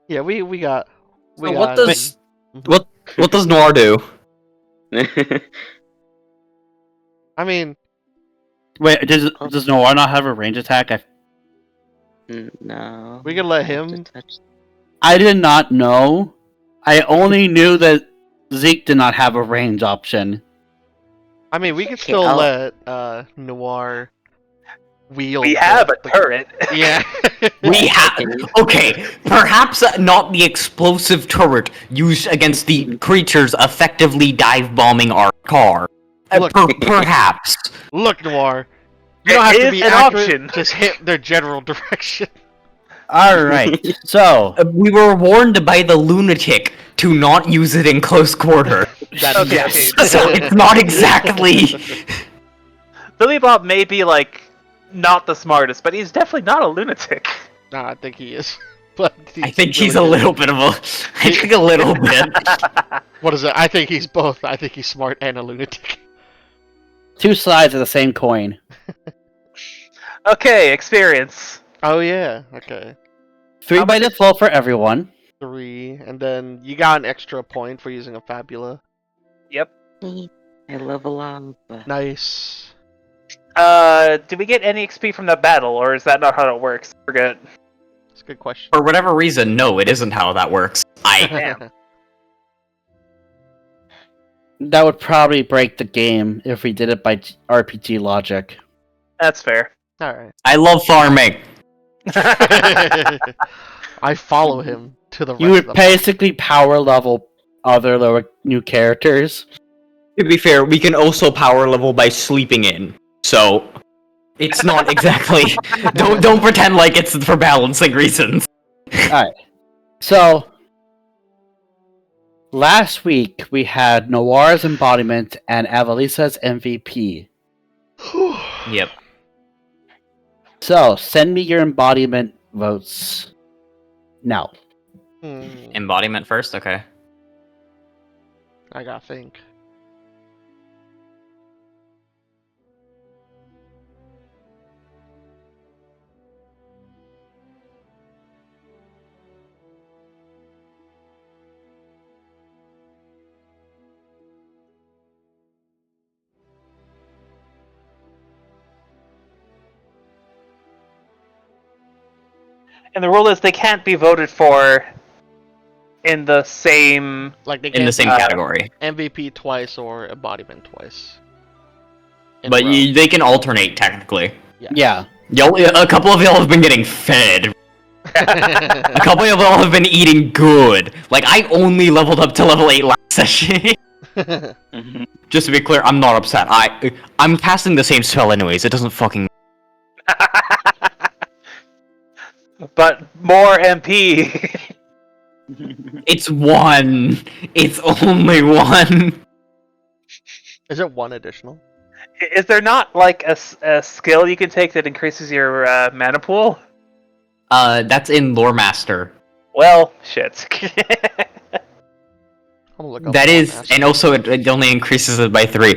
Speaker 2: Yeah, we got.
Speaker 1: So what does Noir do?
Speaker 2: I mean,
Speaker 4: Wait, does Noir not have a range attack?
Speaker 5: No.
Speaker 2: we could let
Speaker 5: Have to
Speaker 2: him.
Speaker 5: touch-
Speaker 4: I did not know. I only knew that Zeke did not have a range option.
Speaker 2: I mean, we could
Speaker 5: Okay,
Speaker 2: still
Speaker 5: I'll-
Speaker 2: let Noir wield.
Speaker 3: We have a turret.
Speaker 2: Yeah.
Speaker 1: We have. Okay, perhaps not the explosive turret used against the creatures effectively dive bombing our car.
Speaker 2: Look.
Speaker 1: Perhaps.
Speaker 2: Look, Noir. You don't have
Speaker 3: It
Speaker 2: to
Speaker 3: is
Speaker 2: be
Speaker 3: an
Speaker 2: accurate.
Speaker 3: option.
Speaker 2: Just hit their general direction.
Speaker 4: Alright, so,
Speaker 1: We were warned by the lunatic to not use it in close quarter.
Speaker 2: That
Speaker 3: Okay,
Speaker 2: yes.
Speaker 3: okay.
Speaker 1: So it's not exactly.
Speaker 3: Billy Bob may be, like, not the smartest, but he's definitely not a lunatic.
Speaker 2: Nah, I think he is. But
Speaker 1: I think he's a
Speaker 2: really
Speaker 1: little bit of a. I think a little bit.
Speaker 2: good. What is it? I think he's both. I think he's smart and a lunatic.
Speaker 4: two sides of the same coin.
Speaker 3: Okay, experience.
Speaker 2: Oh yeah. Okay.
Speaker 4: 3 by default for everyone.
Speaker 2: 3, and then you got an extra point for using a Fabula.
Speaker 3: Yep.
Speaker 5: I level up.
Speaker 2: Nice.
Speaker 3: Do we get any XP from the battle, or is that not how it works? Forget.
Speaker 2: That's a good question.
Speaker 1: For whatever reason, no, it isn't how that works.
Speaker 3: Damn.
Speaker 4: That would probably break the game if we did it by RPG logic.
Speaker 3: That's fair.
Speaker 2: Alright.
Speaker 1: I love farming.
Speaker 2: I follow him to the rest
Speaker 4: You
Speaker 2: of
Speaker 4: would
Speaker 2: the
Speaker 4: basically power level other lower new characters.
Speaker 1: To be fair, we can also power level by sleeping in. So it's not exactly. don't pretend like it's for balancing reasons.
Speaker 4: Alright. So, last week we had Noir's embodiment and Avalisa's MVP.
Speaker 1: Yep.
Speaker 4: So, send me your embodiment votes now.
Speaker 1: Embodiment first, okay.
Speaker 2: I gotta think.
Speaker 3: And the rule is they can't be voted for in the same.
Speaker 2: Like they
Speaker 1: In the
Speaker 2: can't
Speaker 1: same
Speaker 2: be
Speaker 1: category.
Speaker 2: MVP twice or embodiment twice. In a
Speaker 1: But
Speaker 2: row.
Speaker 1: they can alternate technically.
Speaker 4: Yeah.
Speaker 1: A couple of y'all have been getting fed. A couple of y'all have been eating good. Like, I only leveled up to level 8 last session. Just to be clear, I'm not upset. I'm casting the same spell anyways. It doesn't fucking.
Speaker 3: But more MP.
Speaker 1: It's one. It's only one.
Speaker 2: Is it one additional?
Speaker 3: Is there not like a skill you can take that increases your mana pool?
Speaker 1: That's in Lore Master.
Speaker 3: Well, shit.
Speaker 2: I'm gonna look up
Speaker 1: That
Speaker 2: Lore
Speaker 1: is,
Speaker 2: Master.
Speaker 1: and also it only increases it by 3.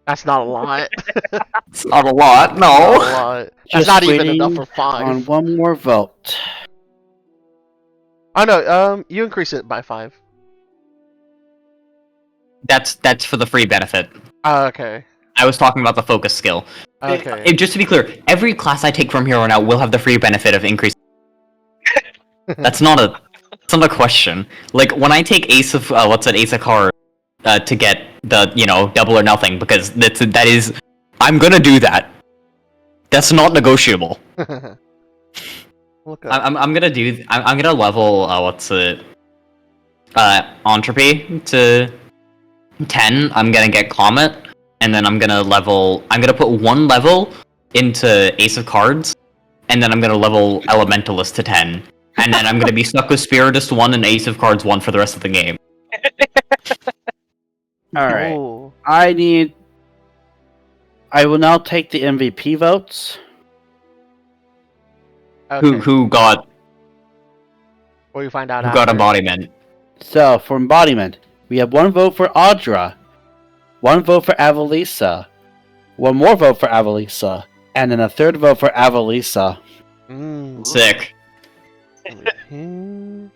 Speaker 2: That's not a lot.
Speaker 1: It's not a lot,
Speaker 2: Not a
Speaker 1: no.
Speaker 2: lot. That's
Speaker 4: Just
Speaker 2: not even
Speaker 4: waiting
Speaker 2: enough for 5.
Speaker 4: On one more vote.
Speaker 2: Oh no, you increase it by 5.
Speaker 1: That's for the free benefit.
Speaker 2: Oh, okay.
Speaker 1: I was talking about the focus skill.
Speaker 2: Okay.
Speaker 1: Just to be clear, every class I take from here on out will have the free benefit of increase. That's not a question. Like when I take Ace of Ace of Cards, to get the double or nothing, because that is I'm gonna do that. That's not negotiable.
Speaker 2: Look up.
Speaker 1: I'm gonna level what's it entropy to 10. I'm gonna get Comet, and then I'm gonna put one level into Ace of Cards, and then I'm gonna level Elementalist to 10. And then I'm gonna be stuck with Spiritist 1 and Ace of Cards 1 for the rest of the game.
Speaker 4: Alright.
Speaker 2: Ooh.
Speaker 4: I will now take the MVP votes.
Speaker 2: Okay.
Speaker 1: Who got
Speaker 2: Or you find out
Speaker 1: who got
Speaker 2: after.
Speaker 1: embodiment?
Speaker 4: So, for embodiment, we have 1 vote for Audra, 1 vote for Avalisa, 1 more vote for Avalisa, and then a 3rd vote for Avalisa.
Speaker 1: Sick.
Speaker 2: Hmm.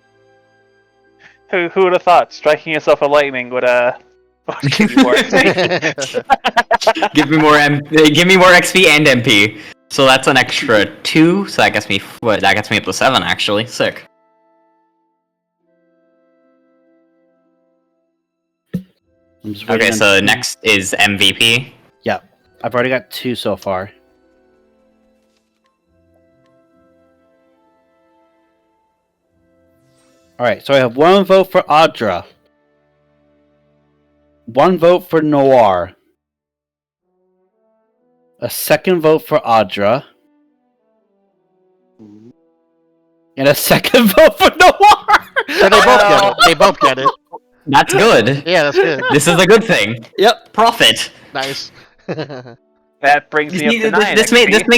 Speaker 3: Who would have thought striking yourself with lightning would give you more XP?
Speaker 1: Give me more XP and MP. So that's an extra 2. So that gets me up to 7 actually. Sick.
Speaker 4: I'm just waiting
Speaker 1: Okay,
Speaker 4: on
Speaker 1: so
Speaker 4: 2.
Speaker 1: next is MVP.
Speaker 4: Yeah, I've already got 2 so far. Alright, so I have 1 vote for Audra, 1 vote for Noir, a 2nd vote for Audra, and a 2nd vote for Noir!
Speaker 2: So they both get it. They both get it.
Speaker 1: That's good.
Speaker 2: Yeah, that's good.
Speaker 1: This is a good thing.
Speaker 4: Yep.
Speaker 1: Profit.
Speaker 2: Nice.
Speaker 3: That brings me up to 9
Speaker 1: This
Speaker 3: XP.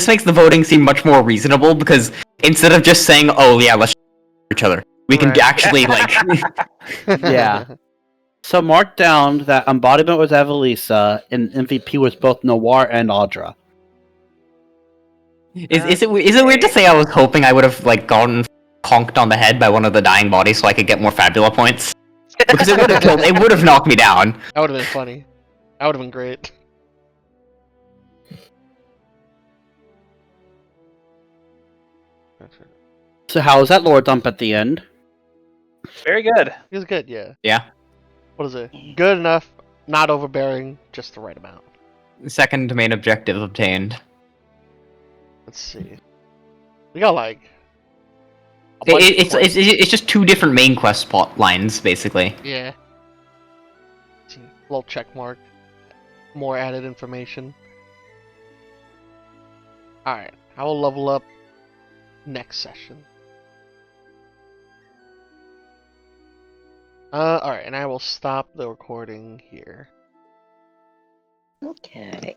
Speaker 1: makes the voting seem much more reasonable, because instead of just saying, "Oh yeah, let's each other," we can
Speaker 2: Right.
Speaker 1: actually like.
Speaker 4: Yeah. So mark down that embodiment was Avalisa and MVP was both Noir and Audra.
Speaker 1: Is it weird to say I was hoping I would have like gotten conked on the head by one of the dying bodies so I could get more Fabula points? Because it would have knocked me down.
Speaker 2: That would have been funny. That would have been great.
Speaker 4: So how was that lore dump at the end?
Speaker 3: Very good.
Speaker 2: It was good, yeah.
Speaker 1: Yeah.
Speaker 2: What is it? Good enough, not overbearing, just the right amount.
Speaker 1: Second main objective obtained.
Speaker 2: Let's see. We got like. A bunch of quests.
Speaker 1: It's just 2 different main quest plot lines, basically.
Speaker 2: Yeah. See, little check mark. More added information. Alright, I will level up next session. Alright, and I will stop the recording here.
Speaker 5: Okay.